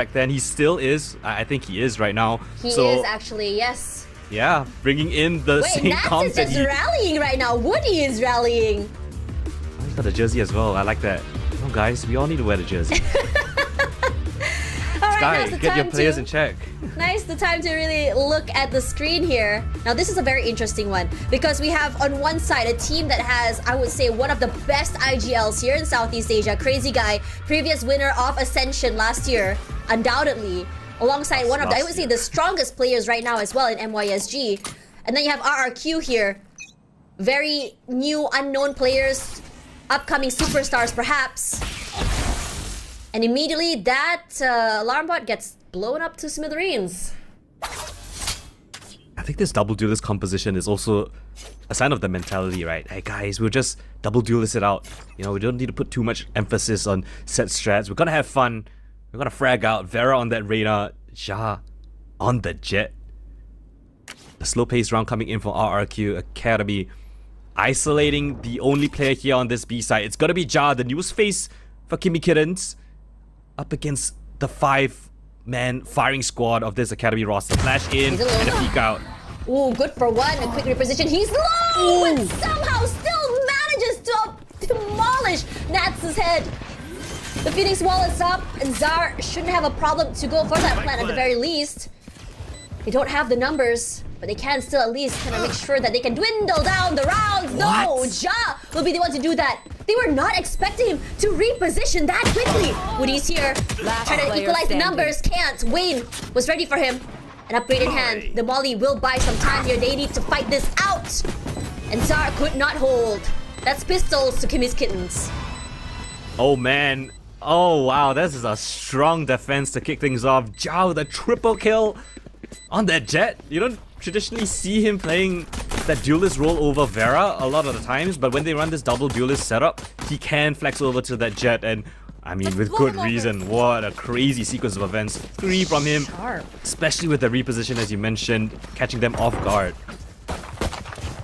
back then. He still is. I think he is right now. He is actually, yes. Yeah, bringing in the same Nats comp is just rallying right now. Woody is rallying. Oh, he's got a jersey as well. I like that. Oh, guys, we all need to wear the jersey. Alright, get your players in check. Nice, the time to really look at the screen here. Now this is a very interesting one because we have on one side a team that has, I would say, one of the best IGLs here in Southeast Asia. Crazy Guy, previous winner of Ascension last year, undoubtedly. Alongside one of the, I would say, the strongest players right now as well in MYSG. And then you have RRQ here. Very new, unknown players, upcoming superstars perhaps. And immediately that alarm bot gets blown up to smithereens. I think this double duelist composition is also a sign of the mentality, right? Hey guys, we'll just double duelist it out. You know, we don't need to put too much emphasis on set strats. We're gonna have fun. We're gonna frag out. Vera on that radar. Ja on the jet. The slow pace round coming in from RRQ Academy. Isolating the only player here on this B side. It's gonna be Ja, the newest face for Kimmy Kittens. Up against the 5-man firing squad of this Academy roster. Flash in and a peek out. Ooh, good for one. A quick reposition. He's low, but somehow still manages to demolish Nats' head. The Phoenix wall is up, and Zar shouldn't have a problem to go for that plant at the very least. They don't have the numbers, but they can still at least kind of make sure that they can dwindle down the rounds. No, Ja will be the one to do that. They were not expecting him to reposition that quickly. Woody's here, trying to equalize the numbers. Can't. Wayne was ready for him. An upgrade in hand. The Molly will buy some time here. They need to fight this out. And Zar could not hold. That's pistols to Kimmy's Kittens. Oh man. Oh wow, this is a strong defense to kick things off. Ja with a triple kill on that jet. You don't traditionally see him playing that duelist role over Vera a lot of the times, but when they run this double duelist setup, he can flex over to that jet, and I mean with good reason. What a crazy sequence of events. 3 from him, especially with the reposition as you mentioned, catching them off guard.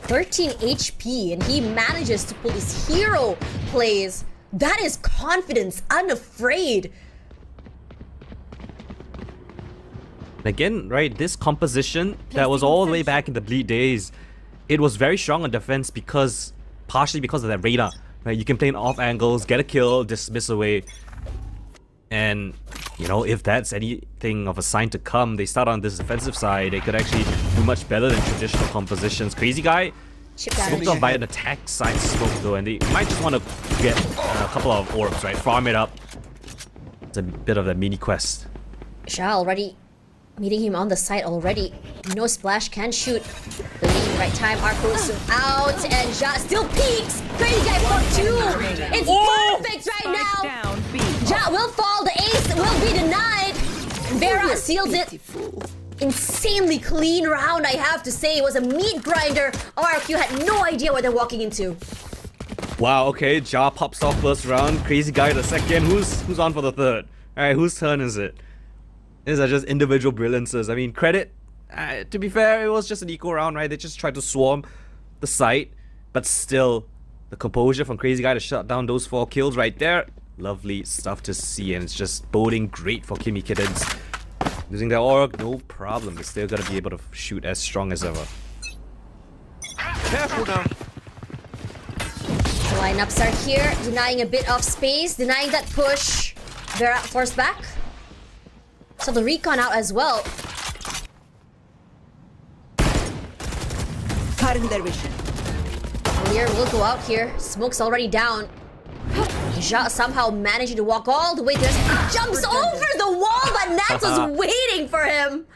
13 HP, and he manages to pull these hero plays. That is confidence, unafraid. Again, right, this composition that was all the way back in the Bleed days, it was very strong on defense because, partially because of that radar, right? You can play in off angles, get a kill, dismiss away. And, you know, if that's anything of a sign to come, they start on this defensive side, they could actually do much better than traditional compositions. Crazy Guy smoked on by an attack side smoke though, and they might just want to get a couple of orbs, right? Farm it up. It's a bit of a mini quest. Ja already meeting him on the site already. No splash, can shoot. The lead right time, Arco's out, and Ja still peeks! Crazy Guy for 2! It's perfect right now! Ja will fall, the ace will be denied! Vera seals it. Insanely clean round, I have to say. It was a meat grinder. RRQ had no idea what they're walking into. Wow, okay, Ja pops off first round, Crazy Guy the second. Who's on for the third? Alright, whose turn is it? These are just individual brilliances. I mean, credit, to be fair, it was just an equal round, right? They just tried to swarm the site, but still, the composure from Crazy Guy to shut down those 4 kills right there. Lovely stuff to see, and it's just boding great for Kimmy Kittens. Using their org, no problem. They're still gonna be able to shoot as strong as ever. Careful now. The lineups are here, denying a bit of space, denying that push. Vera forced back. So the recon out as well. Cutting their vision. Clear will go out here. Smoke's already down. Ja somehow managing to walk all the way there. He jumps over the wall, but Nats was waiting for him.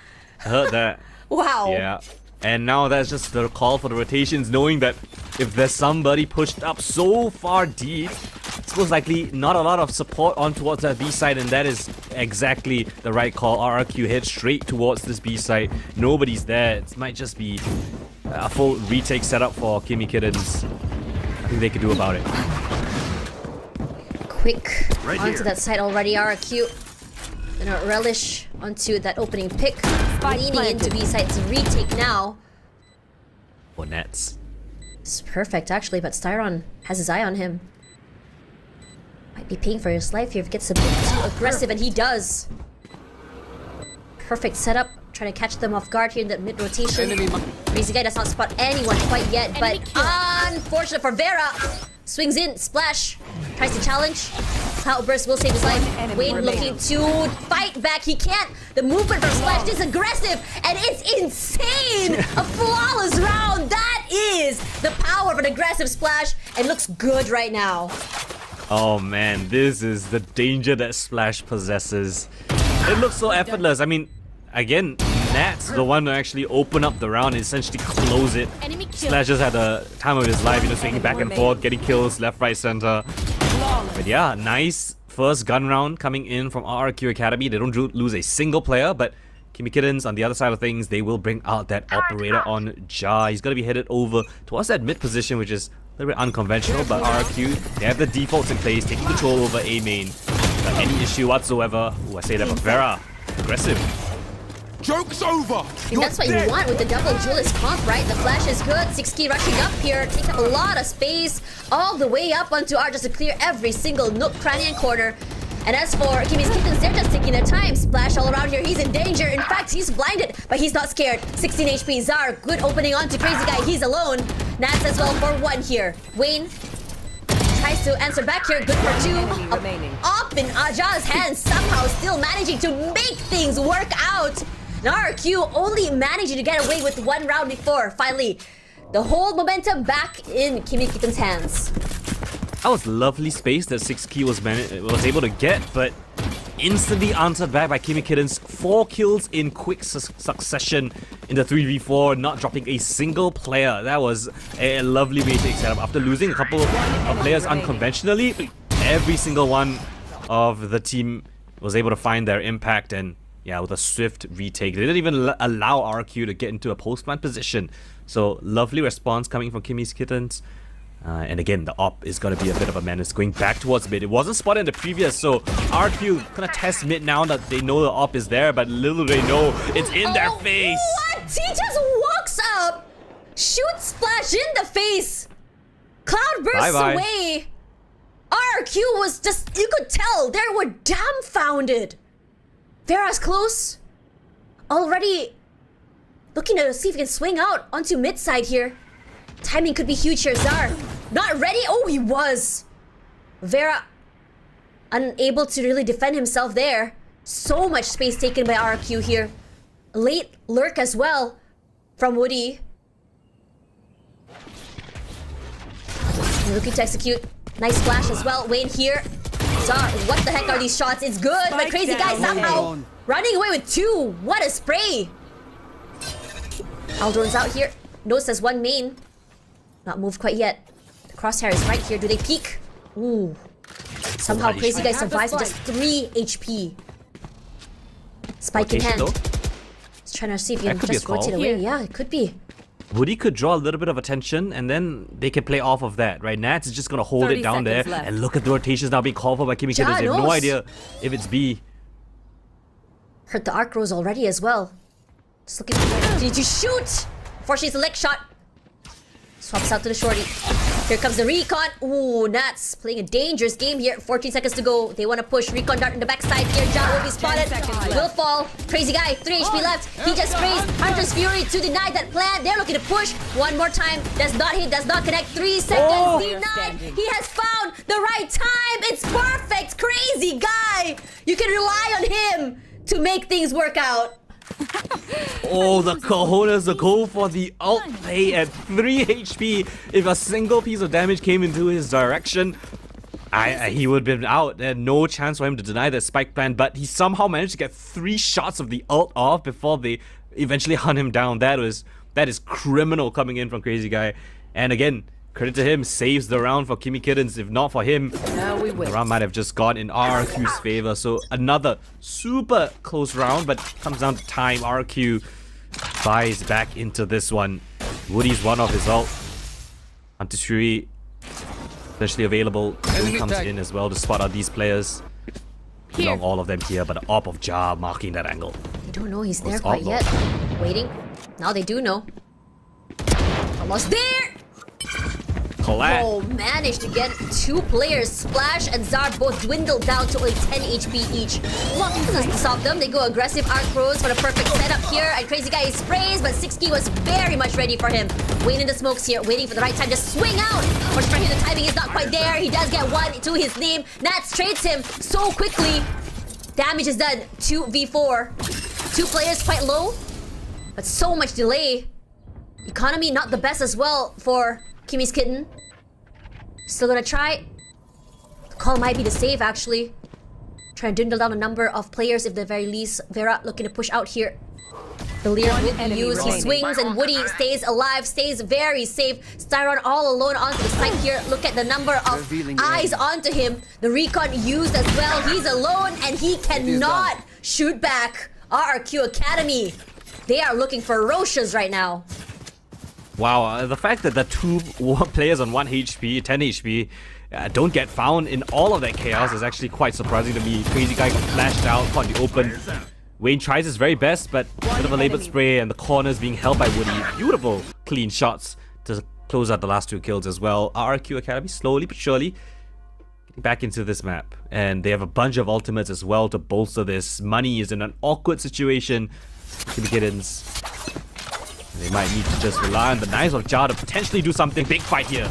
I heard that. Wow. Yeah. And now that's just the call for the rotations, knowing that if there's somebody pushed up so far deep, it's most likely not a lot of support on towards that B side, and that is exactly the right call. RRQ head straight towards this B side. Nobody's there. It might just be a full retake setup for Kimmy Kittens. I think they could do about it. Quick onto that side already, RRQ. Gonna relish onto that opening pick. Leaning into B side to retake now. For Nets. It's perfect actually, but Styron has his eye on him. Might be paying for his life here if he gets a bit too aggressive, and he does. Perfect setup. Trying to catch them off guard here in the mid rotation. Crazy guy does not spot anyone quite yet, but unfortunate for Vera. Swings in, splash. Tries to challenge. Outburst will save his life. Wayne looking to fight back. He can't. The movement from Splash is aggressive, and it's insane. A flawless round. That is the power of an aggressive Splash, and looks good right now. Oh man, this is the danger that Splash possesses. It looks so effortless. I mean, again, Nat's the one to actually open up the round and essentially close it. Splash just had the time of his life, swinging back and forth, getting kills left, right, center. But yeah, nice first gun round coming in from RRQ Academy. They don't lose a single player, but Kimmy Kittens, on the other side of things, they will bring out that operator on Jar. He's going to be headed over towards that mid position, which is a little bit unconventional, but RRQ, they have the defaults in place, taking control over A main. Not any issue whatsoever. Ooh, I say that, but Vera, aggressive. Joke's over! I think that's what you want with the double Julius comp, right? The flash is good. 6K rushing up here. Takes up a lot of space all the way up onto R just to clear every single nook, cranny, and corner. And as for Kimmy's Kittens, they're just taking their time. Splash all around here. He's in danger. In fact, he's blinded, but he's not scared. 16 HP. Zar, good opening onto Crazy Guy. He's alone. Nats as well for 1 here. Wayne tries to answer back here. Good for 2. Up in Aja's hands. Somehow still managing to make things work out. RRQ only managing to get away with 1 round before. Finally, the whole momentum back in Kimmy Kitten's hands. That was lovely space that 6K was able to get, but instantly answered back by Kimmy Kittens. 4 kills in quick succession in the 3v4, not dropping a single player. That was a lovely retake setup. After losing a couple of players unconventionally, every single one of the team was able to find their impact, and yeah, with a swift retake. They didn't even allow RQ to get into a post-plant position. So, lovely response coming from Kimmy's Kittens. And again, the op is going to be a bit of a menace going back towards mid. It wasn't spotted in the previous, so RQ gonna test mid now that they know the op is there, but little they know it's in their face. What? He just walks up, shoots Splash in the face. Cloud bursts away. RQ was just, you could tell, they were dumbfounded. Vera's close. Already looking to see if he can swing out onto mid side here. Timing could be huge here. Zar, not ready. Oh, he was. Vera, unable to really defend himself there. So much space taken by RQ here. Late lurk as well from Woody. Looking to execute. Nice flash as well. Wayne here. Zar, what the heck are these shots? It's good, but Crazy Guy somehow running away with 2. What a spray. Aldron's out here. Nose has 1 main. Not moved quite yet. The crosshair is right here. Do they peek? Ooh. Somehow Crazy Guy survives with just 3 HP. Spike in hand. He's trying to see if he can just rotate away. Yeah, it could be. Woody could draw a little bit of attention, and then they can play off of that, right? Nats is just going to hold it down there. Left. And look at the rotations now being called for by Kimmy Kittens. They have no idea if it's B. Hurt the arc rose already as well. Just looking for the opportunity to shoot. Unfortunately, it's a leg shot. Swaps out to the shorty. Here comes the recon. Ooh, Nats playing a dangerous game here. 14 seconds to go. They want to push. Recon dart in the backside here. Ja will be spotted. Will fall. Crazy Guy, 3 HP left. He just sprays Hunter's Fury to deny that plan. They're looking to push. 1 more time. Does not hit. Does not connect. 3 seconds. Denied. He has found the right time. It's perfect. Crazy Guy. You can rely on him to make things work out. Oh, the cojones to go for the ult play at 3 HP. If a single piece of damage came into his direction, he would have been out. There had no chance for him to deny that spike plan, but he somehow managed to get 3 shots of the ult off before they eventually hunt him down. That is criminal coming in from Crazy Guy. And again, credit to him, saves the round for Kimmy Kittens. If not for him, the round might have just gone in RRQ's favor. So another super close round, but comes down to time. RRQ buys back into this one. Woody's one off his ult. Hunter's Fury especially available. Boom comes in as well to spot out these players. Belong all of them here, but the op of Ja marking that angle. They don't know he's there quite yet. Waiting. Now they do know. Almost there! Colette. Oh, managed to get 2 players. Splash and Zar both dwindled down to only 10 HP each. Doesn't stop them. They go aggressive arc throws for the perfect setup here. And Crazy Guy sprays, but Sixky was very much ready for him. Waiting in the smokes here, waiting for the right time to swing out. Fortunately, the timing is not quite there. He does get 1 to his name. Nats trades him so quickly. Damage is done. 2v4. 2 players quite low, but so much delay. Economy not the best as well for Kimmy's Kitten. Still gonna try. The call might be the save actually. Try and dwindle down the number of players if the very least. Vera looking to push out here. The Lear will be used. He swings and Woody stays alive, stays very safe. Styron all alone onto the side here. Look at the number of eyes onto him. The recon used as well. He's alone and he cannot shoot back. RRQ Academy. They are looking ferocious right now. Wow, the fact that the 2 players on 1 HP, 10 HP, don't get found in all of that chaos is actually quite surprising to me. Crazy Guy got flashed out, caught in the open. Wayne tries his very best, but a bit of a labored spray and the corners being held by Woody. Beautiful clean shots to close out the last 2 kills as well. RRQ Academy slowly but surely getting back into this map. And they have a bunch of ultimates as well to bolster this. Money is in an awkward situation. Kimmy Kittens, they might need to just rely on the knives of Jar to potentially do something. Big fight here.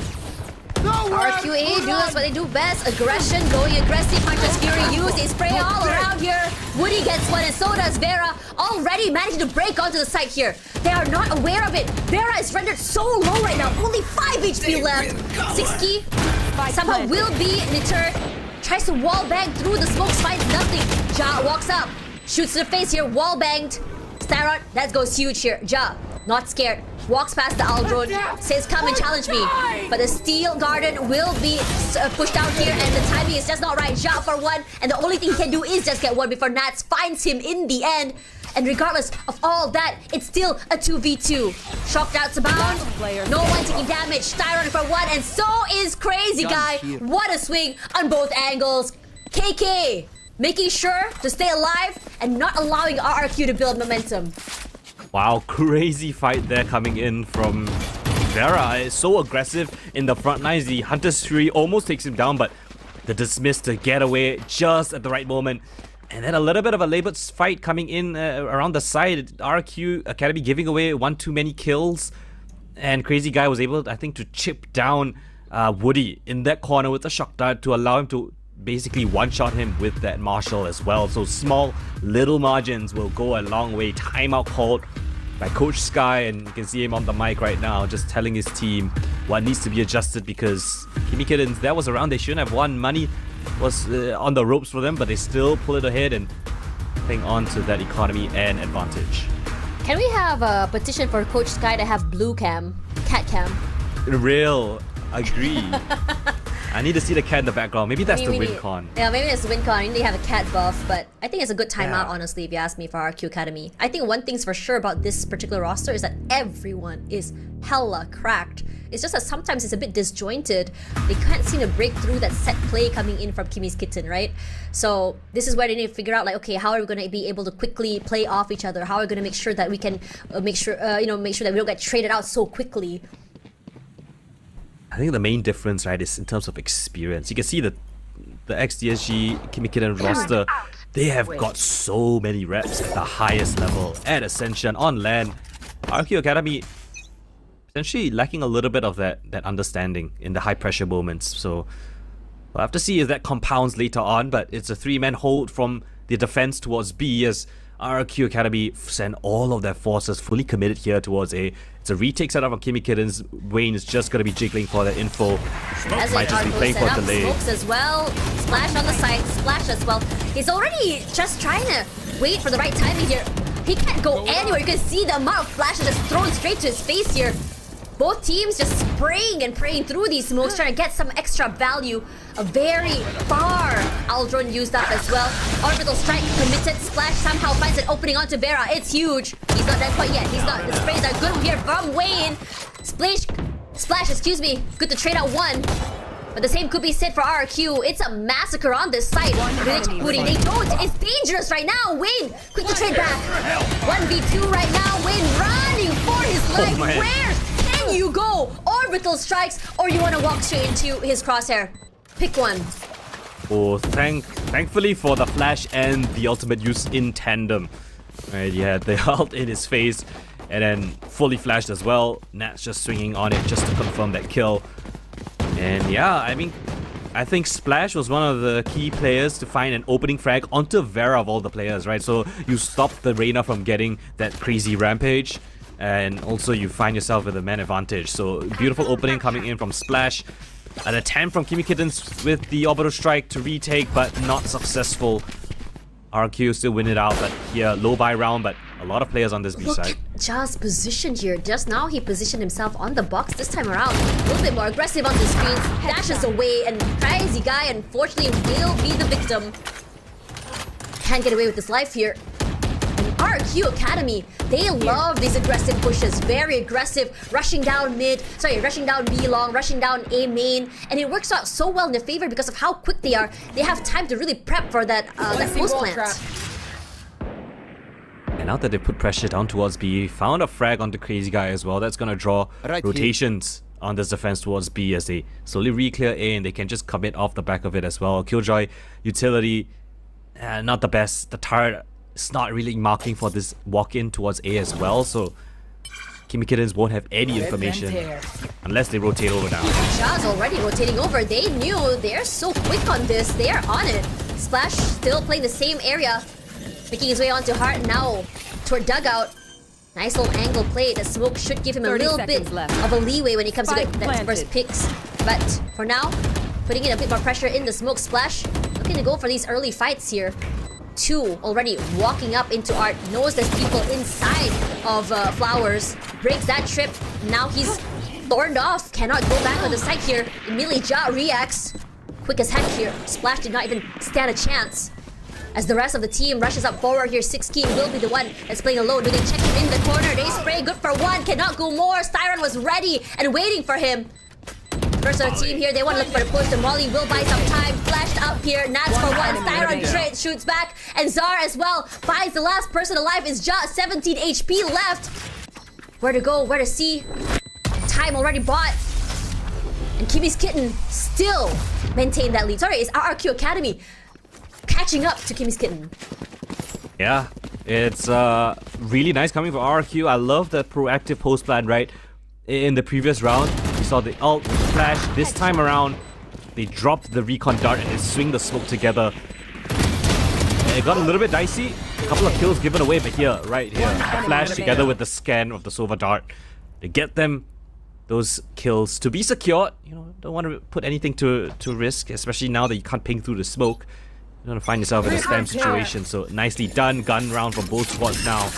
RQA does what they do best. Aggression, going aggressive. Hunter's Fury used. They spray all around here. Woody gets 1 and so does Vera. Already managing to break onto the site here. They are not aware of it. Vera is rendered so low right now. Only 5 HP left. Sixky somehow will be deterred. Tries to wall bang through the smokes, finds nothing. Ja walks up. Shoots to the face here. Wall banged. Styron, that goes huge here. Ja, not scared. Walks past the Aldrone, says come and challenge me. But the Steel Garden will be pushed out here and the timing is just not right. Ja for 1 and the only thing he can do is just get 1 before Nats finds him in the end. And regardless of all that, it's still a 2v2. Shocked out to bound. No one taking damage. Styron for 1 and so is Crazy Guy. What a swing on both angles. KK making sure to stay alive and not allowing RRQ to build momentum. Wow, crazy fight there coming in from Vera. Is so aggressive in the front lines. The Hunter's Fury almost takes him down, but the dismiss to get away just at the right moment. And then a little bit of a labored fight coming in around the side. RRQ Academy giving away 1 too many kills. And Crazy Guy was able, I think, to chip down Woody in that corner with a shock dart to allow him to basically one-shot him with that Marshall as well. So small little margins will go a long way. Timeout called by Coach Sky, and you can see him on the mic right now just telling his team what needs to be adjusted because Kimmy Kittens, that was around. They shouldn't have won. Money was on the ropes for them, but they still pull it ahead and hang on to that economy and advantage. Can we have a petition for Coach Sky to have blue cam, cat cam? Real, agree. I need to see the cat in the background. Maybe that's the win con. Yeah, maybe it's the win con. We need to have a cat buff, but I think it's a good timeout, honestly, if you ask me, for RRQ Academy. I think one thing's for sure about this particular roster is that everyone is hella cracked. It's just that sometimes it's a bit disjointed. They can't seem to break through that set play coming in from Kimmy's Kitten, right? So this is where they need to figure out, like, okay, how are we going to be able to quickly play off each other? How are we going to make sure that we can make sure that we don't get traded out so quickly? I think the main difference, right, is in terms of experience. You can see the XDSG Kimmy Kitten roster, they have got so many reps at the highest level, at Ascension, on LAN. RRQ Academy essentially lacking a little bit of that understanding in the high pressure moments. So we'll have to see if that compounds later on, but it's a 3-man hold from the defense towards B as RRQ Academy send all of their forces fully committed here towards A. It's a retake setup of Kimmy Kittens. Wayne is just going to be jiggling for that info. Might just be playing for delay. Smokes as well. Splash on the side. Splash as well. He's already just trying to wait for the right timing here. He can't go anywhere. You can see the amount of flashes just thrown straight to his face here. Both teams just spraying and praying through these smokes, trying to get some extra value. A very far Aldrone used up as well. Orbital strike committed. Splash somehow finds an opening onto Vera. It's huge. He's not dead quite yet. He's not. The sprays are good here from Wayne. Splash, excuse me. Good to trade out 1. But the same could be said for RRQ. It's a massacre on this site. They don't. It's dangerous right now. Wayne, quick to trade back. 1v2 right now. Wayne running for his life. Where's In you go! Orbital strikes, or you want to walk straight into his crosshair. Pick one. Oh, thankfully for the flash and the ultimate use in tandem. Right, you had the ult in his face, and then fully flashed as well. Nat's just swinging on it just to confirm that kill. And yeah, I mean, I think Splash was one of the key players to find an opening frag onto Vera of all the players, right? So you stop the Reyna from getting that crazy rampage, and also you find yourself with a man advantage. So beautiful opening coming in from Splash. An attempt from Kimmy Kittens with the orbital strike to retake, but not successful. RRQ still win it out, but here, low buy round, but a lot of players on this B Look side. at Ja's position here. Just now he positioned himself on the box. This time around, a little bit more aggressive on the screens. Dashes away, and Crazy Guy unfortunately will be the victim. Can't get away with his life here. And RRQ Academy, they love these aggressive pushes. Very aggressive, rushing down B long, rushing down A main, and it works out so well in their favor because of how quick they are. They have time to really prep for that post plant. And now that they put pressure down towards B, found a frag on the Crazy Guy as well. That's gonna draw rotations on this defense towards B as they slowly re-clear A, and they can just commit off the back of it as well. Killjoy utility, not the best. The turret is not really marking for this walk-in towards A as well, so Kimmy Kittens won't have any information unless they rotate over now. Ja's already rotating over. They knew they're so quick on this. They are on it. Splash still playing the same area, making his way onto Heart now toward dugout. Nice little angle play. The smoke should give him a little bit of a leeway when he comes to get that first picks. But for now, putting in a bit more pressure in the smoke. Splash looking to go for these early fights here. Two already walking up into Art. Knows there's people inside of Flowers. Breaks that trip. Now he's thorned off. Cannot go back on the site here. Immediately Ja reacts. Quick as heck here. Splash did not even stand a chance. As the rest of the team rushes up forward here, 6key will be the one that's playing alone. Do they check him in the corner? They spray, good for one, cannot go more. Styron was ready and waiting for him. First of the team here, they want to look for the push. The Molly will buy some time. Flashed up here, Nats for one. Styron shoots back, and Zar as well finds the last person alive. Is just 17 HP left. Where to go, where to see. Time already bought. And Kimmy's Kitten still maintain that lead. Sorry, it's RRQ Academy catching up to Kimmy's Kitten. Yeah, it's really nice coming from RRQ. I love the proactive post plan, right? In the previous round, we saw the ult flash. This time around, they dropped the recon dart and they swing the smoke together. And it got a little bit dicey. A couple of kills given away, but here, right here, the flash together with the scan of the Sova dart, they get them those kills to be secured. You know, don't want to put anything to risk, especially now that you can't ping through the smoke. You're gonna find yourself in a spam situation, so nicely done. Gun round from both squads now.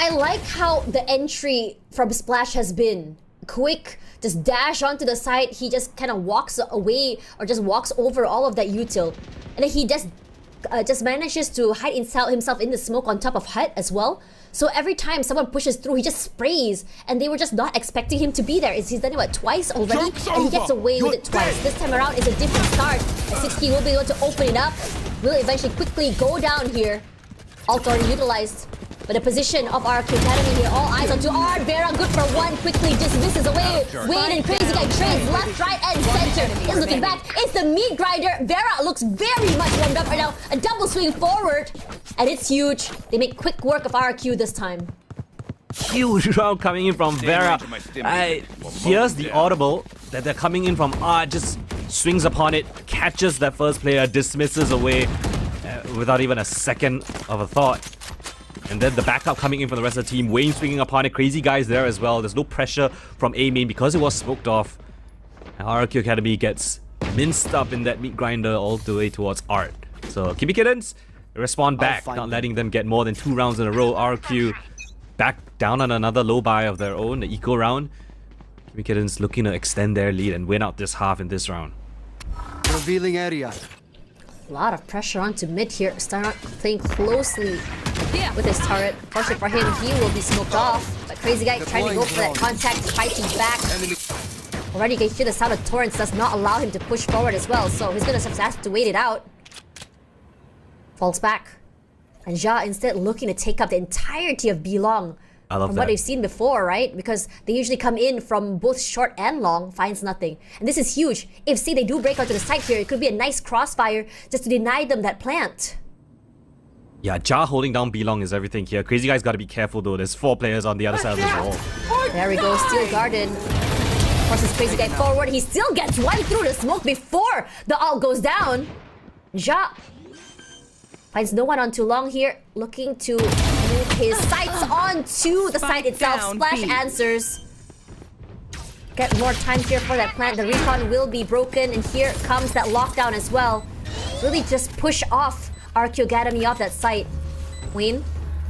I like how the entry from Splash has been quick. Just dash onto the side. He just kind of walks away or just walks over all of that util, and then he just manages to hide himself in the smoke on top of Hut as well. So every time someone pushes through, he just sprays, and they were just not expecting him to be there. He's done it, what, twice already? And he gets away with it twice. This time around is a different start. A 6key will be able to open it up. Will eventually quickly go down here. Ult already utilized. But the position of RRQ Academy here, all eyes onto Art. Vera good for one, quickly dismisses away. Wade and Crazy Guy trades left, right, and center. Is looking back. It's the meat grinder. Vera looks very much warmed up right now. A double swing forward. And it's huge. They make quick work of RRQ this time. Huge round coming in from Vera. Here's the audible that they're coming in from Art. Just swings upon it, catches that first player, dismisses away without even a second of a thought. And then the backup coming in from the rest of the team. Wayne swinging upon it. Crazy Guys there as well. There's no pressure from A main because it was smoked off. And RRQ Academy gets minced up in that meat grinder all the way towards Art. So Kimmy Kittens respond back, not letting them get more than 2 rounds in a row. RRQ back down on another low buy of their own, the eco round. Kimmy Kittens looking to extend their lead and win out this half in this round. Revealing area. A lot of pressure onto mid here. Styron playing closely with his turret. Fortunately for him, he will be smoked off. But Crazy Guy trying to go for that contact, fighting back. Already you can hear the sound of Torrents does not allow him to push forward as well, so he's gonna have to wait it out. Falls back. And Ja instead looking to take up the entirety of B long. I love from that. what they've seen before, right? Because they usually come in from both short and long, finds nothing. And this is huge. If, say, they do break out to the side here, it could be a nice crossfire just to deny them that plant. Yeah, Ja holding down B-Long is everything here. Crazy Guy's got to be careful though. There's 4 players on the other side of this wall. There we go, Steel Garden. Forces Crazy Guy forward. He still gets right through the smoke before the ult goes down. Ja finds no one on too long here, looking to move his sights onto the site itself. Down, Splash B. answers. Get more time here for that plant. The recon will be broken, and here comes that lockdown as well. Really just push off RRQ Academy off that site. Wayne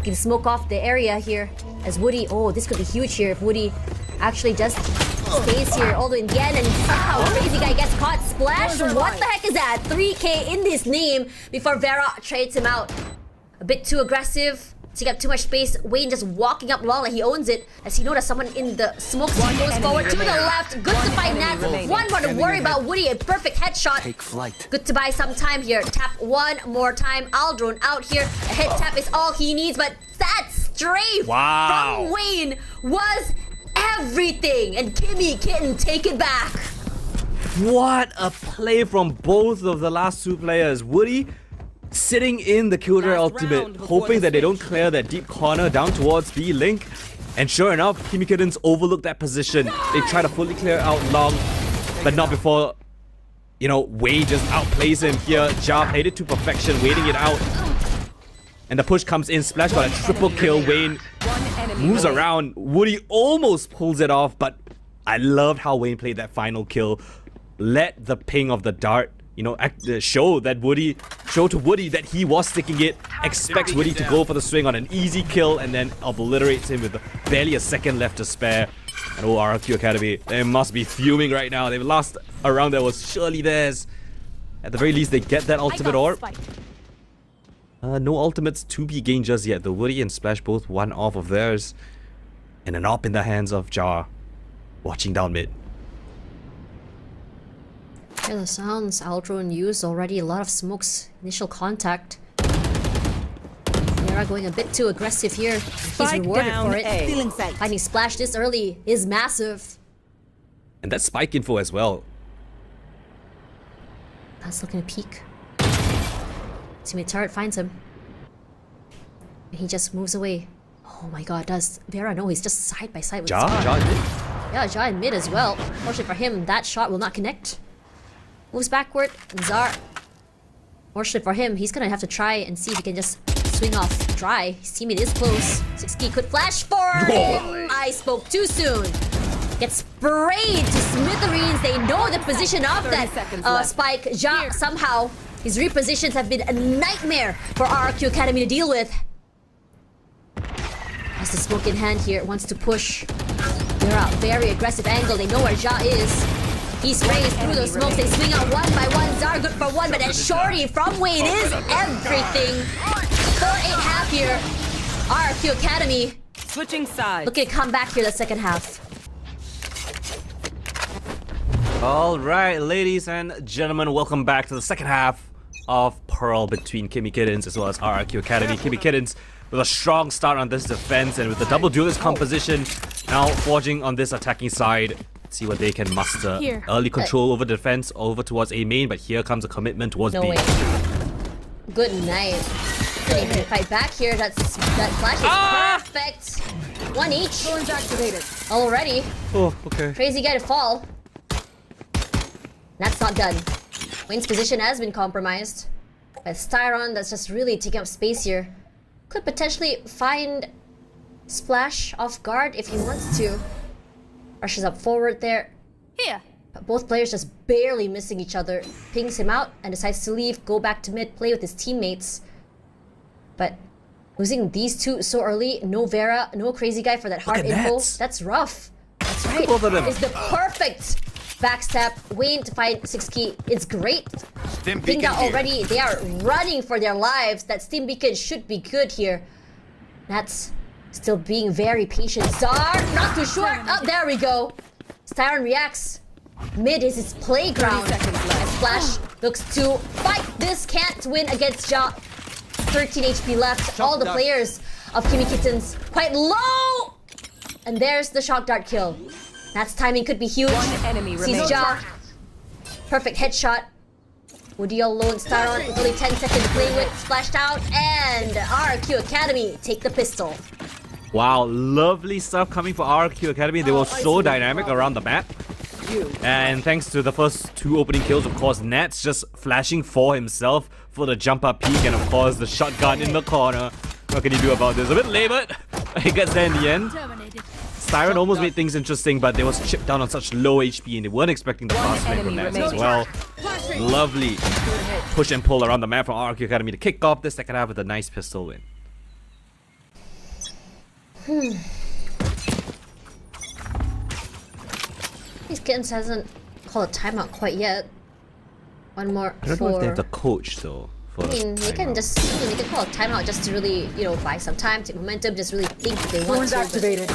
can smoke off the area here as Woody. Oh, this could be huge here if Woody actually just stays here all the way in the end, and somehow Crazy Guy gets caught. Splash, what the heck is that? 3k in this name before Vera trades him out. A bit too aggressive, taking up too much space. Wayne just walking up long like he owns it as he noticed someone in the smoke. He goes forward to the left. Good to find Nats. One more to worry about. Woody, a perfect headshot. Take flight. Good to buy some time here. Tap one more time. Aldrone out here. A head tap is all he needs, but that strafe from Wayne was everything. And Kimmy Kitten take it back. What a play from both of the last 2 players. Woody sitting in the Killjoy Last ultimate, round before hoping the that they don't switch. clear that deep corner down towards B Link. And sure enough, Kimmy Kittens overlooked that position. They try to fully clear out long, but not before, you know, Wei just outplays him here. Ja played it to perfection, waiting it out. And the push comes in, Splash got a triple kill. Wayne moves around. Woody almost pulls it off, but I loved how Wayne played that final kill. Let the ping of the dart, you know, show to Woody that he was sticking it. Expects Woody to go for the swing on an easy kill and then obliterates him with barely a second left to spare. And oh, RRQ Academy, they must be fuming right now. They've lost a round that was surely theirs. At the very least, they get that ultimate orb. No ultimates to be gained just yet. The Woody and Splash both one off of theirs. And an op in the hands of Jar. Watching down mid. Hear the sounds. Aldrone used already a lot of smokes. Initial contact. Vera going a bit too aggressive here. He's Spike rewarded down for it. A. Finding Splash this early is massive. And that's spike info as well. That's looking to peek. Teammate turret finds him. And he just moves away. Oh my god, does Vera know he's just side by side with Ja did. Yeah, Ja in mid as well. Fortunately for him, that shot will not connect. Moves backward, and Zar. Fortunately for him, he's gonna have to try and see if he can just swing off dry. His teammate is close. 6K could flash for him. I spoke too soon. Gets sprayed to smithereens. They know the position of 30 that seconds left. spike. Ja somehow, his repositions have been a nightmare for RRQ Academy to deal with. Has the smoke in hand here, wants to push. They're out, very aggressive angle. They know where Ja is. He sprays through those smokes. They swing out one by one. Zar good for one, but then Shorty from Wayne is everything. 4-8 here. RRQ Academy Switching sides. looking to come back here the second half. Alright, ladies and gentlemen, welcome back to the second half of Pearl between Kimmy Kittens as well as RRQ Academy. Kimmy Kittens with a strong start on this defense and with the double duelist composition now forging on this attacking side. See what they can muster. Here. Early control over defense over towards A main, but here comes a commitment towards No B. way. Good night. They can fight back here. That flash is perfect. One each. Thorns activated. Already. Oh, okay. Crazy Guy to fall. That's not done. Wayne's position has been compromised. But Styron, that's just really taking up space here. Could potentially find Splash off guard if he wants to. Rushes up forward there. Here. But both players just barely missing each other. Pings him out and decides to leave, go back to mid, play with his teammates. But losing these two so early, no Vera, no Crazy Guy for that hard at info. Nats. That's rough. That's right. Both of them. It's the perfect backstab. Wayne to find 6K. It's great. Stim Pinged beacon out here. already. They are running for their lives. That Steam Beacon should be good here. That's still being very patient. Zar, not too sure. Oh, there we go. Styron reacts. Mid is his playground. 30 seconds left. As Splash looks to fight. This can't win against Ja. 13 HP left. All the players of Kimmy Kittens quite low. And there's the shock dart kill. That's timing could be huge. One enemy Sees remains. Ja. Perfect headshot. Woody alone, Staron with only 10 seconds playing with, splashed out, and RRQ Academy take the pistol. Wow, lovely stuff coming for RRQ Academy. They were so dynamic around the map. And thanks to the first 2 opening kills, of course, Nats just flashing for himself for the jump up peek, and of course the shotgun in the corner. What can you do about this? A bit labored. He gets there in the end. Styron almost made things interesting, but they was chipped down on such low HP, and they weren't expecting the fast flank from Nats as well. Lovely push and pull around the map from RRQ Academy to kick off the second half with a nice pistol win. These kittens hasn't called a timeout quite yet. One more I don't know if they have the for... coach though. For I mean, they can timeout. they can call a timeout just to really, you know, buy some time, take momentum, just really think if they want Horns to. activated.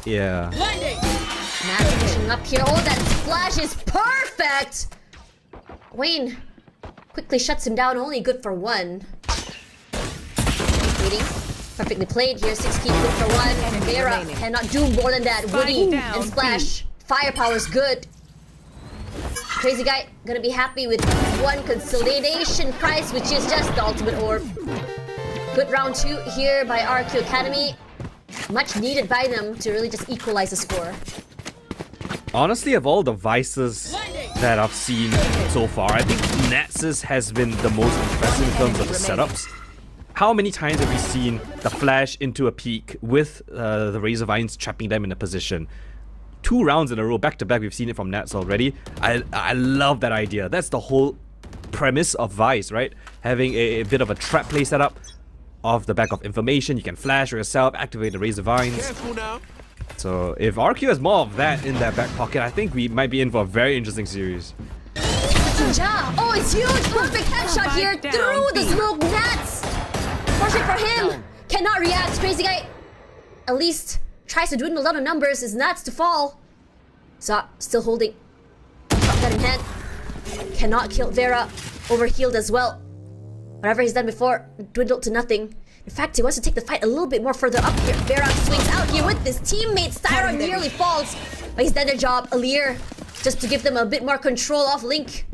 Yeah. Nats pushing up here. Oh, that splash is perfect! Wayne quickly shuts him down, only good for 1. Waiting. Perfectly played here. 6 keep good for 1. Vera remaining. cannot do more than that. Woody down, and Splash. Firepower's good. Crazy guy gonna be happy with 1 consolidation prize, which is just the ultimate orb. Good round 2 here by RRQ Academy. Much needed by them to really just equalize the score. Honestly, of all the vices that I've seen so far, I think Nats's has been the most impressive in terms of the setups. How many times have we seen the flash into a peak with the Razor Vines trapping them in a position? 2 rounds in a row, back to back, we've seen it from Nats already. I love that idea. That's the whole premise of Vice, right? Having a bit of a trap play setup off the back of information. You can flash yourself, activate the Razor Vines. Careful now. So if RQ has more of that in their back pocket, I think we might be in for a very interesting series. Ja. Oh, it's huge! Perfect headshot here down, through the B. smoke. Nats! Perfect for him! Cannot react. Crazy guy at least tries to dwindle down the numbers. Is Nats to fall. Za still holding. Shotgun in hand. Cannot kill Vera. Overhealed as well. Whatever he's done before dwindled to nothing. In fact, he wants to take the fight a little bit more further up here. Vera swings out here with his teammate. Styron nearly falls. But he's done their job. Alir, just to give them a bit more control off Link.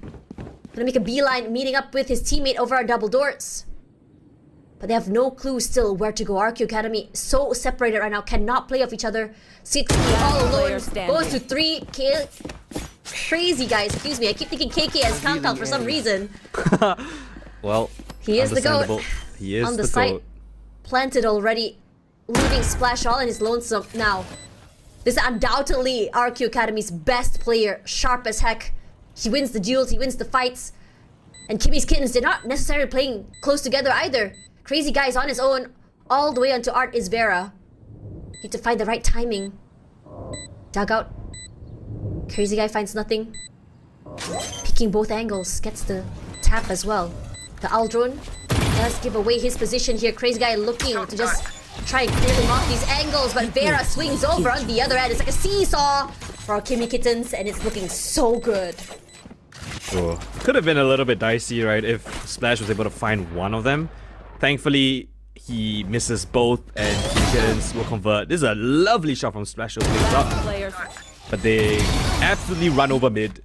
Gonna make a beeline, meeting up with his teammate over on double doors. But they have no clue still where to go. RQ Academy so separated right now, cannot play off each other. 6 all alone, goes to 3. Crazy guys, excuse me. I keep thinking KK as countdown for some reason. Well, He is the goat. understandable. He is On the the site, goat. planted already, leaving Splash all in his lonesome. Now, this is undoubtedly RQ Academy's best player, sharp as heck. He wins the duels, he wins the fights. And Kimmy's Kittens, they're not necessarily playing close together either. Crazy guy's on his own, all the way onto Art is Vera. Need to find the right timing. Dugout. Crazy guy finds nothing. Picking both angles, gets the tap as well. The Aldrone does give away his position here. Crazy guy looking to just try and clear him off these angles, but Vera swings over on the other end. It's like a seesaw for our Kimmy Kittens, and it's looking so good. Oh, could have been a little bit dicey, right, if Splash was able to find one of them. Thankfully, he misses both, and Kittens will convert. This is a lovely shot from Splash. Players. But they absolutely run over mid.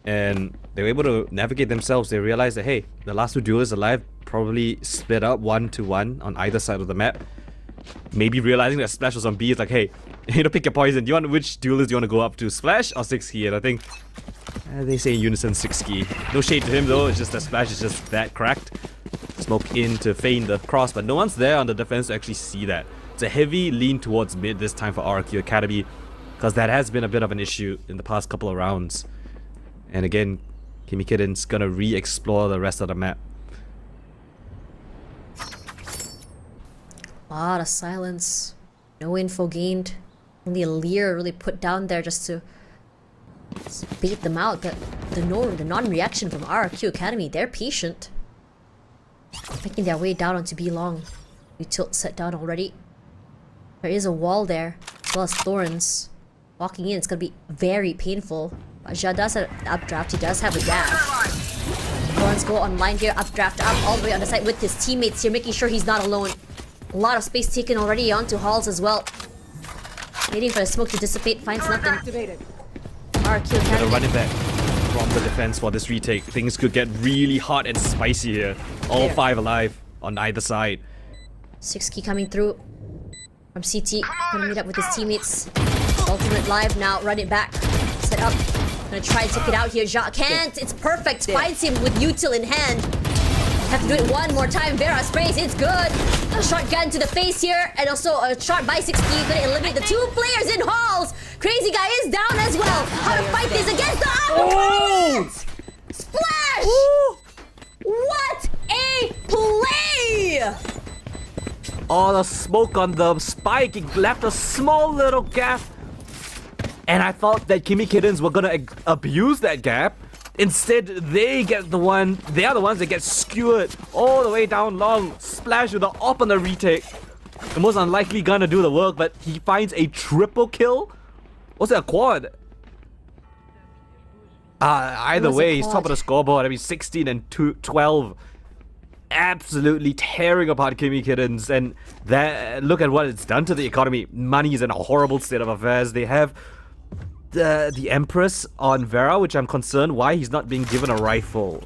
And they were able to navigate themselves. They realized that, hey, the last 2 duelists alive probably split up 1-1 on either side of the map. Maybe realizing that Splash was on B, it's like, hey, you know, pick your poison. Do you want which duelist do you want to go up to, Splash or 6 key? And I think they say in unison 6 key. No shade to him though. It's just that Splash is just that cracked. Smoke in to feign the cross, but no one's there on the defense to actually see that. It's a heavy lean towards mid this time for RRQ Academy, because that has been a bit of an issue in the past couple of rounds. And again, Kimmy Kitten's gonna re-explore the rest of the map. A lot of silence. No info gained. Only a leer really put down there just to bait them out. But the non-reaction from RRQ Academy, they're patient. Making their way down onto B long. We tilt set down already. There is a wall there, as well as thorns. Walking in, it's gonna be very painful. But Ja does have an updraft, he does have a dash. Thorns go online here, updraft up all the way on the side with his teammates here, making sure he's not alone. A lot of space taken already onto Halls as well. Waiting for the smoke to dissipate, finds nothing. Activated. RRQ Gotta Academy. run it back from the defense for this retake. Things could get really hot and spicy here. All Yeah. 5 alive on either side. 6 key coming through from CT. Gonna meet up with his teammates. Ultimate live now. Run it back. Set up. Gonna try and take it out here. Ja can't. It's perfect. Finds him with util in hand. Have to do it one more time. Vera sprays. It's good. A shotgun to the face here. And also a shot by 6 key. Gonna eliminate the 2 players in halls. Crazy guy is down as well. How to fight this against the opponent? Splash! What a play! All the smoke on the spike, it left a small little gap. And I thought that Kimmy Kittens were gonna abuse that gap. Instead, they are the ones that get skewered all the way down long. Splash with the op on the retake. The most unlikely gonna do the work, but he finds a triple kill. What's it, a quad? Either was a way, he's quad. top of the scoreboard. I mean, 16 and 12. Absolutely tearing apart Kimmy Kittens, and that, look at what it's done to the economy. Money is in a horrible state of affairs. They have the Empress on Vera, which I'm concerned why he's not being given a rifle.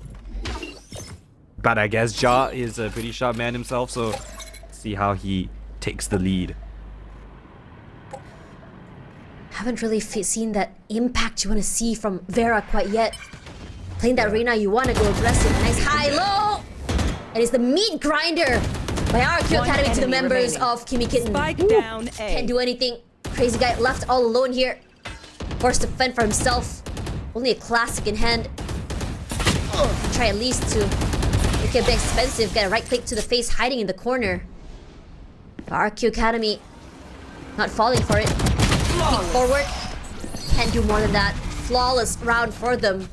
But I guess Ja is a pretty sharp man himself, so see how he takes the lead. Haven't really seen that impact you want to see from Vera quite yet. Playing that Reyna, you want to go aggressive. Nice high-low! And it's the meat grinder by RRQ One Academy to the enemy members remaining. of Kimmy Kitten. Spike Woo. down A. Can't do anything. Crazy guy left all alone here. Forced to fend for himself. Only a classic in hand. Try at least to make it a bit expensive. Get a right click to the face, hiding in the corner. RRQ Academy not falling for it. Peek forward. Can't do more than that. Flawless round for them.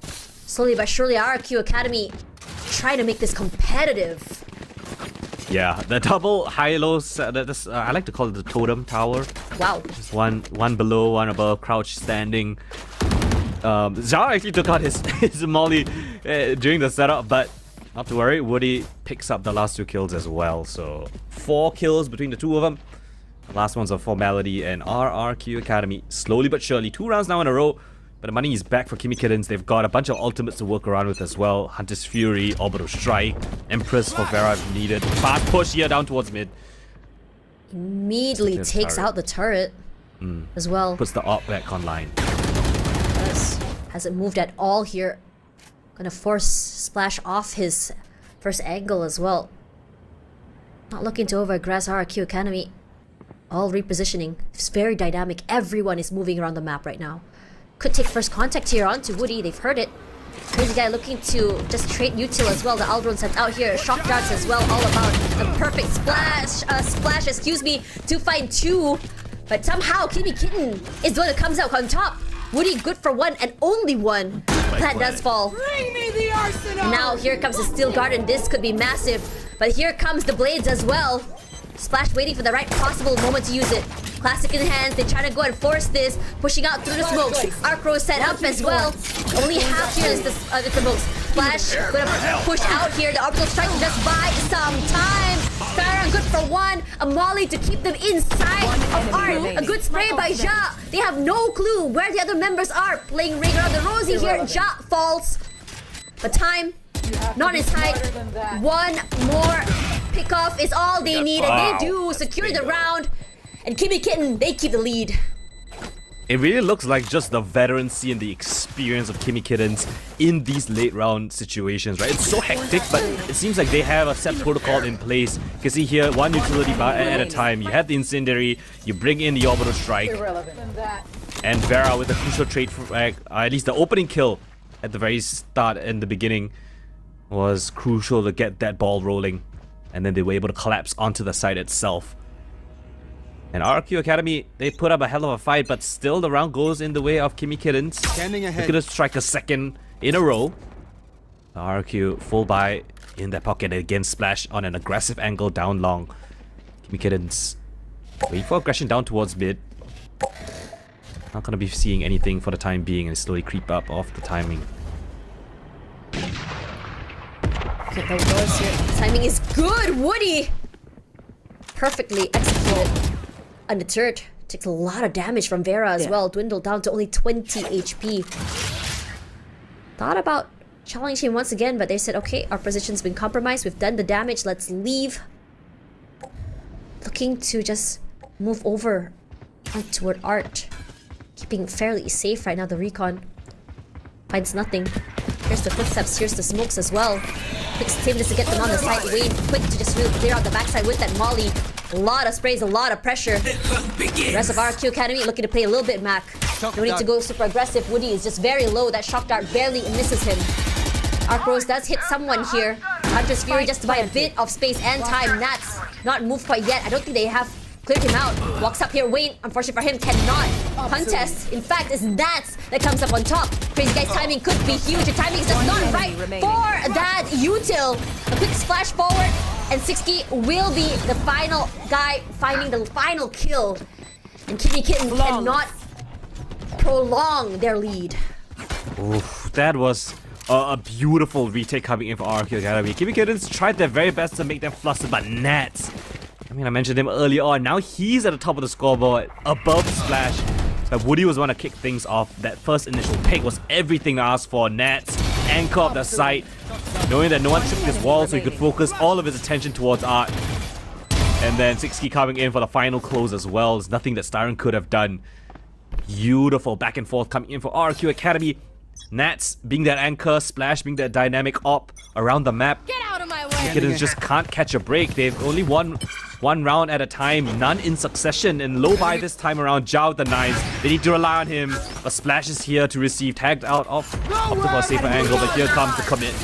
Slowly but surely, RRQ Academy trying to make this competitive. Yeah, the double high-low, I like to call it the totem tower. Wow. Just one below, one above, crouch standing. Zhao actually took out his molly during the setup, but not to worry, Woody picks up the last 2 kills as well. So 4 kills between the 2 of them. The last one's a formality, and RRQ Academy, slowly but surely, 2 rounds now in a row. But the money is back for Kimmy Kittens. They've got a bunch of ultimates to work around with as well. Hunter's Fury, Orbital Strike, Empress for Vera if needed. Fast push here down towards mid. Immediately Just takes turret. out the turret as well. Puts the op back online. Hasn't moved at all here. Gonna force Splash off his first angle as well. Not looking to over-aggress RRQ Academy. All repositioning. It's very dynamic. Everyone is moving around the map right now. Could take first contact here onto Woody. They've heard it. Crazy guy looking to just trade util as well. The Aldron sent out here. Shock darts as well. All about the perfect splash, excuse me, to find 2. But somehow Kimmy Kitten is the one that comes out on top. Woody good for 1 and only 1. That does fall. Bring me the arsenal! Now here comes the Steel Garden. This could be massive. But here comes the Blades as well. Splash waiting for the right possible moment to use it. Classic in hands. They try to go and force this. Pushing out through the smokes. Arc Row set up as well. Only half here is the smokes. Splash gonna push out here. The Orbital Strike to just buy some time. Farah good for 1. A Molly to keep them inside of Art. A good spray by Ja. They have no clue where the other members are. Playing ring around the Rosie here. Ja falls. But time not in sight. 1 more pickoff is all they need, and they do secure the round. And Kimmy Kitten, they keep the lead. It really looks like just the veterancy and the experience of Kimmy Kittens in these late round situations, right? It's so hectic, but it seems like they have a set protocol in place. You can see here, 1 utility bar at a time. You have the Incendiary, you bring in the Orbital Strike, and Vera with a crucial trade for at least the opening kill at the very start and the beginning was crucial to get that ball rolling. And then they were able to collapse onto the site itself. And RRQ Academy, they put up a hell of a fight, but still the round goes in the way of Kimmy Kittens. Standing They're ahead. gonna strike a second in a row. RRQ full buy in their pocket against Splash on an aggressive angle down long. Kimmy Kittens wait for aggression down towards mid. Not gonna be seeing anything for the time being and slowly creep up off the timing. Get those doors here. Timing is good, Woody! Perfectly executed. Undeterred Takes a lot of damage from Vera as well, dwindled down to only 20 HP. Thought about challenging him once again, but they said, okay, our position's been compromised, we've done the damage, let's leave. Looking to just move over toward Art. Keeping fairly safe right now, the recon. Finds nothing. Here's the footsteps, here's the smokes as well. Quick stimulus to get them on the side. Wade quick to just really clear out the backside with that molly. A lot of sprays, a lot of pressure. The rest of RRQ Academy looking to play a little bit Mac. No need to go super aggressive. Woody is just very low. That shock dart barely misses him. Arc Rose does hit someone here. Hunter's Fury just to buy a bit of space and time. Nats not moved quite yet. I don't think they have cleared him out. Walks up here. Wayne, unfortunately for him, cannot contest. In fact, it's Nats that comes up on top. Crazy Guy's timing could be huge. The timing is just not right for that util. A quick splash forward, and 6K will be the final guy finding the final kill. And Kimmy Kitten cannot prolong their lead. Oof, that was a beautiful retake coming in for RRQ Academy. Kimmy Kittens tried their very best to make them flustered, but Nats, I mean, I mentioned him earlier on. Now he's at the top of the scoreboard, above Splash. But Woody was one to kick things off. That first initial pick was everything to ask for. Nats, anchor of the site, knowing that no one tripped his wall, so he could focus all of his attention towards Art. And then 6K coming in for the final close as well. There's nothing that Styron could have done. Beautiful back and forth coming in for RRQ Academy. Nats being that anchor, Splash being that dynamic op around the map. Get out of my way! Kittens just can't catch a break. They've only won one round at a time, none in succession, and low by this time around. Jao with the knives. They need to rely on him. A Splash is here to receive, tagged out off to a safer angle, but here comes the commit.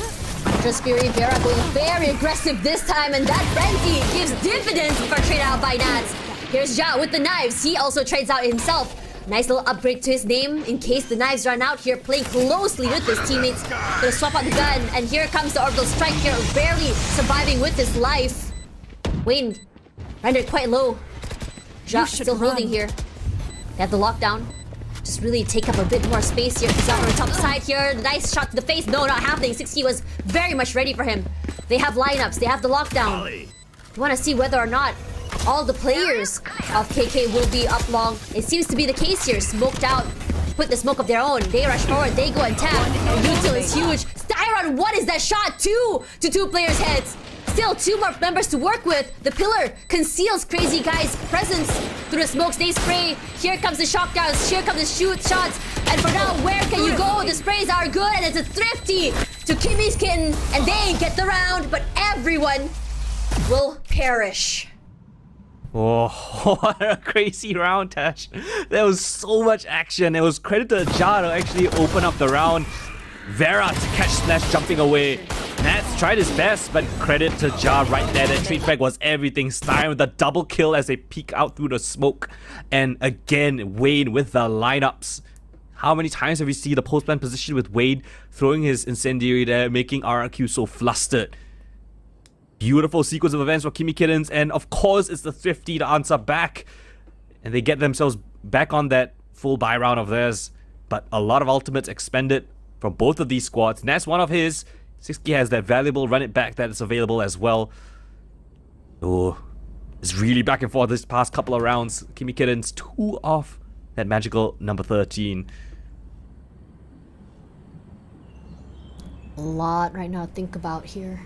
Just Fury Vera going very aggressive this time, and that frenzy gives dividends for trade out by Nats. Here's Jao with the knives. He also trades out himself. Nice little upgrade to his name in case the knives run out here, playing closely with his teammates. Gonna swap out the gun, and here comes the orbital strike here, barely surviving with his life. Wayne rendered quite low. Ja still holding here. They have the lockdown. Just really take up a bit more space here. He's on the top side here. Nice shot to the face. No, not happening. 6K was very much ready for him. They have lineups. They have the lockdown. You want to see whether or not all the players of KK will be up long. It seems to be the case here. Smoked out. Put the smoke of their own. They rush forward. They go and tap. Util is huge. Styron, what is that shot? 2 to 2 players' heads. Still 2 more members to work with. The pillar conceals Crazy Guy's presence through the smokes. They spray. Here comes the shockdowns. Here comes the shoot shots. And for now, where can you go? The sprays are good, and it's a thrifty to Kimmy's Kitten. And they get the round, but everyone will perish. Oh, what a crazy round, Tash. There was so much action. It was credit to Ja to actually open up the round. Vera to catch Splash jumping away. Nats tried his best, but credit to Ja right there. That trade back was everything. Stein with the double kill as they peek out through the smoke. And again, Wayne with the lineups. How many times have we seen the post-plan position with Wade throwing his incendiary there, making RRQ so flustered? Beautiful sequence of events for Kimmy Kittens, and of course it's the thrifty to answer back. And they get themselves back on that full buy round of theirs. But a lot of ultimates expended from both of these squads. And that's one of his. 6K has that valuable run it back that is available as well. Oh, it's really back and forth this past couple of rounds. Kimmy Kittens 2 off that magical number 13. A lot right now to think about here.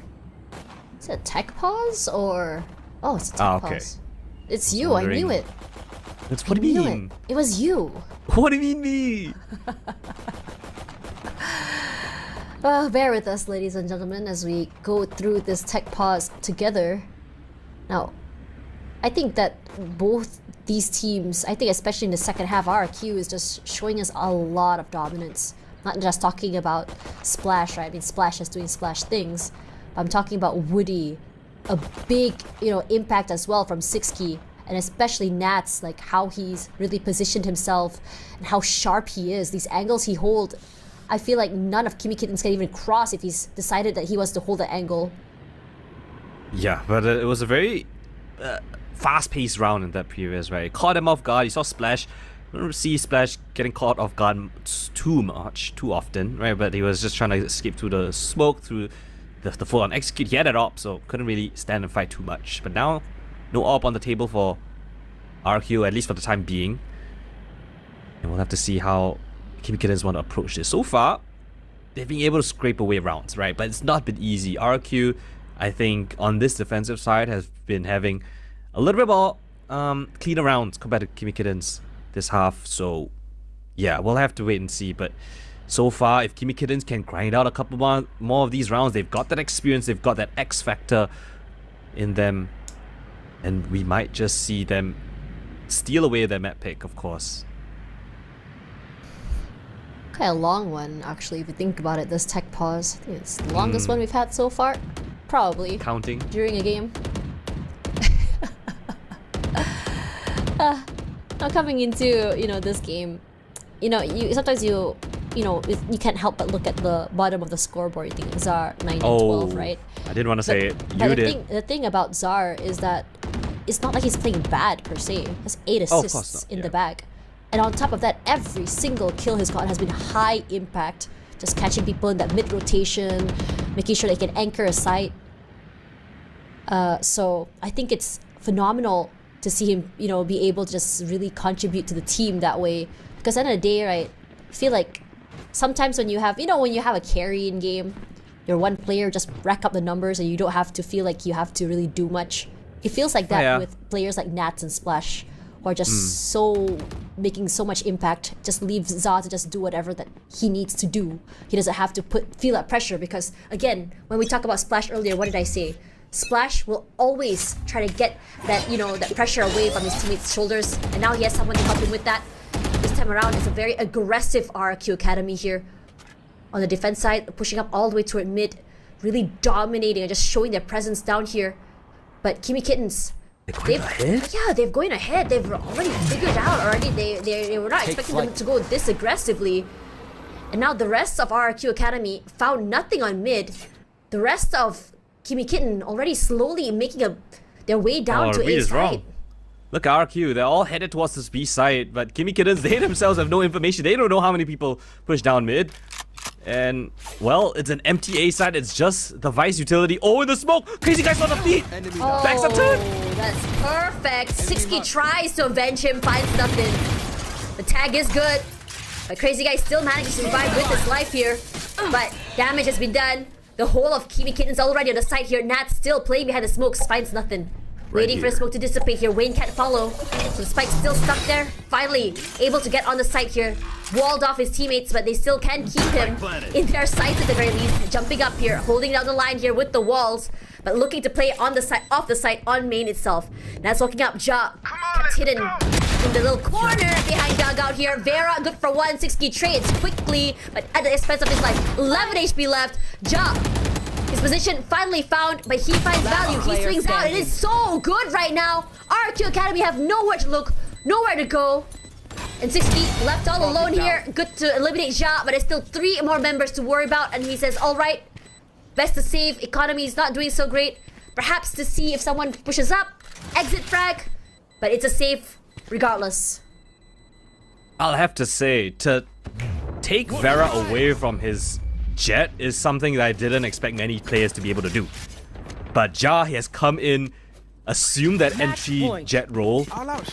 Is it a tech pause or... Oh, it's a tech pause. It's you, I knew it. That's what do you mean? It was you. What do you mean me? Bear with us, ladies and gentlemen, as we go through this tech pause together. Now, I think that both these teams, I think especially in the second half, RRQ is just showing us a lot of dominance. Not just talking about Splash, right? I mean, Splash is doing Splash things. I'm talking about Woody, a big, impact as well from 6K, and especially Nats, like how he's really positioned himself and how sharp he is. These angles he holds, I feel like none of Kimmy Kittens can even cross if he's decided that he wants to hold the angle. Yeah, but it was a very fast-paced round in that previous, right? Caught him off guard. You saw Splash. I don't see Splash getting caught off guard too often, right? But he was just trying to escape through the smoke, through the full-on execute. He had an op, so couldn't really stand and fight too much. But now, no op on the table for RRQ, at least for the time being. And we'll have to see how Kimi Kittens want to approach this. So far, they've been able to scrape away rounds, right? But it's not been easy. RRQ, I think, on this defensive side, has been having a little bit more cleaner rounds compared to Kimi Kittens this half. So, yeah, we'll have to wait and see. But so far, if Kimi Kittens can grind out a couple more of these rounds, they've got that experience, they've got that X factor in them. And we might just see them steal away their map pick, of course. Kind of long one, actually, if you think about it, this tech pause. I think it's the longest one we've had so far. Probably. Counting. During a game. Now coming into, this game, sometimes you can't help but look at the bottom of the scoreboard. You think Zar 9 and 12, right? I didn't want to say it. But You did. the thing about Zar is that it's not like he's playing bad per se. He has 8 of course assists not, in yeah. the bag. And on top of that, every single kill he's got has been high impact. Just catching people in that mid rotation, making sure they can anchor a site. So I think it's phenomenal to see him, be able to just really contribute to the team that way. Because at the end of the day, right, I feel like sometimes when you have, when you have a carry in game, your one player just rack up the numbers and you don't have to feel like you have to really do much. It feels like that Yeah. with players like Nats and Splash, who are just so making so much impact. Just leave Za to just do whatever that he needs to do. He doesn't have to feel that pressure because, again, when we talked about Splash earlier, what did I say? Splash will always try to get that, that pressure away from his teammates' shoulders, and now he has someone to help him with that. This time around, it's a very aggressive RRQ Academy here. On the defense side, pushing up all the way toward mid, really dominating and just showing their presence down here. But Kimi Kittens, they've going ahead. They've already figured out already. They were not expecting them to go this aggressively. And now the rest of RRQ Academy found nothing on mid. The rest of Kimi Kitten already slowly making their way down to read A is side. wrong. Look, RQ, they're all headed towards this B side, but Kimi Kittens, they themselves have no information. They don't know how many people push down mid. And, well, it's an empty A side. It's just the Vice utility. Oh, in the smoke! Crazy Guy's on the feet! Enemy Oh, Backs up turn! that's perfect. Sixky tries to avenge him, finds nothing. The tag is good, but Crazy Guy still manages to survive with his life here. But damage has been done. The whole of Kimi Kitten's already on the side here. Nat still playing behind the smokes, finds nothing. Waiting for the smoke to dissipate here. Wayne can't follow. So Spike's still stuck there. Finally, able to get on the site here. Walled off his teammates, but they still can keep him in their sights at the very least. Jumping up here, holding down the line here with the walls, but looking to play on the side, off the site on main itself. That's looking up. Ja kept hidden in the little corner behind dugout here. Vera good for 1. 6K trades quickly, but at the expense of his life. 11 HP left. Ja, his position finally found, but he finds value. He swings out. It is so good right now. RRQ Academy have nowhere to look, nowhere to go. And 6K left all alone here. Good to eliminate Ja, but there's still 3 more members to worry about. And he says, alright, best to save. Economy is not doing so great. Perhaps to see if someone pushes up. Exit frag. But it's a save regardless. I'll have to say, to take Vera away from his jet is something that I didn't expect many players to be able to do. But Ja has come in, assumed that entry jet role,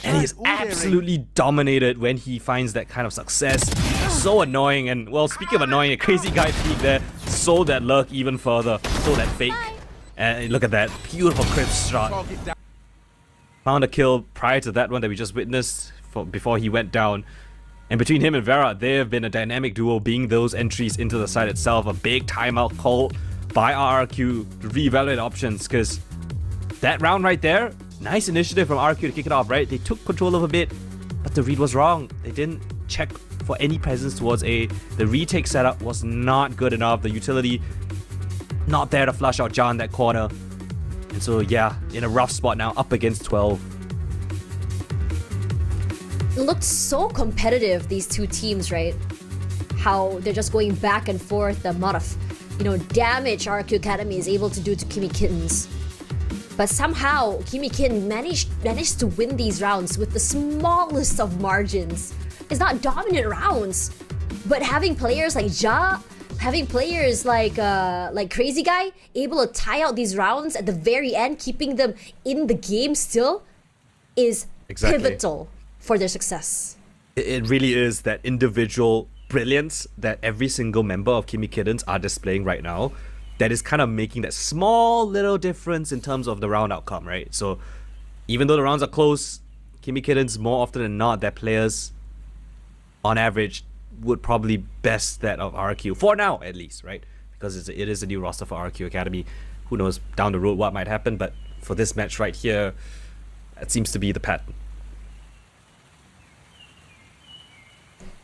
and he is absolutely dominated when he finds that kind of success. So annoying, and well, speaking of annoying, a Crazy Guy peek there sold that lurk even further, sold that fake. And look at that, beautiful crypt shot. Found a kill prior to that one that we just witnessed before he went down. And between him and Vera, they have been a dynamic duo, being those entries into the site itself. A big timeout call by RRQ to reevaluate options, because that round right there, nice initiative from RRQ to kick it off, right? They took control of a bit, but the read was wrong. They didn't check for any presence towards A. The retake setup was not good enough. The utility not there to flush out Ja in that corner. And so yeah, in a rough spot now, up against 12. It looked so competitive, these two teams, right? How they're just going back and forth, the amount of, damage RRQ Academy is able to do to Kimi Kittens. But somehow, Kimi Kitten managed to win these rounds with the smallest of margins. It's not dominant rounds, but having players like Ja, having players like Crazy Guy able to tie out these rounds at the very end, keeping them in the game still, is Exactly. pivotal for their success. It really is that individual brilliance that every single member of Kimi Kittens are displaying right now that is kind of making that small little difference in terms of the round outcome, right? So even though the rounds are close, Kimi Kittens, more often than not, their players, on average, would probably best that of RRQ, for now at least, right? Because it is a new roster for RRQ Academy. Who knows down the road what might happen, but for this match right here, that seems to be the pattern.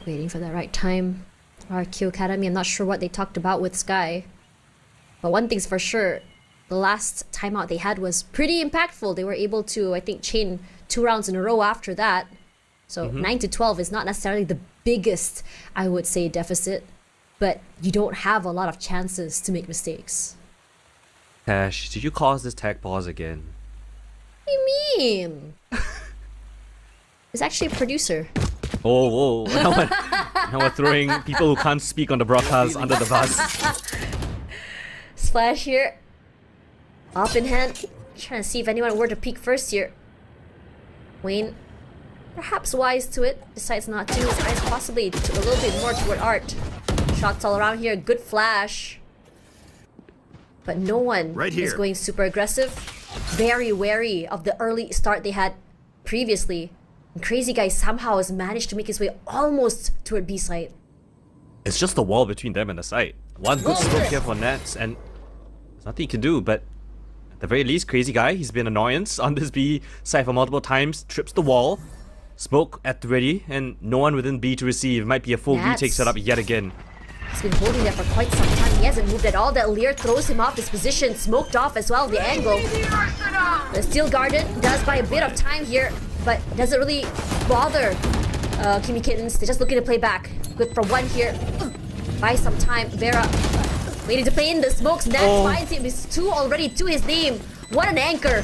Waiting for the right time. RRQ Academy, I'm not sure what they talked about with Sky. But one thing's for sure, the last timeout they had was pretty impactful. They were able to, I think, chain 2 rounds in a row after that. So 9-12 is not necessarily the biggest, I would say, deficit. But you don't have a lot of chances to make mistakes. Tash, did you cause this tag pause again? What do you mean? It's actually a producer. Oh, now we're throwing people who can't speak on the broadcast under the bus. Splash here. Up in hand. Trying to see if anyone were to peek first here. Wayne, perhaps wise to it, decides not to. His eyes possibly to a little bit more toward Art. Shots all around here. Good flash. But no one is going super aggressive. Very wary of the early start they had previously. And Crazy Guy somehow has managed to make his way almost toward B site. It's just the wall between them and the site. One good smoke here for Nets, and there's nothing he can do, but at the very least, Crazy Guy, he's been annoyance on this B site for multiple times, trips the wall, smoke at the ready, and no one within B to receive. Might be a full Nats. retake setup yet again. He's been holding there for quite some time. He hasn't moved at all. That Lear throws him off his position, smoked off as well, the angle. The Steel Guardian does buy a bit of time here, but doesn't really bother Kimi Kittens. They're just looking to play back. Good for one here. Buy some time. Vera waiting to play in the smokes. Nats finds him. He's 2 already to his name. What an anchor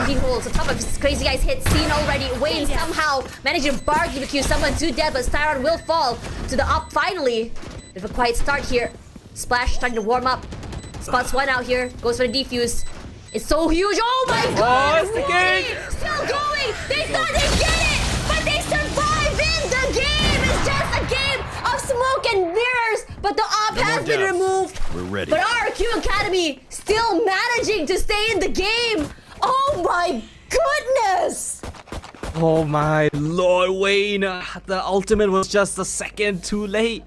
he holds on top of his Crazy Guy's hit. Seen already. Wayne somehow managed to barbecue someone to death, but Styron will fall to the up finally. Bit of a quiet start here. Splash starting to warm up. Spots one out here. Goes for the defuse. It's so huge. Oh my god! it's the game! Still going! They thought they get it! But they survive in the game! It's just a game of smoke and mirrors! But the op has been removed. We're ready. But RRQ Academy still managing to stay in the game! Oh my goodness! Oh my lord, Wayne! The ultimate was just a second too late.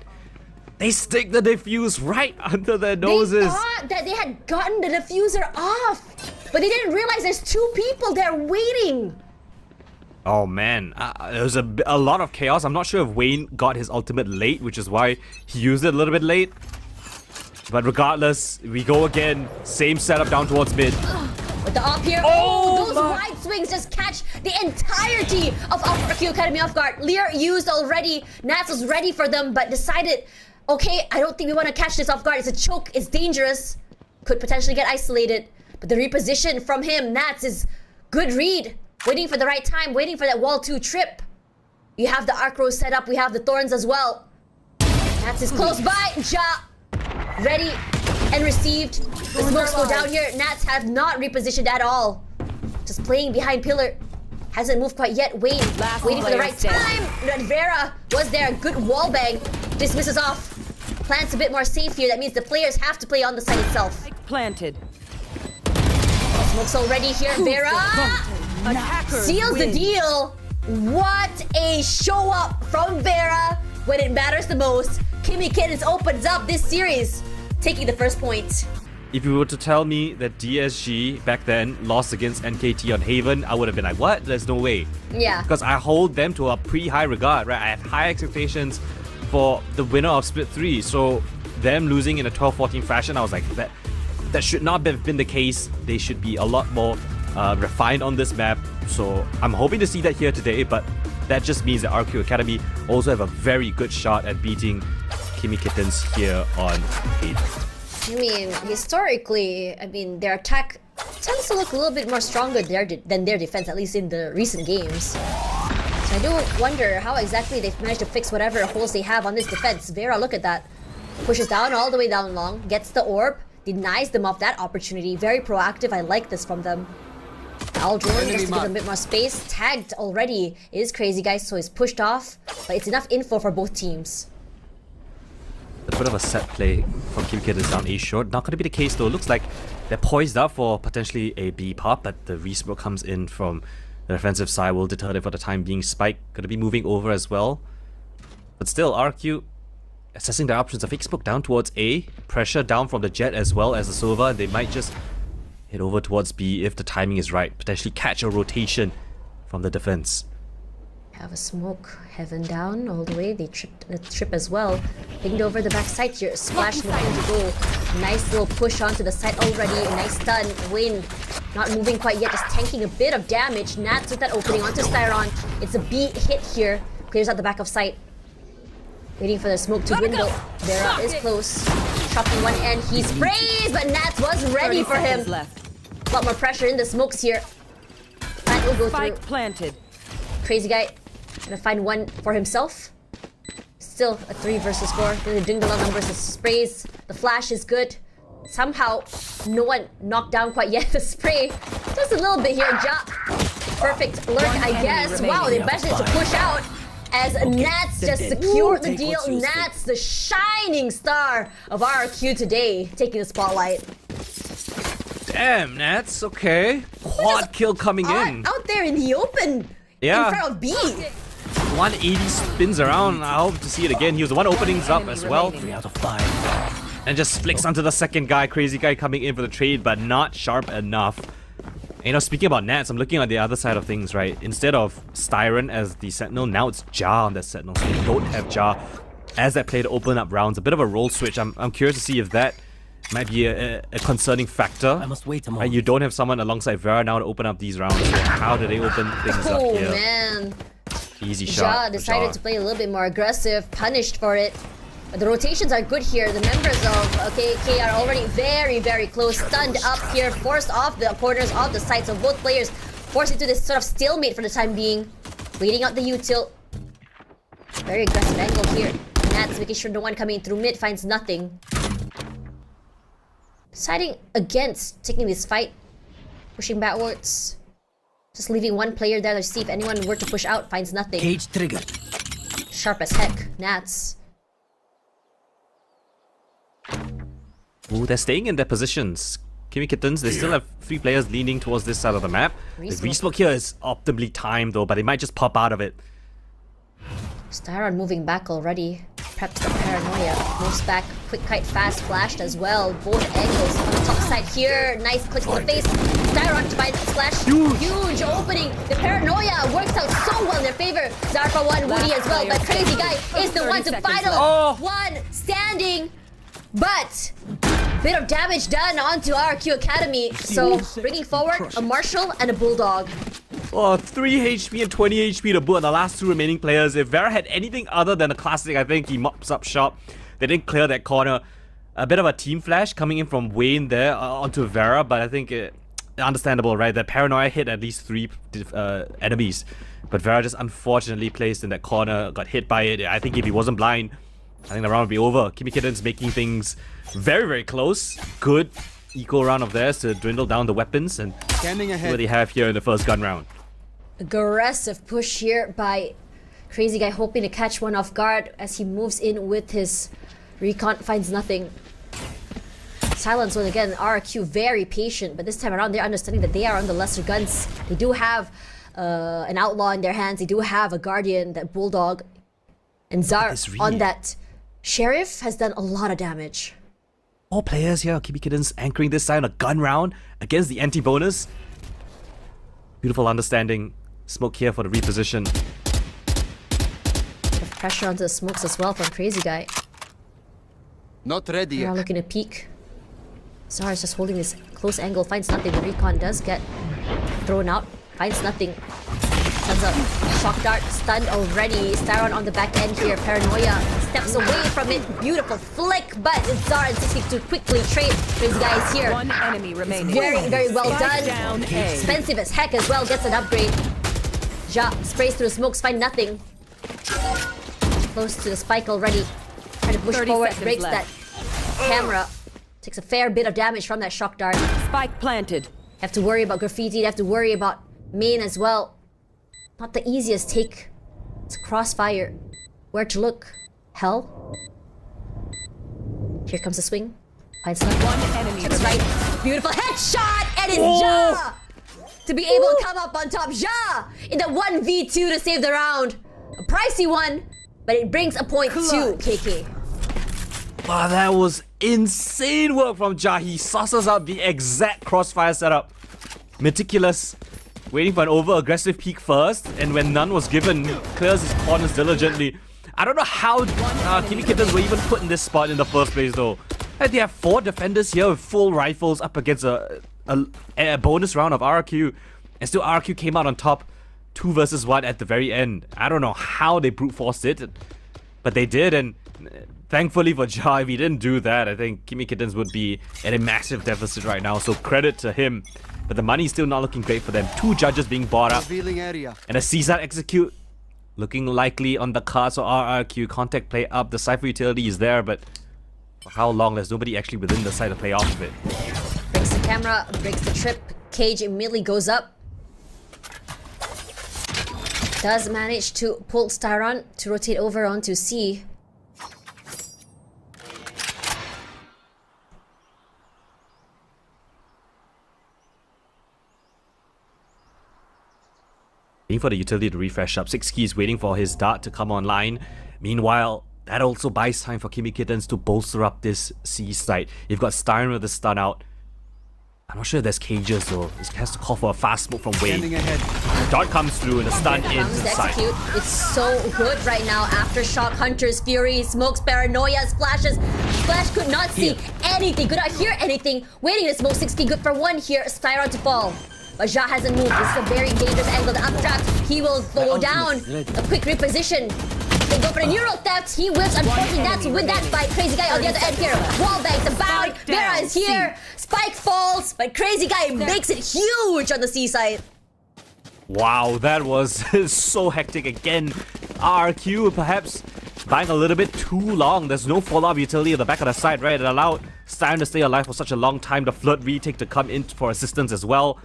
They stick the diffuse right under their noses. They thought that they had gotten the diffuser off, but they didn't realize there's 2 people there waiting. Oh man, there was a lot of chaos. I'm not sure if Wayne got his ultimate late, which is why he used it a little bit late. But regardless, we go again. Same setup down towards mid. With the up here, those wide swings just catch the entirety of RRQ Academy off guard. Lear used already. Nats was ready for them, but decided, okay, I don't think we want to catch this off guard. It's a choke. It's dangerous. Could potentially get isolated. But the reposition from him, Nats, is good read. Waiting for the right time. Waiting for that wall 2 trip. You have the arc row set up. We have the thorns as well. Nats is close by. Ja. Ready and received. The smokes go down here. Nats have not repositioned at all. Just playing behind pillar. Hasn't moved quite yet. Wayne waiting for the right time. Vera was there. Good wall bang. Dismisses off. Plants a bit more safe here. That means the players have to play on the site itself. Planted. Smokes already here. Vera seals the deal. What a show up from Vera when it matters the most. Kimi Kittens opens up this series, taking the first point. If you were to tell me that DSG back then lost against NKT on Haven, I would have been like, what? There's no way. Yeah. Because I hold them to a pretty high regard, right? I have high expectations for the winner of Split 3. So them losing in a 12-14 fashion, I was like, that should not have been the case. They should be a lot more refined on this map. So I'm hoping to see that here today, but that just means that RRQ Academy also have a very good shot at beating Kimi Kittens here on Haven. I mean, historically, their attack tends to look a little bit more stronger than their defense, at least in the recent games. So I do wonder how exactly they've managed to fix whatever holes they have on this defense. Vera, look at that. Pushes down all the way down long, gets the orb, denies them of that opportunity. Very proactive. I like this from them. Owl drone Enemy just to give mark. him a bit more space. Tagged already. It is Crazy Guy, so he's pushed off. But it's enough info for both teams. A bit of a set play from Kim Kittens down A short. Not going to be the case though. Looks like they're poised up for potentially a B pop, but the resmoke comes in from the defensive side. Will deter them for the time being. Spike going to be moving over as well. But still, RRQ assessing their options. A fake smoke down towards A. Pressure down from the Jet as well as the Sova. They might just head over towards B if the timing is right. Potentially catch a rotation from the defense. Have a smoke. Heaven down all the way. They tripped the trip as well. Pinged over the backside here. Splash looking to go. Nice little push onto the side already. A nice stun. Wayne not moving quite yet. Just tanking a bit of damage. Nats with that opening onto Styron. It's a B hit here. Clears out the back of sight. Waiting for the smoke to dwindle. Vera is close. Chopping one end. He sprays, but Nats was ready for him. Left. A lot more pressure in the smokes here. Plant will go Spike through. planted. Crazy Guy gonna find one for himself. Still a 3 versus 4. Gonna dingle on numbers. The sprays. The flash is good. Somehow, no one knocked down quite yet. The spray, just a little bit here. Perfect alert, I guess. Wow, they managed to push out as Nats just secured the deal. Nats, the shining star of RRQ today, taking the spotlight. Damn, Nats. Okay. Quad kill coming in. Out there in the open. Yeah. In front of B. 180 spins around. I hope to see it again. He was the one openings up as well. 3 out of 5. And just flicks onto the second guy. Crazy Guy coming in for the trade, but not sharp enough. You know, speaking about Nats, I'm looking at the other side of things, right? Instead of Styron as the Sentinel, now it's Jar on that Sentinel. So they don't have Jar as that play to open up rounds. A bit of a role switch. I'm curious to see if that might be a concerning factor. I must wait a moment. You don't have someone alongside Vera now to open up these rounds. So how do they open things up Oh here? man. Easy Ja shot. for decided Ja. to play a little bit more aggressive, punished for it. But the rotations are good here. The members of KK are already very, very close. Stunned up here, forced off the corners of the sides of both players. Forced into this sort of stalemate for the time being. Waiting out the util. Very aggressive angle here. Nats making sure no one coming through mid finds nothing. Deciding against taking this fight. Pushing backwards. Just leaving one player there to see if anyone were to push out. Finds nothing. Cage triggered. Sharp as heck. Nats. Ooh, they're staying in their positions. Kimmy Kittens, they still have 3 players leaning towards this side of the map. The resmoke here is optimally timed though, but they might just pop out of it. Styron moving back already. Prepped the paranoia. Moves back. Quick kite fast flashed as well. Both angles on the top side here. Nice click to the face. Styron to find splash. Huge opening. The paranoia works out so well in their favor. Zarfa one, Woody as well. But Crazy Guy is the one to final one standing. But bit of damage done onto RRQ Academy. So bringing forward a Marshall and a Bulldog. Oh, 3 HP and 20 HP to boot on the last 2 remaining players. If Vera had anything other than a classic, I think he mops up shop. They didn't clear that corner. A bit of a team flash coming in from Wayne there onto Vera, but I think understandable, right? The paranoia hit at least 3 enemies. But Vera just unfortunately placed in that corner, got hit by it. I think if he wasn't blind, I think the round would be over. Kimmy Kittens making things very, very close. Good eco round of theirs to dwindle down the weapons and Scanning see what ahead. they have here in the first gun round. Aggressive push here by Crazy Guy, hoping to catch one off guard as he moves in with his recon. Finds nothing. Silence once again. RRQ very patient, but this time around they're understanding that they are on the lesser guns. They do have an outlaw in their hands. They do have a guardian, that Bulldog, and Zar this read. on that Sheriff has done a lot of damage. All players here, Kimmy Kittens anchoring this side on a gun round against the anti-bonus. Beautiful understanding. Smoke here for the reposition. Bit of pressure onto the smokes as well from Crazy Guy. Not ready They are yet. looking to peek. Zar is just holding this close angle, finds nothing. The recon does get thrown out, finds nothing. Sends a shock dart, stunned already. Styron on the back end here. Paranoia steps away from it. Beautiful flick, but Zar insists to quickly trade. Crazy Guy is here. One enemy remaining. Very, very well Spike done. down A. Expensive as heck as well. Gets an upgrade. Ja sprays through the smokes, find nothing. Close to the spike already. Trying to push 30 forward, seconds breaks left. that camera. Takes a fair bit of damage from that shock dart. Spike planted. Have to worry about Graffiti, they have to worry about main as well. Not the easiest take. It's Crossfire. Where to look? Hell? Here comes the swing. Finds one enemy That's right. Beautiful headshot! And it's Ja! To be able to come up on top. Ja! In the 1v2 to save the round. A pricey one, but it brings a point to KK. Wow, that was insane work from Ja. He sauces out the exact crossfire setup. Meticulous. Waiting for an over-aggressive peek first, and when none was given, clears his corners diligently. I don't know how Kimi Kittens were even put in this spot in the first place though. They have 4 defenders here with full rifles up against a bonus round of RRQ, and still RRQ came out on top 2 versus 1 at the very end. I don't know how they brute forced it, but they did, and thankfully for Ja, if he didn't do that, I think Kimi Kittens would be at a massive deficit right now, so credit to him. But the money's still not looking great for them. 2 judges being bought up, Revealing area. and a CSAT execute looking likely on the cards for RRQ. Contact play up, the Cypher utility is there, but for how long? There's nobody actually within the side to play off of it. Breaks the camera, breaks the trip. Cage immediately goes up. Does manage to pull Styron to rotate over onto C. Waiting for the utility to refresh up. 6 keys waiting for his dart to come online. Meanwhile, that also buys time for Kimi Kittens to bolster up this C side. You've got Styron with the stun out. I'm not sure if there's cages though. This has to call for a fast smoke from Wade. Standing ahead. The dart comes through and the stun Here ends comes the inside. execute. It's so good right now. Aftershock, Hunter's Fury, Smokes, Paranoia, Splashes. Splash could not see anything, could not hear anything. Waiting to smoke 60, good for 1 here. Styron to fall. But Ja hasn't moved. This is a very dangerous angle. The updraft, he will go down. A quick reposition. They go for the neural theft. He whips. Unfortunately, that's with that fight. Crazy guy on the other end here. Wallbang, the bound. Vera is here. Spike falls, but Crazy guy makes it huge on the C side. Wow, that was so hectic again. RRQ perhaps buying a little bit too long. There's no follow-up utility at the back of the side, right? It allowed Styron to stay alive for such a long time. The Flood retake to come in for assistance as well.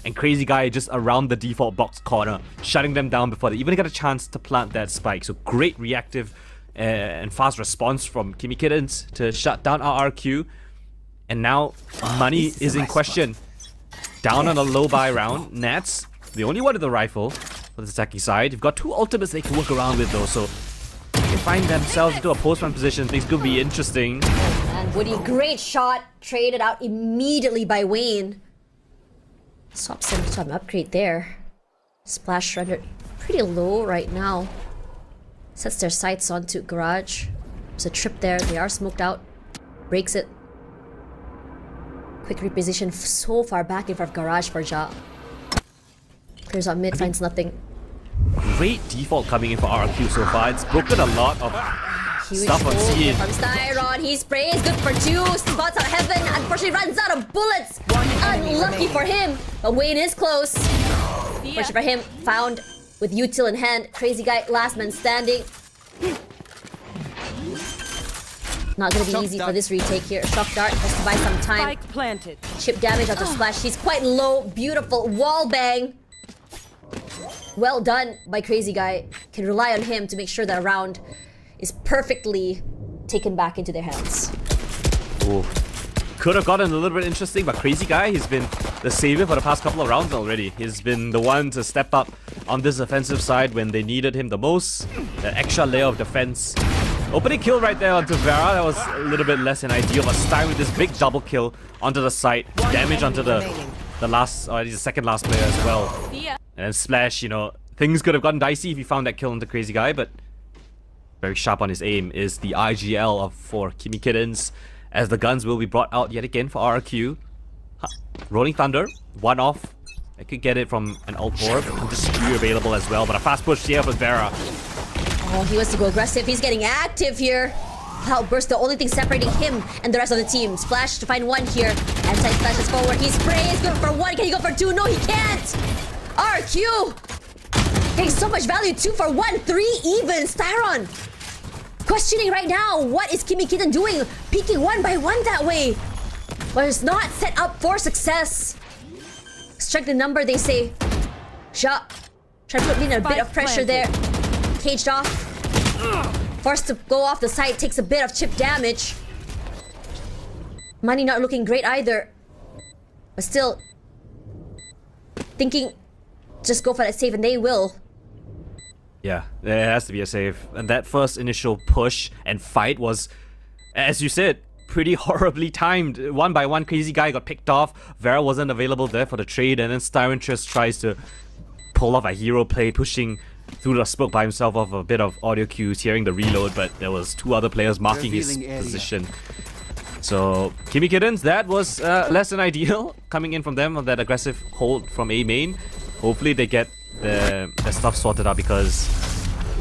And Crazy Guy just around the default box corner, shutting them down before they even get a chance to plant that spike. So great reactive and fast response from Kimi Kittens to shut down RRQ. And now money is in question. Down on a low buy round. Nats, the only one with the rifle for the attacking side. You've got 2 ultimates they can work around with though, so they find themselves into a post-run position. Things could be interesting. And Woody, great shot. Traded out immediately by Wayne. Swaps him to an upgrade there. Splash rendered pretty low right now. Sets their sights onto Garage. There's a trip there. They are smoked out. Breaks it. Quick reposition so far back in front of Garage for Ja. Clears out mid, finds nothing. Great default coming in for RRQ so far. It's broken a lot of Huge stuff on move C. from Styron. He sprays, good for 2. Spots out heaven. Unfortunately, runs out of bullets. Unlucky for him. But Wayne is close. Unfortunately for him, found with util in hand. Crazy guy, last man standing. Not gonna be easy for this retake here. Shock dart has to buy some time. Spike planted. Chip damage onto Splash. He's quite low. Beautiful wall bang. Well done by Crazy Guy. Can rely on him to make sure that round is perfectly taken back into their hands. Ooh. Could have gotten a little bit interesting, but Crazy Guy, he's been the savior for the past couple of rounds already. He's been the one to step up on this offensive side when they needed him the most. That extra layer of defense. Opening kill right there onto Vera. That was a little bit less than ideal, but Stein with this big double kill onto the site. Damage onto the last, or he's the second last player as well. And then Splash, you know, things could have gotten dicey if he found that kill onto Crazy Guy, but very sharp on his aim is the IGL for Kimi Kittens, as the guns will be brought out yet again for RRQ. Rolling Thunder, 1 off. I could get it from an ult orb. Disjointed available as well, but a fast push here for Vera. Oh, he wants to go aggressive. He's getting active here. Outburst, the only thing separating him and the rest of the team. Splash to find 1 here. Anti-splashes forward. He sprays. Good for 1. Can he go for 2? No, he can't. RQ getting so much value. 2 for 1. 3 even. Styron questioning right now. What is Kimi Kitten doing? Peeking 1 by 1 that way. But it's not set up for success. Strike the number, they say. Sha. Try to put in a bit of pressure there. Caged off. Forced to go off the side, takes a bit of chip damage. Money not looking great either. But still, thinking just go for that save, and they will. Yeah, there has to be a save. And that first initial push and fight was, as you said, pretty horribly timed. One by one, Crazy Guy got picked off. Vera wasn't available there for the trade, and then Styrentress tries to pull off a hero play, pushing through the smoke by himself off a bit of audio cues, hearing the reload, but there was two other players marking his position. So, Kimmy Kittens, that was less than ideal coming in from them on that aggressive hold from A main. Hopefully they get their stuff sorted out, because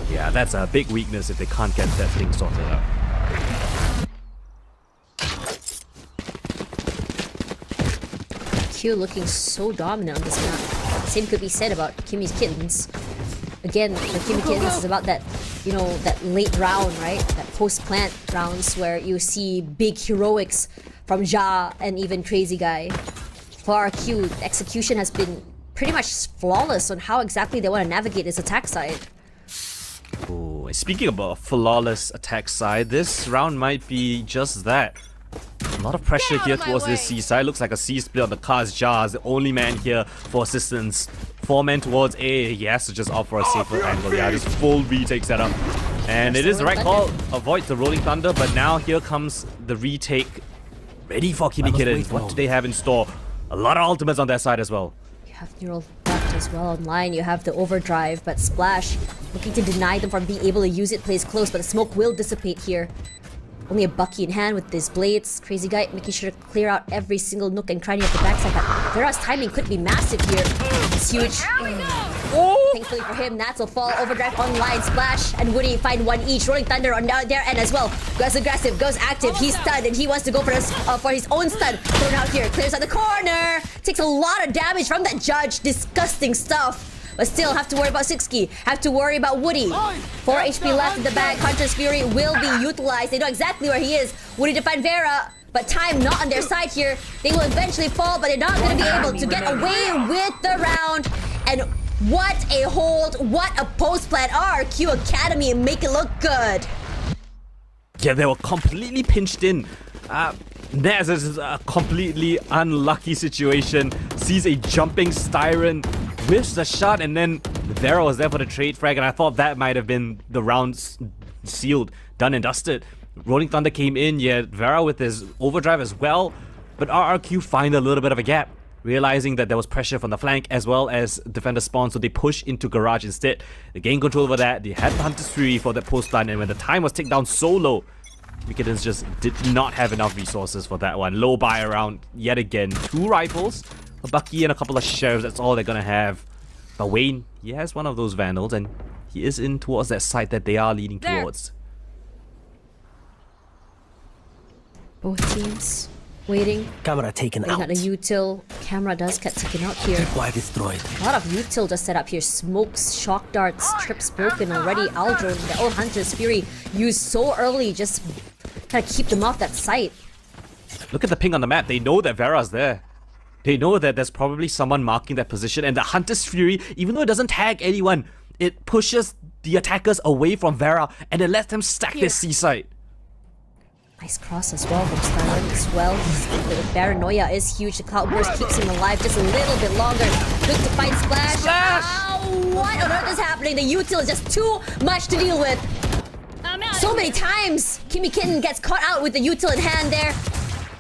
yeah, that's a big weakness if they can't get that thing sorted out. Q looking so dominant on this map. Same could be said about Kimmy's Kittens. Again, the Kimmy Kittens is about that, you know, that late round, right? That post-plant rounds where you see big heroics from Ja and even Crazy Guy. For RRQ, execution has been pretty much flawless on how exactly they want to navigate this attack side. Ooh, speaking about a flawless attack side, this round might be just that. A lot of pressure here towards this C side. Looks like a C split on the cards. Ja is the only man here for assistance. 4 men towards A. He has to just opt for a safer angle. Yeah, just full retake setup. And it is the right call. Avoid the Rolling Thunder, but now here comes the retake. Ready for Kimmy Kittens. What do they have in store? A lot of ultimates on their side as well. You have Neural Theft as well online. You have the Overdrive, but Splash looking to deny them from being able to use it. Plays close, but the smoke will dissipate here. Only a Bucky in hand with these blades. Crazy Guy making sure to clear out every single nook and cranny at the backside. But Vera's timing could be massive here. It's huge. Oh! Thankfully for him, Nats will fall. Overdrive online. Splash and Woody find one each. Rolling Thunder on their end as well. Goes aggressive, goes active. He's stunned and he wants to go for his own stun. Thrown out here, clears out the corner. Takes a lot of damage from that judge. Disgusting stuff. But still have to worry about Sixky. Have to worry about Woody. 4 HP left in the bag. Hunter's Fury will be utilized. They know exactly where he is. Woody to find Vera. But time not on their side here. They will eventually fall, but they're not going to be able to get away with the round. And what a hold. What a post plan. RRQ Academy make it look good. Yeah, they were completely pinched in. Naz is a completely unlucky situation. Sees a jumping Styren, whiffs the shot, and then Vera was there for the trade frag, and I thought that might have been the round sealed, done and dusted. Rolling Thunder came in, yeah, Vera with his overdrive as well, but RRQ find a little bit of a gap, realizing that there was pressure from the flank as well as defender spawn, so they push into garage instead. They gain control over that, they had the Hunter's Fury for the post stun, and when the time was ticked down so low, Kittens just did not have enough resources for that one. Low buy around yet again. 2 rifles, a Bucky and a couple of sheriffs, that's all they're gonna have. But Wayne, he has one of those Vandals and he is in towards that side that they are leading towards. Both teams waiting. Camera taken They out. got a util. Camera does get taken out here. Wire destroyed. A lot of util just set up here. Smokes, shock darts, trips broken already. Aldrin, the old Hunter's Fury used so early, just kind of keep them off that site. Look at the ping on the map. They know that Vera's there. They know that there's probably someone marking that position, and the Hunter's Fury, even though it doesn't tag anyone, it pushes the attackers away from Vera and it lets them stack this C-side. Nice cross as well from Styren as well. The paranoia is huge. The Cloudburst keeps him alive just a little bit longer. Look to find Splash. Ow, what on earth is happening? The util is just too much to deal with. So many times Kimmy Kitten gets caught out with the util in hand there.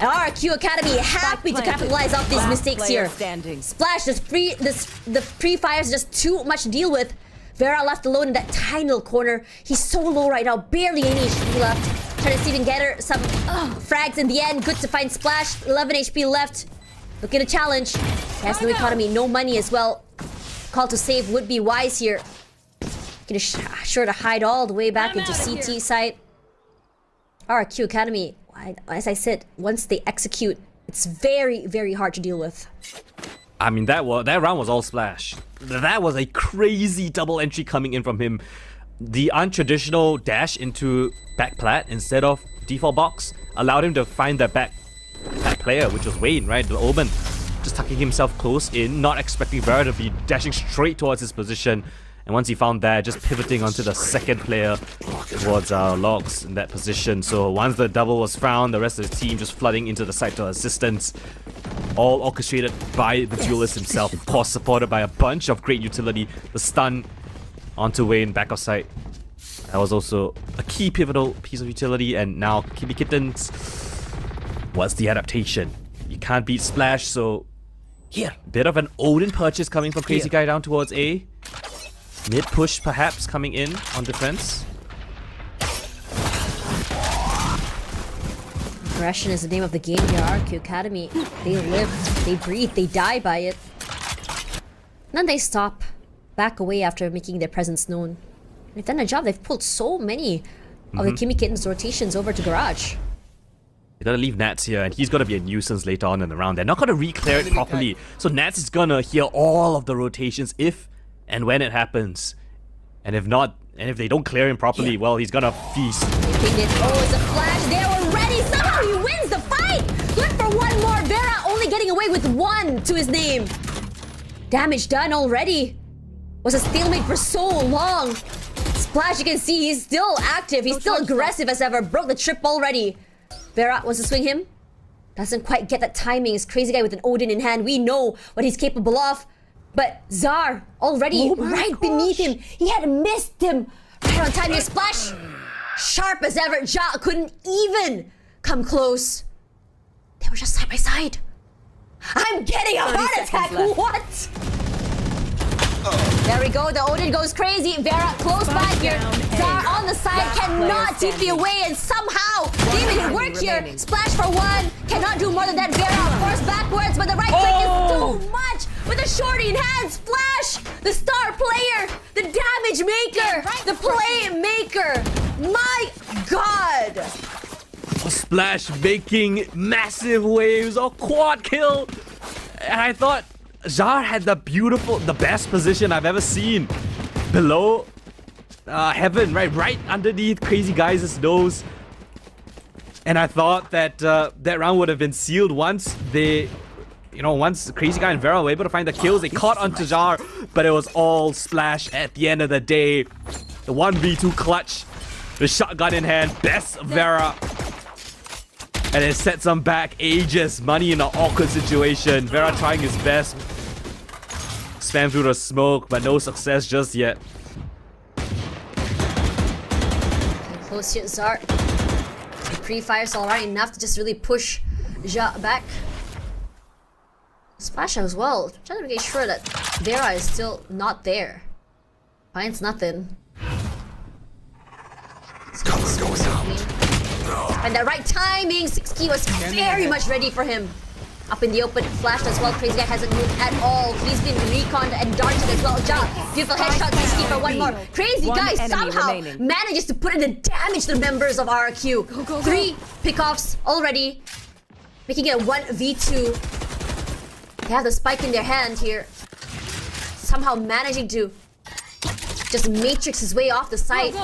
And RRQ Academy happy to capitalize off these mistakes here. Splash, the pre-fire is just too much to deal with. Vera left alone in that tiny little corner. He's so low right now, barely any HP left. Trying to see if he can get her some frags in the end. Good to find Splash, 11 HP left. Looking to challenge. Has no economy, no money as well. Call to save would be wise here. Gonna sure to hide all the way back into CT site. RRQ Academy, as I said, once they execute, it's very, very hard to deal with. I mean, that round was all Splash. That was a crazy double entry coming in from him. The untraditional dash into back plat instead of default box allowed him to find that back player, which was Wayne, right? The Omen. just tucking himself close in, not expecting Vera to be dashing straight towards his position. And once he found that, just pivoting onto the second player towards Logs in that position. So once the double was found, the rest of the team just flooding into the site to assistance. All orchestrated by the duelist himself, of course supported by a bunch of great utility. The stun onto Wayne, back of sight. That was also a key pivotal piece of utility. And now Kimmy Kittens, what's the adaptation? You can't beat Splash, so here, bit of an Odin purchase coming from Crazy Guy down towards A. Mid push perhaps coming in on defense. Aggression is the name of the game here, RRQ Academy. They live, they breathe, they die by it. Then they stop, back away after making their presence known. They've done a job, they've pulled so many of the Kimmy Kittens rotations over to Garage. They gotta leave Nats here, and he's gonna be a nuisance later on in the round. They're not gonna re-clear it properly, so Nats is gonna hear all of the rotations if and when it happens. And if not, and if they don't clear him properly, well, he's gonna feast. They did. Oh, it's a flash. They were ready. Somehow he wins the fight. Good for one more. Vera only getting away with 1 to his name. Damage done already. Was a stalemate for so long. Splash, you can see he's still active. He's still aggressive as ever. Broke the trip already. Vera wants to swing him. Doesn't quite get that timing. He's Crazy Guy with an Odin in hand. We know what he's capable of. But Zar already right beneath him. He had missed him. Right on time. His splash. Sharp as ever. Ja couldn't even come close. They were just side by side. I'm getting a heart attack. What? There we go. The Odin goes crazy. Vera close by here. Zar on the side cannot TP away, and somehow they made it work here. Splash for 1. Cannot do more than that. Vera forced backwards, but the right click is too much. With a shorty in hand, Splash, the star player, the damage maker, the playmaker. My God. Splash making massive waves, a quad kill. And I thought Zar had the best position I've ever seen. Below Heaven, right underneath Crazy Guy's nose. And I thought that that round would have been sealed once once Crazy Guy and Vera were able to find the kills. They caught onto Zar, but it was all Splash at the end of the day. The 1v2 clutch, the shotgun in hand, best Vera. And it sets them back ages. Money in an awkward situation. Vera trying his best. Spam through the smoke, but no success just yet. Close here, Zar. The pre-fire's alright enough to just really push Ja back. Splash as well. Trying to make sure that Vera is still not there. Finds nothing. And the right timing, 6 was very much ready for him. Up in the open, flashed as well. Crazy Guy hasn't moved at all. He's been reconned and darted as well. Ja, beautiful headshot, 60 for 1 more. Crazy Guy somehow manages to put in the damage to the members of RRQ. 3 pickoffs already, making it a 1v2. They have the spike in their hand here. Somehow managing to just matrix his way off the side.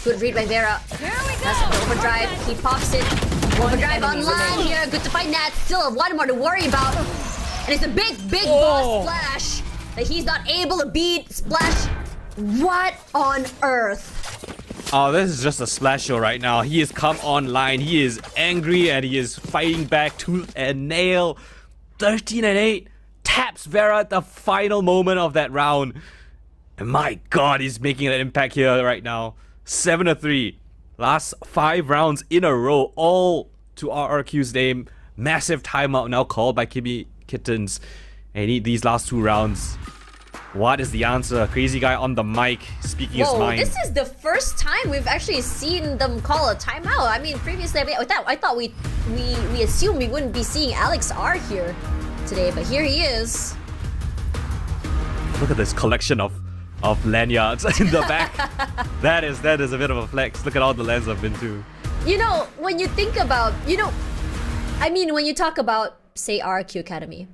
Good read by Vera. That's an overdrive. He pops it. Overdrive online here. Good to find Nat. Still 1 more to worry about. And it's a big boss Splash that he's not able to beat. Splash. What on earth? Oh, this is just a Splash show right now. He has come online. He is angry and he is fighting back tooth and nail. 13-8. Taps Vera at the final moment of that round. And my God, he's making an impact here right now. 7-3. Last 5 rounds in a row, all to RRQ's name. Massive timeout now called by Kimmy Kittens. And he need these last 2 rounds. What is the answer? Crazy Guy on the mic, speaking his mind. This is the first time we've actually seen them call a timeout. I mean, previously, I thought we assumed we wouldn't be seeing Alex R here today, but here he is. Look at this collection of lanyards in the back. that is a bit of a flex. Look at all the lands I've been to. When you think about, when you talk about, say, RRQ Academy,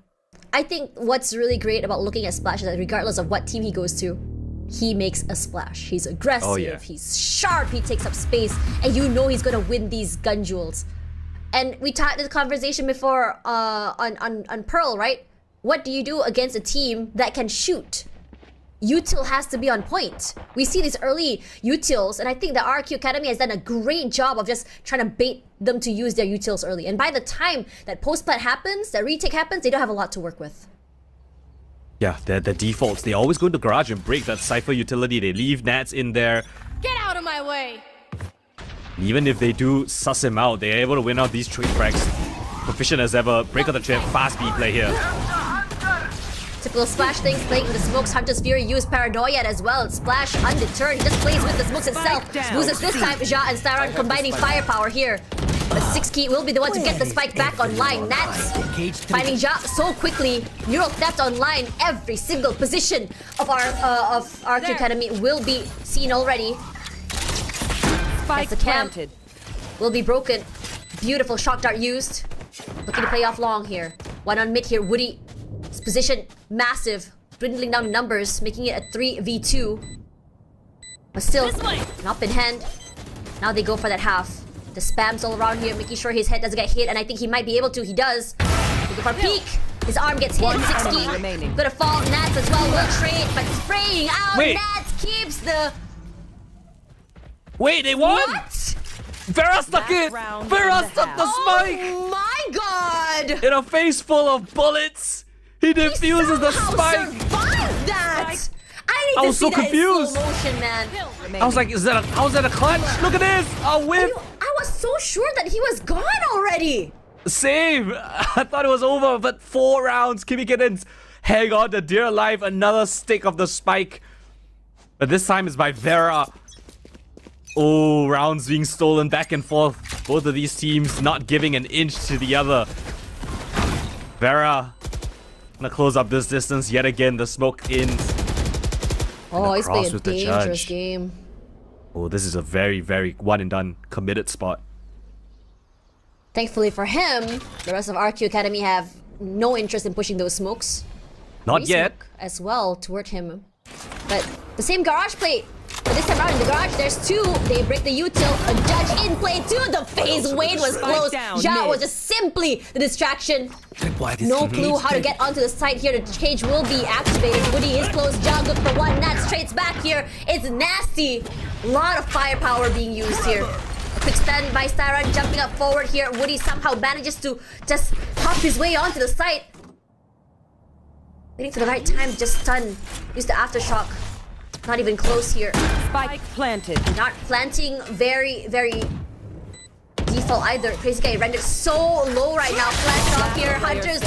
I think what's really great about looking at Splash is that regardless of what team he goes to, he makes a splash. He's aggressive, he's sharp, he takes up space, and you know he's gonna win these gun duels. And we had this conversation before on Pearl, right? What do you do against a team that can shoot? Util has to be on point. We see these early utils, and I think the RRQ Academy has done a great job of just trying to bait them to use their utils early. And by the time that post-plant happens, that retake happens, they don't have a lot to work with. Yeah, the defaults. They always go into garage and break that Cypher utility. They leave Nats in there. Get out of my way! Even if they do suss him out, they're able to win out these trade frags. Proficient as ever. Break of the trade. Fast B play here. Typical Splash things playing with the smokes. Hunter's Fury use Paranoia as well. Splash undeterred. He just plays with the smokes itself. Loses this time. Ja and Styron combining firepower here. But 6key will be the one to get the spike back online. Nats finding Ja so quickly. Neural theft online. Every single position of our RRQ Academy will be seen already. Spike the camp planted. will be broken. Beautiful shock dart used. Looking to play off long here. One on mid here. Woody's position massive. Dwindling down numbers, making it a 3v2. But still, an up in hand. Now they go for that half. The spams all around here, making sure his head doesn't get hit, and I think he might be able to. He does. They go for a peek. His arm gets hit. 6key. Gonna fall. Nats as well will trade, but spraying out. Wait. Nats keeps the... Wait, they won? What? Vera stuck it! round Vera and a stuck the half. spike! Oh my god! In a face full of bullets! He defuses the spike! Survived that! I need I to was see so that confused. in slow motion, man. I was like, how is that a clutch? Look at this! A whiff! I was so sure that he was gone already. Save! I thought it was over, but 4 rounds. Kimmy Kittens hang on to dear life. Another stick of the spike. But this time it's by Vera. Oh, rounds being stolen back and forth. Both of these teams not giving an inch to the other. Vera gonna close up this distance yet again. The smoke in. Oh, he's playing cross a with the dangerous judge. game. Oh, this is a very, very one and done committed spot. Thankfully for him, the rest of RQ Academy have no interest in pushing those smokes. Not Free yet. smoke as well toward him. But the same garage play. But this time around in the garage, there's 2. They break the util. A judge in play too. The phase Wade was close. down, Ja mid. was just simply the distraction. No clue how to get onto the site here. The cage will be activated. Woody is close. Ja good for 1. Nats trades back here. It's nasty. A lot of firepower being used here. A quick stun by Styron jumping up forward here. Woody somehow manages to just hop his way onto the site. Waiting for the right time to just stun. Use the aftershock. Not even close here. Spike planted. Not planting very, very default either. Crazy guy rendered so low right now. Flash off here. Hunters.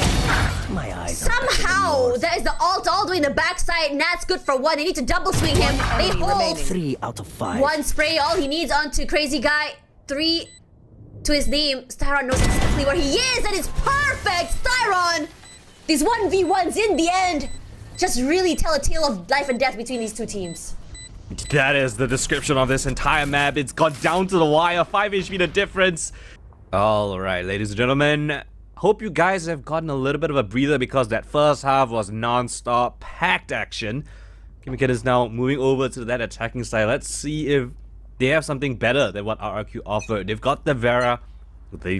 Somehow, that is the ult all the way in the backside. Nat's good for 1. They need to double swing him. They hold. 3 out of 5. 1 spray, all he needs onto Crazy Guy. 3 to his name. Styron knows exactly where he is, and it's perfect! Styron! These 1v1s in the end just really tell a tale of life and death between these 2 teams. That is the description of this entire map. It's gone down to the wire. 5 HP the difference. Alright, ladies and gentlemen. Hope you guys have gotten a little bit of a breather because that first half was non-stop, packed action. Kimmy Kid is now moving over to that attacking style. Let's see if they have something better than what RRQ offered. They've got the Vera. They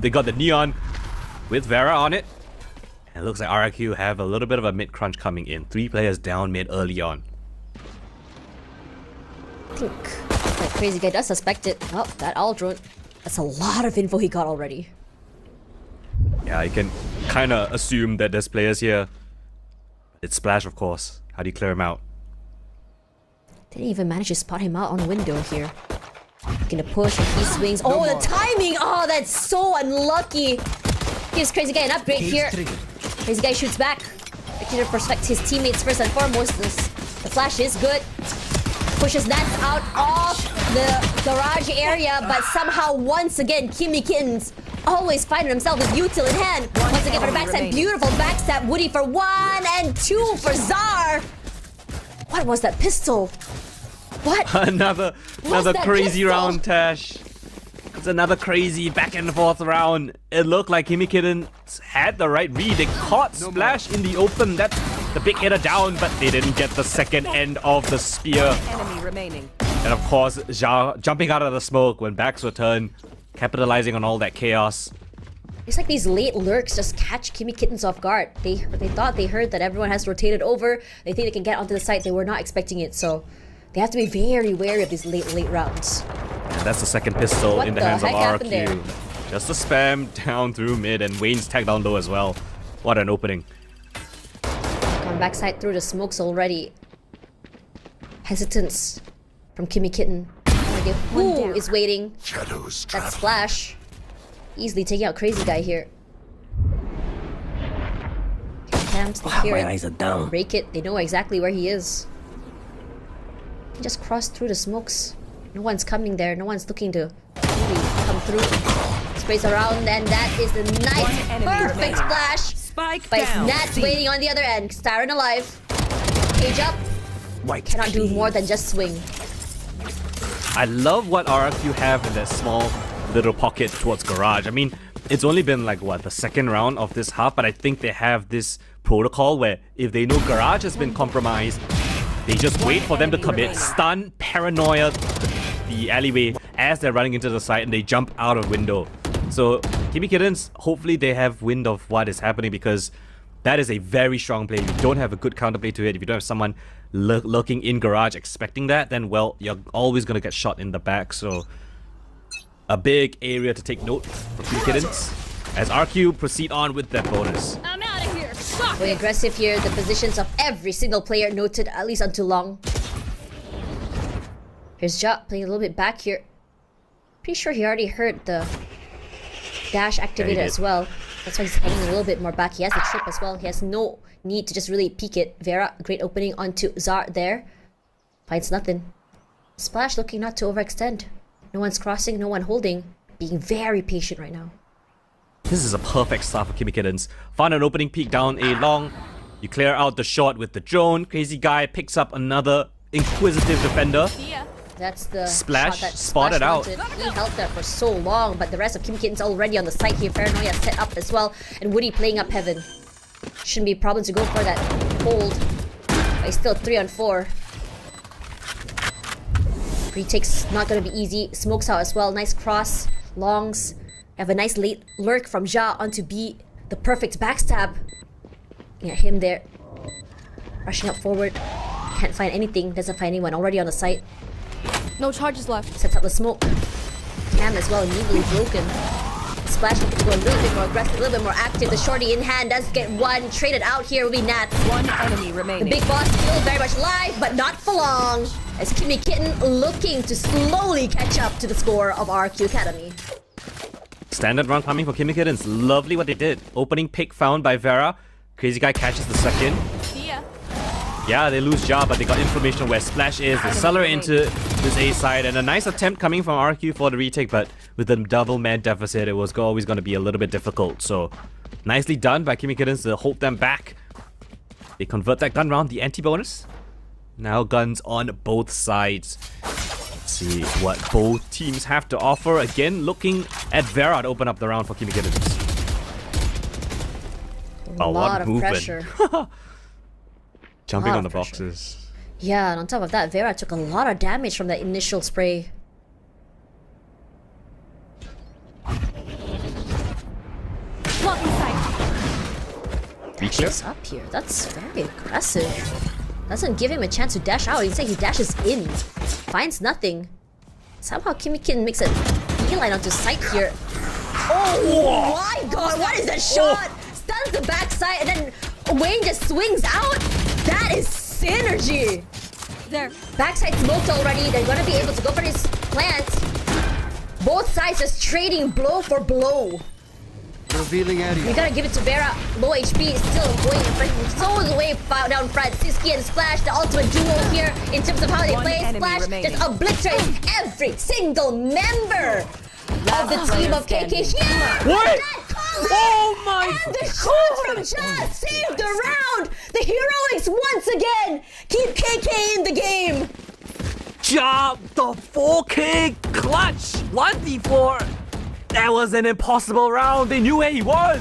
got the Neon with Vera on it. And it looks like RRQ have a little bit of a mid-crunch coming in. 3 players down mid early on. I think that Crazy Guy does suspect it. Oh, that all drone. That's a lot of info he got already. Yeah, you can kind of assume that there's players here. It's Splash, of course. How do you clear him out? Didn't even manage to spot him out on window here. Gonna push and he swings. Oh, the timing! Oh, that's so unlucky. Gives Crazy Guy an upgrade here. Crazy Guy shoots back. Making to respect his teammates first and foremost. The flash is good. Pushes Nats out of the garage area, but somehow once again, Kimmy Kittens always finding himself with util in hand. Once again for the backstab, beautiful backstab. Woody for 1 and 2 for Zar. What was that pistol? What? another that crazy pistol? round, Tash. It's another crazy back and forth round. It looked like Kimmy Kittens had the right read. They caught Splash in the open. That's the big hitter down, but they didn't get the second end of the spear. Enemy remaining. And of course, Ja jumping out of the smoke when backs were turned, capitalizing on all that chaos. It's like these late lurks just catch Kimmy Kittens off guard. They thought they heard that everyone has rotated over. They think they can get onto the site. They were not expecting it, so they have to be very wary of these late rounds. And that's the second pistol What in the the hands of heck happened there? RRQ. Just a spam down through mid, and Wayne's tagged down low as well. What an opening. On backside through the smokes already. Hesitance from Kimmy Kitten. No idea who is waiting. Shadows That's Splash. Easily taking out Crazy Guy here. Camps, they hear it. are down. Break it. They know exactly where he is. He just crossed through the smokes. No one's coming there. No one's looking to really come through. Sprays around, and that is the nice, enemy perfect remaining. splash. Spike But down. Nats C. waiting on the other end. Siren alive. Cage up. White Cannot do more than just swing. I love what RRQ have in that small little pocket towards Garage. I mean, it's only been like, what, the second round of this half, but I think they have this protocol where if they know Garage has been compromised, they just wait for them to commit, stun, paranoia the alleyway as they're running into the site, and they jump out of window. So, Kimmy Kittens, hopefully they have wind of what is happening, because that is a very strong play. If you don't have a good counterplay to it, if you don't have someone lurking in Garage expecting that, then, well, you're always going to get shot in the back. So, a big area to take note for Kimmy Kittens as RQ proceed on with that bonus. I'm out of here. Suck Very it. aggressive here. The positions of every single player noted, at least until long. Here's Ja playing a little bit back here. Pretty sure he already heard the dash activated did. as well. That's why he's hanging a little bit more back. He has the trip as well. He has no need to just really peek it. Vera, great opening onto Zar there. Finds nothing. Splash looking not to overextend. No one's crossing, no one holding. Being very patient right now. This is a perfect start for Kimmy Kittens. Found an opening peek down A long. You clear out the shot with the drone. Crazy Guy picks up another inquisitive defender. Yeah. That's the Splash shot that spotted Splash out. wanted. He held there for so long, but the rest of Kimmy Kitten's already on the site here. Paranoia set up as well, and Woody playing up heaven. Shouldn't be a problem to go for that hold. But he's still 3 on 4. Retake's not gonna be easy. Smokes out as well. Nice cross. Longs. Have a nice late lurk from Ja onto B. The perfect backstab. Yeah, him there. Rushing up forward. Can't find anything. Doesn't find anyone. Already on the site. No charges left. Sets up the smoke. Cam as well, immediately broken. Splash looking to go a little bit more aggressive, a little bit more active. The shorty in hand does get one. Traded out here will be Nats. One enemy The remaining. big boss still very much live, but not for long. As Kimmy Kitten looking to slowly catch up to the score of RRQ Academy. Standard run coming for Kimmy Kittens. Lovely what they did. Opening pick found by Vera. Crazy Guy catches the second. Yeah. Yeah, they lose Ja, but they got information where Splash is. They accelerate into this A side, and a nice attempt coming from RQ for the retake, but with the double man deficit, it was always going to be a little bit difficult. So, nicely done by Kimmy Kittens to hold them back. They convert that gun round, the anti-bonus. Now guns on both sides. Let's see what both teams have to offer. Again, looking at Vera to open up the round for Kimmy Kittens. A Oh, lot what of movement. pressure. Jumping Lot on the of pressure. boxes. Yeah, and on top of that, Vera took a lot of damage from that initial spray. Blocking sight. Dashes up here. That's very aggressive. Doesn't give him a chance to dash out. Instead, he dashes in. Finds nothing. Somehow Kimmy Kitten makes a beeline onto sight here. Oh my god, what is that shot? Stuns the backside and then Wayne just swings out. That is synergy. There. Backside smoked already. They're gonna be able to go for this plant. Both sides just trading blow for blow. Revealing We area. gotta give it to Vera. Low HP, still going in front. So way down front. Siski and Splash, the ultimate duo here in terms of how they One play. enemy Splash remaining. just obliterates every single member of the team of KK. Yeah! What? That call Oh my And the shot from Just saved the round! The heroics once again keep KK in the game! Ja, the 4K clutch! 1v4! That was an impossible round. They knew where he was.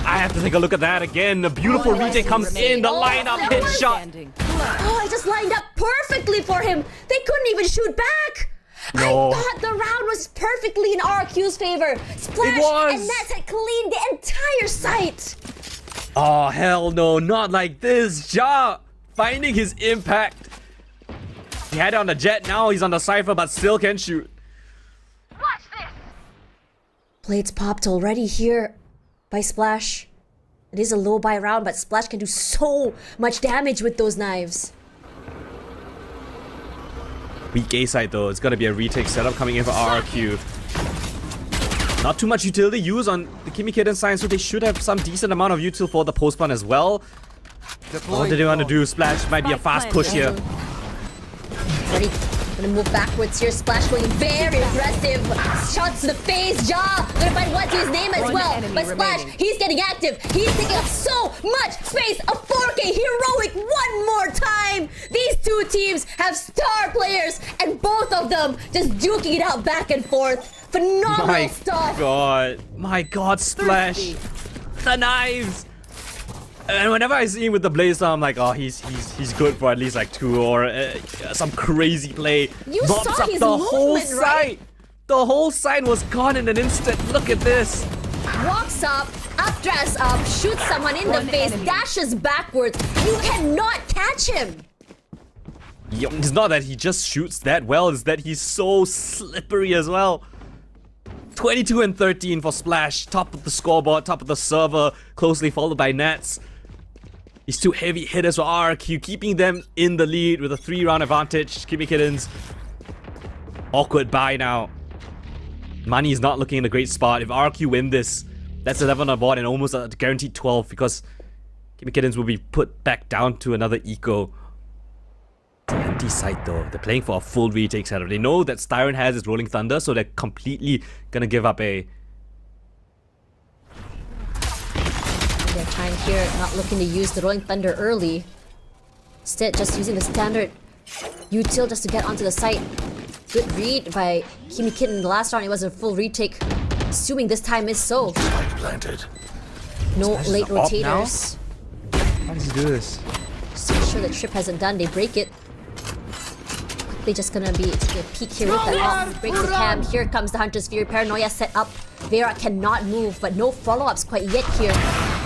I have to take a look at that again. A beautiful retake comes in. The lineup headshot. Standing. Oh, I just lined up perfectly for him. They couldn't even shoot back. No. I thought the round was perfectly in RRQ's favor. Splash It was. and Nats had cleaned the entire site. Oh, hell no, not like this. Ja finding his impact. He had it on the jet, now he's on the Cypher, but still can shoot. Blades popped already here by Splash. It is a low buy round, but Splash can do so much damage with those knives. Weak A side though, it's gonna be a retake setup coming in for RRQ. Not too much utility use on the Kimi Kitten side, so they should have some decent amount of util for the post pun as well. What do they want to do? Splash might be a fast push here. Ready? Gonna move backwards here. Splash going very aggressive. Shots to the face. Ja gonna find what's his name as well. But Splash, he's getting active. He's taking up so much space. A 4K heroic one more time. These two teams have star players, and both of them just duking it out back and forth. Phenomenal stuff. My god, Splash. The knives. And whenever I see him with the Blazer, I'm like, oh, he's good for at least like 2 or some crazy play. You Mops saw up his the whole movement, right? side. The whole side was gone in an instant. Look at this. Walks up, updrafts up, shoots someone in the face, dashes backwards. You cannot catch him. Yo, it's not that he just shoots that well, it's that he's so slippery as well. 22 and 13 for Splash, top of the scoreboard, top of the server, closely followed by Nats. These two heavy hitters for RRQ, keeping them in the lead with a 3-round advantage. Kimi Kittens, awkward bye now. Money is not looking in a great spot. If RRQ win this, that's 11 on board and almost a guaranteed 12 because Kimi Kittens will be put back down to another eco. It's an empty site though. They're playing for a full retake setup. They know that Styron has his Rolling Thunder, so they're completely gonna give up a... Their time here, not looking to use the Rolling Thunder early. Instead, just using the standard util just to get onto the site. Good read by Kimi Kitten. The last round, it was a full retake. Assuming this time is so. No late rotators. How does he do this? Just to make sure the trip hasn't done, they break it. They're just gonna be taking a peek here with that off. Breaks the cam. Here comes the Hunter's Fury. Paranoia set up. Vera cannot move, but no follow-ups quite yet here.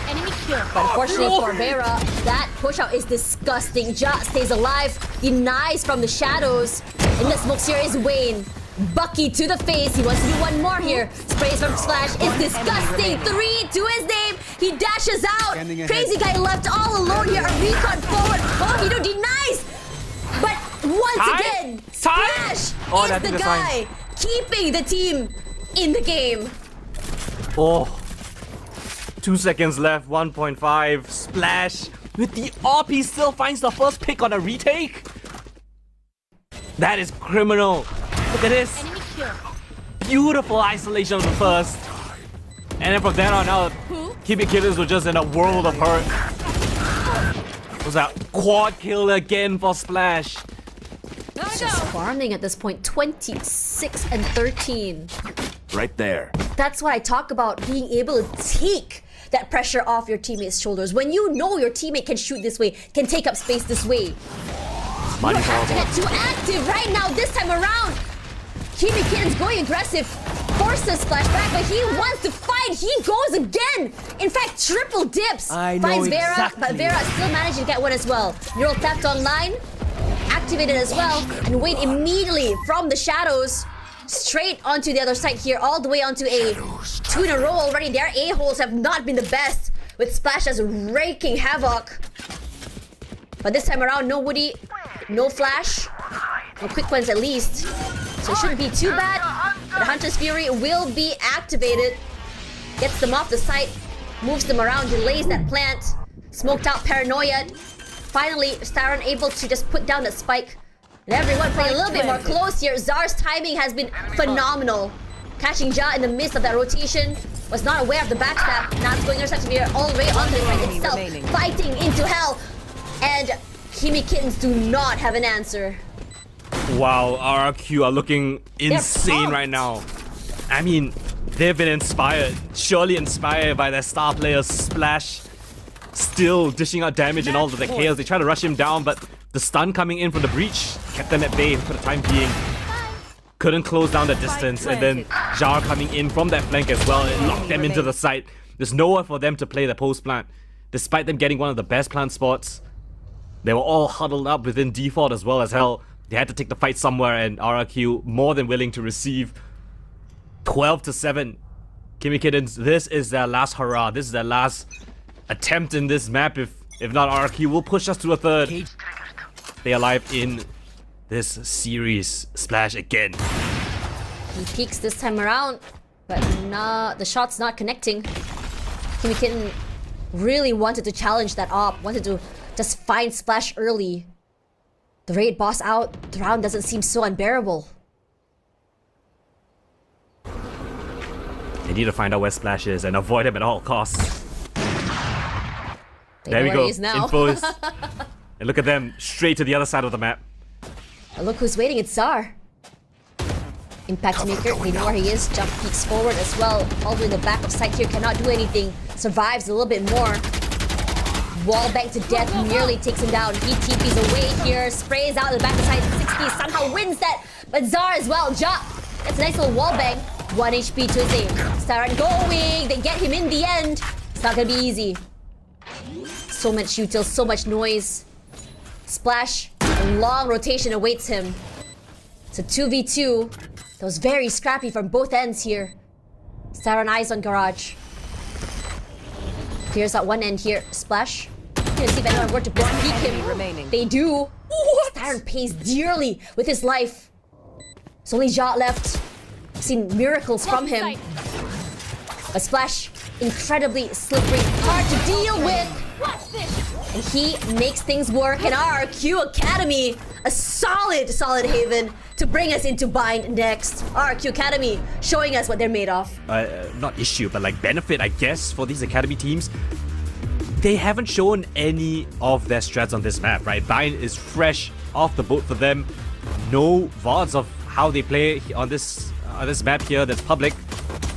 Enemy kill. But unfortunately for Vera, that push-out is disgusting. Ja stays alive, denies from the shadows. In the smokes here is Wayne. Bucky to the face. He wants to do one more here. Sprays from Splash. It's disgusting. 3 to his name. He dashes out. Crazy guy left all alone here. A recon forward. Oh, he denies. But once again, Splash is the guy keeping the team in the game. Oh. 2 seconds left, 1.5. Splash with the AWP, he still finds the first pick on a retake. That is criminal. Look at this. Enemy kill. Beautiful isolation of the first. And then from then on out, Kimi Kittens were just in a world of hurt. It was a quad kill again for Splash. Just farming at this point, 26 and 13. Right there. That's what I talk about, being able to take that pressure off your teammate's shoulders. When you know your teammate can shoot this way, can take up space this way. You don't have to get too active right now this time around. Kimi Kitten's going aggressive, forces Splash back, but he wants to fight. He goes again. In fact, triple dips. Finds Vera, but Vera still managed to get one as well. Neural Theft online, activated as well, and Wade immediately from the shadows straight onto the other side here, all the way onto a 2 in a row already. Their A-holes have not been the best, with Splash as raking havoc. But this time around, no Woody, no Flash, no quick ones at least. So it shouldn't be too bad. But Hunter's Fury will be activated. Gets them off the site, moves them around, delays that plant. Smoked out Paranoia. Finally, Styron able to just put down the spike. And everyone playing a little bit more close here. Zar's timing has been phenomenal. Catching Ja in the midst of that rotation. Was not aware of the backstab. Now it's going intercepted here all the way onto the site itself. Fighting into hell. And Kimi Kittens do not have an answer. Wow, RRQ are looking insane right now. I mean, they've been inspired, surely inspired by their star player Splash. Still dishing out damage and all of the chaos. They try to rush him down, but the stun coming in from the breach kept them at bay for the time being. couldn't close down the distance, and then Jar coming in from that flank as well, it locked them into the site. There's nowhere for them to play the post plant. Despite them getting one of the best plant spots, they were all huddled up within default as well as hell. They had to take the fight somewhere, and RRQ more than willing to receive. 12-7. Kimmy Kittens, this is their last hurrah. This is their last attempt in this map. If not, RRQ will push us to a third. Stay alive in this series. Splash again. He peeks this time around, but the shot's not connecting. Kimmy Kitten really wanted to challenge that op, wanted to just find Splash early. The raid boss out, the round doesn't seem so unbearable. They need to find out where Splash is and avoid him at all costs. They There know we where go. he is now. Info is... And look at them, straight to the other side of the map. And look who's waiting, it's Tsar. Impact maker, they know where he is. Jump peeks forward as well. All the way in the back of sight here, cannot do anything. Survives a little bit more. Wall bang to death, nearly takes him down. He TPs away here, sprays out the back of sight. 60 somehow wins that. But Tsar as well, Jump. That's a nice little wall bang. 1 HP to his aim. Siren going, they get him in the end. It's not gonna be easy. So much util, so much noise. Splash, a long rotation awaits him. It's a 2v2. That was very scrappy from both ends here. Siren eyes on Garage. Clears out one end here. Splash. Gonna see if anyone were to peek him. They do. Siren pays dearly with his life. There's only Jot left. I've seen miracles from him. But Splash, incredibly slippery, hard to deal with. And he makes things work in RRQ Academy. A solid haven to bring us into bind next. RRQ Academy showing us what they're made of. Not issue, but like benefit, I guess, for these academy teams. They haven't shown any of their strats on this map, right? Bind is fresh off the boat for them. No VODs of how they play on this map here that's public.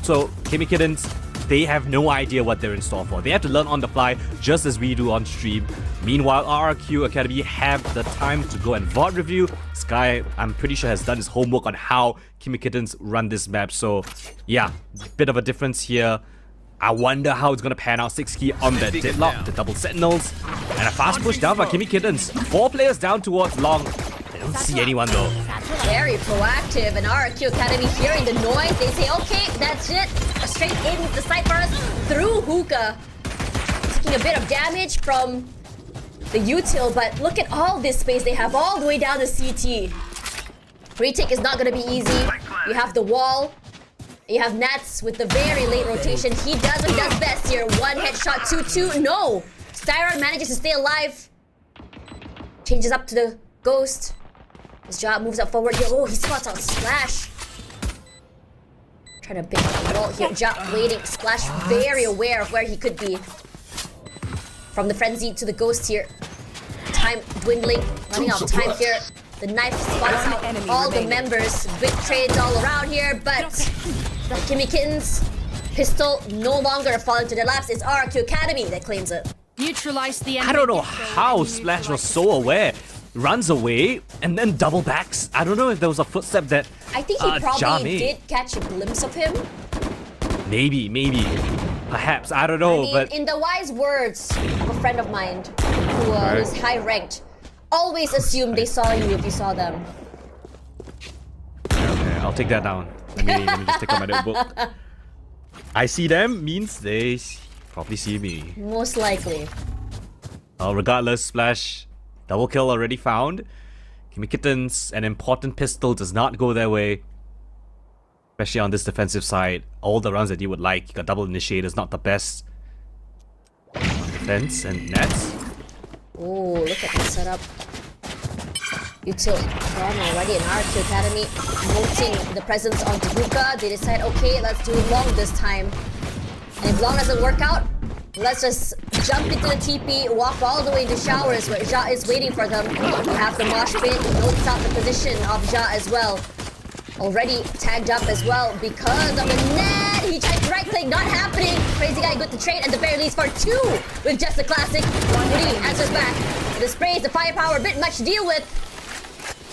So Kimmy Kittens, they have no idea what they're in store for. They have to learn on the fly, just as we do on stream. Meanwhile, RRQ Academy have the time to go and VOD review. Sky, I'm pretty sure, has done his homework on how Kimmy Kittens run this map. So, yeah, bit of a difference here. I wonder how it's going to pan out. 6 key on the deadlock, the double sentinels. And a fast push down by Kimmy Kittens. 4 players down towards long. They don't see anyone though. Very proactive, and RRQ Academy hearing the noise, they say, okay, that's it. Straight in the site for us through Hookah. Taking a bit of damage from the util, but look at all this space they have all the way down to CT. Retake is not going to be easy. You have the wall. You have Nats with the very late rotation. He does what he does best here. 1 headshot, 2-2. No! Styron manages to stay alive. Changes up to the Ghost. His job moves up forward here. Oh, he spots out Splash. Trying to pick up the wall here. Job waiting. Splash very aware of where he could be. From the frenzy to the Ghost here. Time dwindling. Running out of time here. The knife spots out all the members. Big trades all around here, but Kimmy Kittens, pistol no longer falling to their laps. It's RRQ Academy that claims it. Neutralize the enemy. I don't know how Splash was so aware. Runs away and then double backs. I don't know if there was a footstep that I think he Ja probably made. did catch a glimpse of him. Maybe. Perhaps. I don't know, I mean, but... in the wise words of a friend of mine who is high ranked, always assume they saw you if you saw them. Okay, I'll take that down. Let me just take out my notebook. I see them means they probably see me. Most likely. Regardless, Splash, double kill already found. Kimmy Kittens, an important pistol does not go their way. Especially on this defensive side. All the runs that you would like. You got double initiators, not the best. Defense and nets. Oh, look at the setup. Util gone already in RRQ Academy. Noting the presence of Hookah, they decide, okay, let's do long this time. And if long doesn't work out, let's just jump into the TP, walk all the way into showers where Ja is waiting for them. We have the mosh pit, notes out the position of Ja as well. Already tagged up as well because of the net. He tried to right click, not happening. Crazy guy good to trade at the very least for 2 with just a classic. 3 answers back. The sprays, the firepower, a bit much to deal with.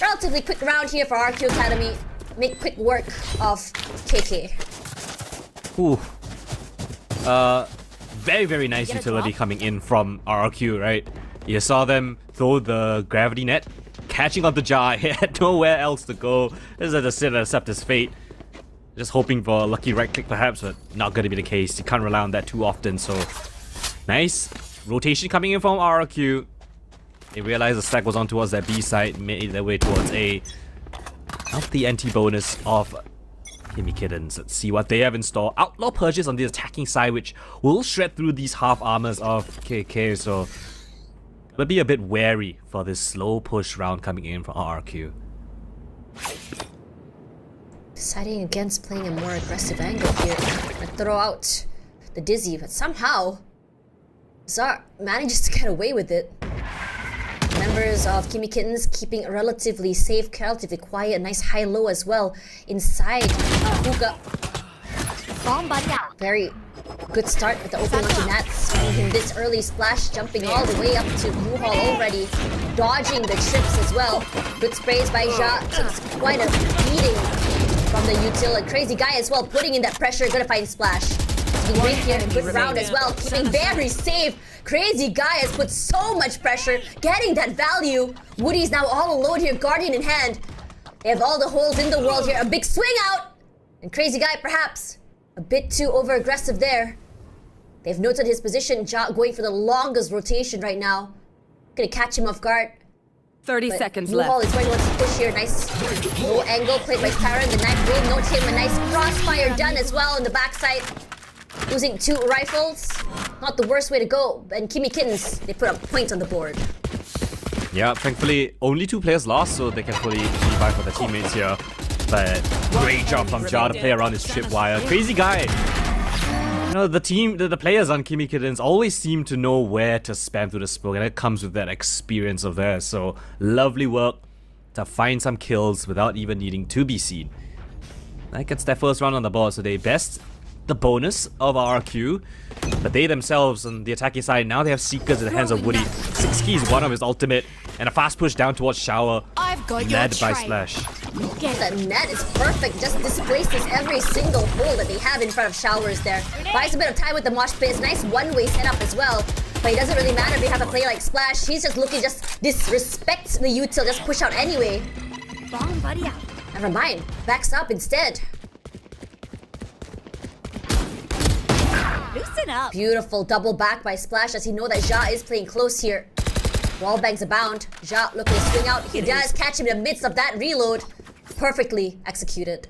Relatively quick round here for RQ Academy. make quick work of KK. Ooh. Very, very nice utility coming in from RRQ, right? You saw them throw the gravity net, catching on the jar. He had nowhere else to go. Just had to sit and accept his fate. Just hoping for a lucky right click perhaps, but not going to be the case. You can't rely on that too often, so... Nice. Rotation coming in from RRQ. They realized the stack was on towards that B side, made their way towards A. Up the anti-bonus of Kimmy Kittens. Let's see what they have in store. Outlaw purchase on the attacking side, which will shred through these half armors of KK, so... But be a bit wary for this slow push round coming in from RRQ. Deciding against playing a more aggressive angle here. I throw out the Dizzy, but somehow Zar manages to get away with it. Members of Kimmy Kittens keeping relatively safe, relatively quiet, a nice high-low as well inside Hookah. Very good start with the opening onto Nats, giving him this early splash, jumping all the way up to U-Haul already, dodging the trips as well. Good sprays by Ja, takes quite a beating from the util. A crazy guy as well, putting in that pressure, gonna find splash. Great here, good round as well, keeping very safe. Crazy guy has put so much pressure, getting that value. Woody's now all alone here, Guardian in hand. They have all the holes in the world here, a big swing out! And crazy guy perhaps a bit too over-aggressive there. They've noted his position, Ja going for the longest rotation right now. Gonna catch him off guard. 30 seconds Newhall left. is going to want to push here. Nice low angle played by Tyron. The knife will note him. A nice crossfire done as well on the backside. Losing 2 rifles. Not the worst way to go. And Kimmy Kittens, they put a point on the board. Yeah, thankfully only 2 players lost, so they can fully revive for their teammates here. But great job from Ja to play around his tripwire. Crazy guy. You know, the players on Kimmy Kittens always seem to know where to spam through the smoke, and it comes with that experience of theirs. So lovely work to find some kills without even needing to be seen. That gets their first round on the board, so they best the bonus of RRQ, but they themselves on the attacking side, now they have Seekers in the hands of Woody. 6 keys, one of his ultimate, and a fast push down towards Shower. I've got your Led by train. Splash. The net is perfect, just displaces every single hole that they have in front of Showers there. Buys a bit of time with the mosh pit. It's nice one-way setup as well. But it doesn't really matter if you have a player like Splash. He's just looking, just disrespects the util, just push out anyway. Never mind, backs up instead. Loosen up. Beautiful double back by Splash as he know that Ja is playing close here. Wallbangs abound. Ja looking to swing out. He does catch him in the midst of that reload. Perfectly executed.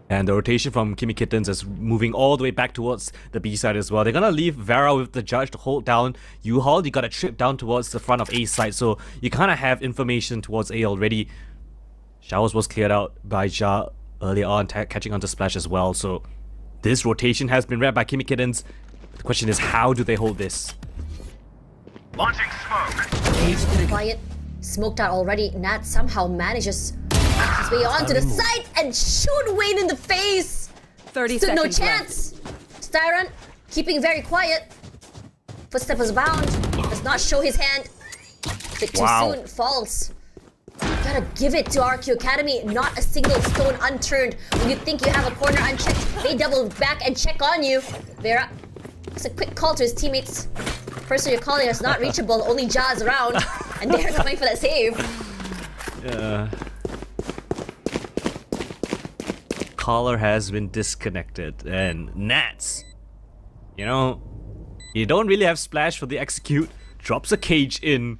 And the rotation from Kimmy Kittens is moving all the way back towards the B side as well. They're gonna leave Vera with the Judge to hold down U-Haul. You got a trip down towards the front of A side, so you kind of have information towards A already. Showers was cleared out by Ja earlier on, catching onto Splash as well. So this rotation has been read by Kimmy Kittens. The question is, how do they hold this? Launching smoke. Quiet. Smoked out already. Nat somehow manages his way onto the side and shoot Wayne in the face. 30 Stood no seconds chance. Styron keeping very quiet. Footstep was bound. Does not show his hand. Bit too soon. Falls. Gotta give it to RRQ Academy. Not a single stone unturned. When you think you have a corner unchecked, they double back and check on you. Vera, it's a quick call to his teammates. Person you're calling is not reachable. Only Ja's around, and they're coming for that save. Caller has been disconnected, and Nats, you know, you don't really have Splash for the execute. Drops a cage in,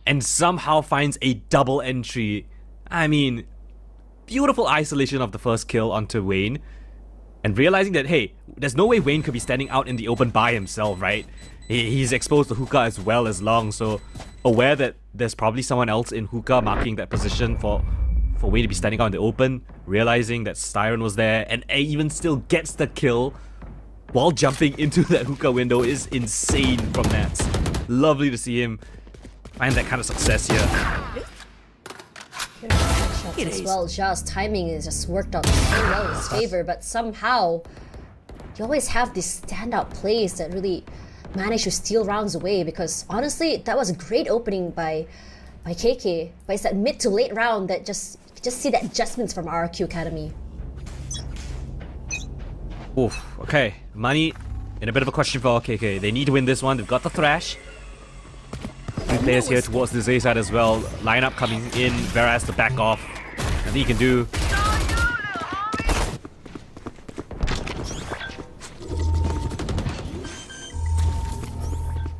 and somehow finds a double entry. I mean, beautiful isolation of the first kill onto Wayne, and realizing that, hey, there's no way Wayne could be standing out in the open by himself, right? He's exposed to Hookah as well as Long, so aware that there's probably someone else in Hookah marking that position for Wayne to be standing out in the open, realizing that Styron was there, and even still gets the kill while jumping into that Hookah window is insane from Nats. Lovely to see him find that kind of success here. As well, Ja's timing is just worked out so well in his favor, but somehow you always have these standout plays that really manage to steal rounds away, because honestly, that was a great opening by KK, but it's that mid to late round that just Just see the adjustments from RRQ Academy. Oof, okay. Money in a bit of a question for KK. They need to win this one. They've got the Thrash. Three players here towards this A side as well. Lineup coming in. Vera has to back off. Nothing he can do.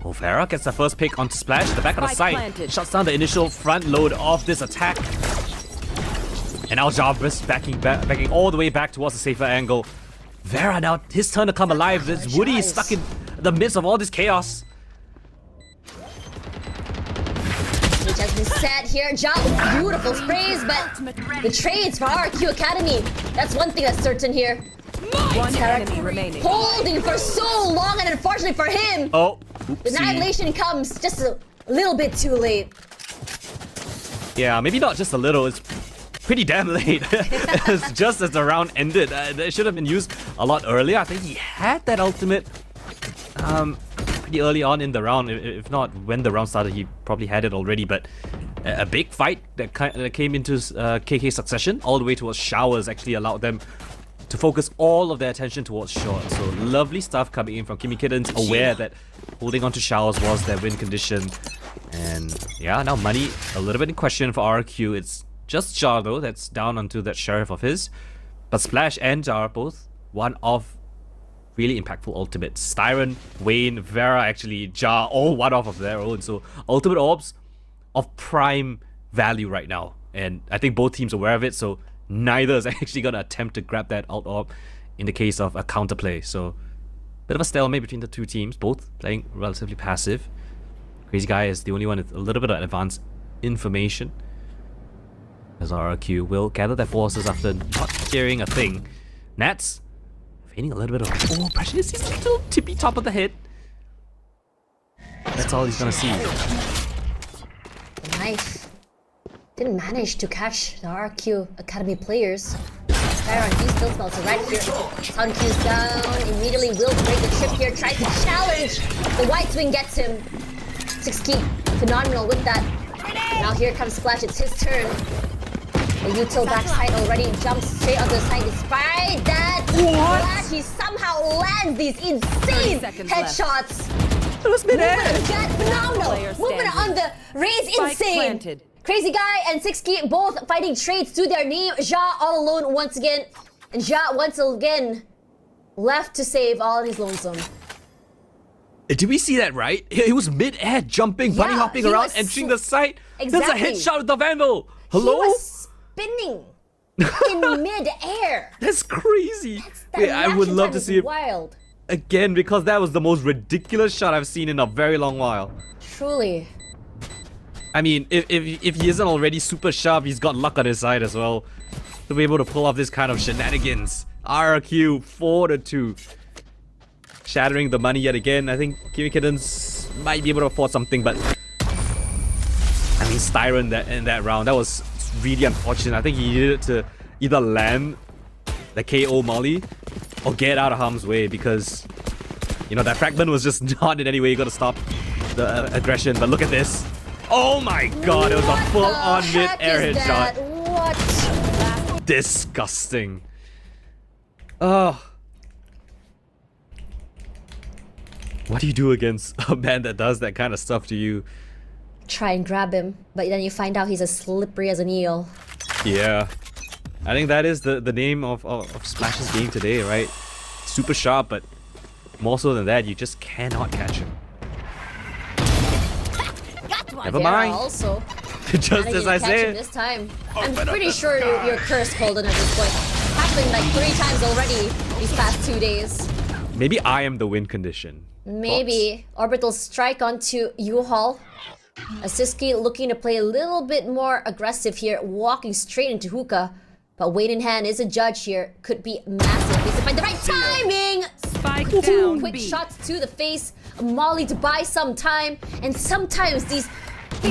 Oh, Vera gets the first pick onto Splash. The back of the site shuts down the initial front load of this attack. And now Jarvis backing all the way back towards the safer angle. Vera now, his turn to come alive. This Woody is stuck in the midst of all this chaos. Which has been set here. Ja, beautiful sprays, but the trades for RRQ Academy. That's one thing that's certain here. One enemy remaining. Holding for so long, and unfortunately for him, Oh, the oopsie. annihilation comes just a little bit too late. Yeah, maybe not just a little. It's pretty damn late. It's just as the round ended. It should have been used a lot earlier. I think he had that ultimate pretty early on in the round. If not, when the round started, he probably had it already. But a big fight that came into KK succession all the way towards showers actually allowed them to focus all of their attention towards short. So lovely stuff coming in from Kimmy Kittens, aware that holding on to showers was their win condition. And yeah, now money a little bit in question for RRQ. It's just Jar though that's down onto that sheriff of his. But Splash and Jar both one of really impactful ultimates. Styron, Wayne, Vera, actually Jar, all one off of their own. So ultimate orbs of prime value right now. And I think both teams are aware of it, so neither is actually going to attempt to grab that out orb in the case of a counterplay. So bit of a stalemate between the two teams, both playing relatively passive. Crazy Guy is the only one with a little bit of advanced information, as RRQ will gather their forces after not hearing a thing. Nats feigning a little bit of pressure. He's a little tippy top of the head. That's all he's gonna see. The knife didn't manage to catch the RRQ Academy players. Tyron, he still smells it right here. Sun Q's down, immediately will break the chip here, tries to challenge. The White Wing gets him. 6 phenomenal with that. Now here comes Splash, it's his turn. The util backside already jumps straight onto the side despite that. Splash, he somehow lands these insane headshots. It was mid-air. Phenomenal. Movement on the raise, insane. Planted. Crazy Guy and 6 both fighting trades to their name. Ja all alone once again. And Ja once again left to save all his lonesome. Did we see that right? He was mid-air, jumping, bunny Yeah, hopping he around, was entering the site. Exactly. There's a headshot with the Vandal. Hello? He was spinning in mid-air. That's crazy. That Wait, I would reaction love time to is see it wild. again, because that was the most ridiculous shot I've seen in a very long while. Truly. I mean, if he isn't already super sharp, he's got luck on his side as well to be able to pull off this kind of shenanigans. RRQ 4-2. Shattering the money yet again. I think Kimmy Kittens might be able to afford something, but I mean, Styron in that round, that was really unfortunate. I think he needed to either land the KO Molly or get out of harm's way, because you know that fragment was just not in any way going to stop the aggression. But look at this. Oh my god, it was a full-on mid-air headshot. What? Disgusting. Oh. What do you do against a man that does that kind of stuff to you? Try and grab him, but then you find out he's as slippery as an eel. Yeah. I think that is the name of Splash's game today, right? Super sharp, but more so than that, you just cannot catch him. Never Vera mind. Also, Just as I catch him said. this time. I'm pretty sure you're cursed, Holden, at this point. Happened like 3 times already these past 2 days. Maybe I am the win condition. Maybe. Orbital strike onto U-Haul. Asiski looking to play a little bit more aggressive here, walking straight into hookah. But Wayne in hand is a judge here. Could be massive. Needs to find the right timing! Spike down Quick B. shots to the face. A molly to buy some time. And sometimes these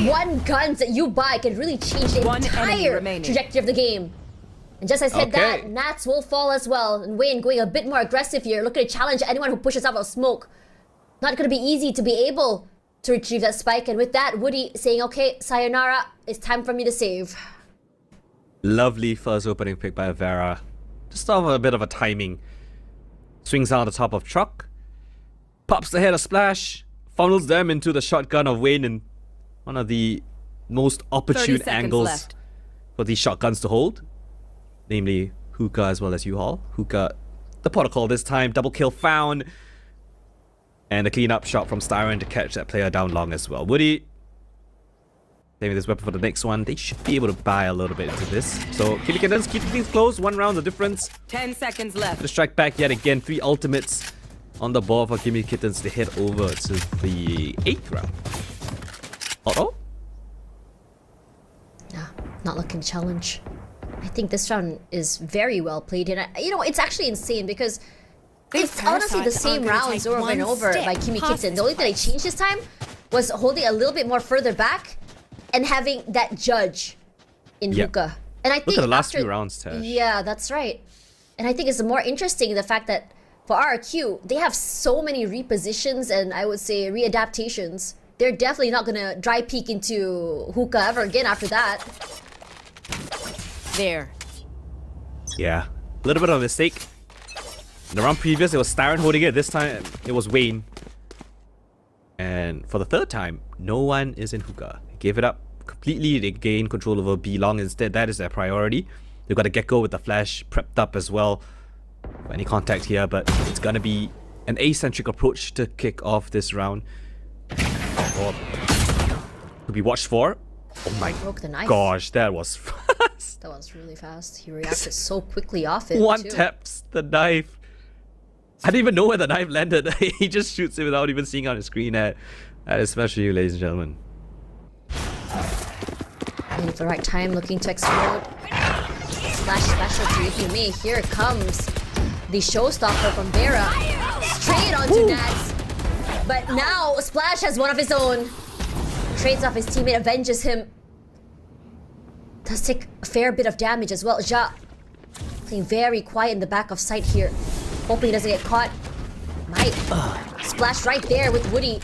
one guns that you buy can really change the One enemy entire remaining. trajectory of the game. And just as I said Okay. that, Nats will fall as well. And Wayne going a bit more aggressive here, looking to challenge anyone who pushes out of smoke. Not going to be easy to be able to retrieve that spike. And with that, Woody saying, okay, sayonara, it's time for me to save. Lovely first opening pick by Vera. Just off a bit of a timing. Swings out the top of truck. Pops the head of Splash. Funnels them into the shotgun of Wayne in one of the most 30 opportune seconds angles left. for these shotguns to hold. Namely, Hookah as well as U-Haul. Hookah, the protocol this time. Double kill found. And a clean up shot from Styron to catch that player down long as well. Woody, saving this weapon for the next one. They should be able to buy a little bit into this. So, Kimmy Kittens keep things close. 1 round the difference. 10 seconds left. To strike back yet again. 3 ultimates on the board for Kimmy Kittens to head over to the 8th round. Uh-oh. Nah, not looking to challenge. I think this round is very well played, and you know, it's actually insane because it's honestly the same rounds over and over by Kimmy Kitten. The only thing I changed this time was holding a little bit more further back and having that judge in Hookah. And I think look at the last after, few rounds, Tash. Yeah, that's right. And I think it's more interesting the fact that for RRQ, they have so many repositions and I would say readaptations. They're definitely not gonna dry peek into Hookah ever again after that. There. Yeah, a little bit of a mistake. The round previous, it was Styron holding it. This time, it was Wayne. And for the 3rd time, no one is in Hookah. They gave it up completely. They gained control over B long instead. That is their priority. They've got a Gecko with the flash prepped up as well for any contact here, but it's gonna be an asymmetric approach to kick off this round. Or to be watched for. Oh my Broke the knife. gosh, that was fast. That was really fast. He reacted so quickly off it. One too. taps the knife. I didn't even know where the knife landed. He just shoots it without even seeing on his screen. That is special, you, ladies and gentlemen. Waiting for the right time, looking to explode. Slash specialty, if you may. Here comes the showstopper from Vera. Straight onto Nats. But now Splash has one of his own. Trades off his teammate, avenges him. Does take a fair bit of damage as well. Ja playing very quiet in the back of sight here. Hoping he doesn't get caught. Might. Splash right there with Woody.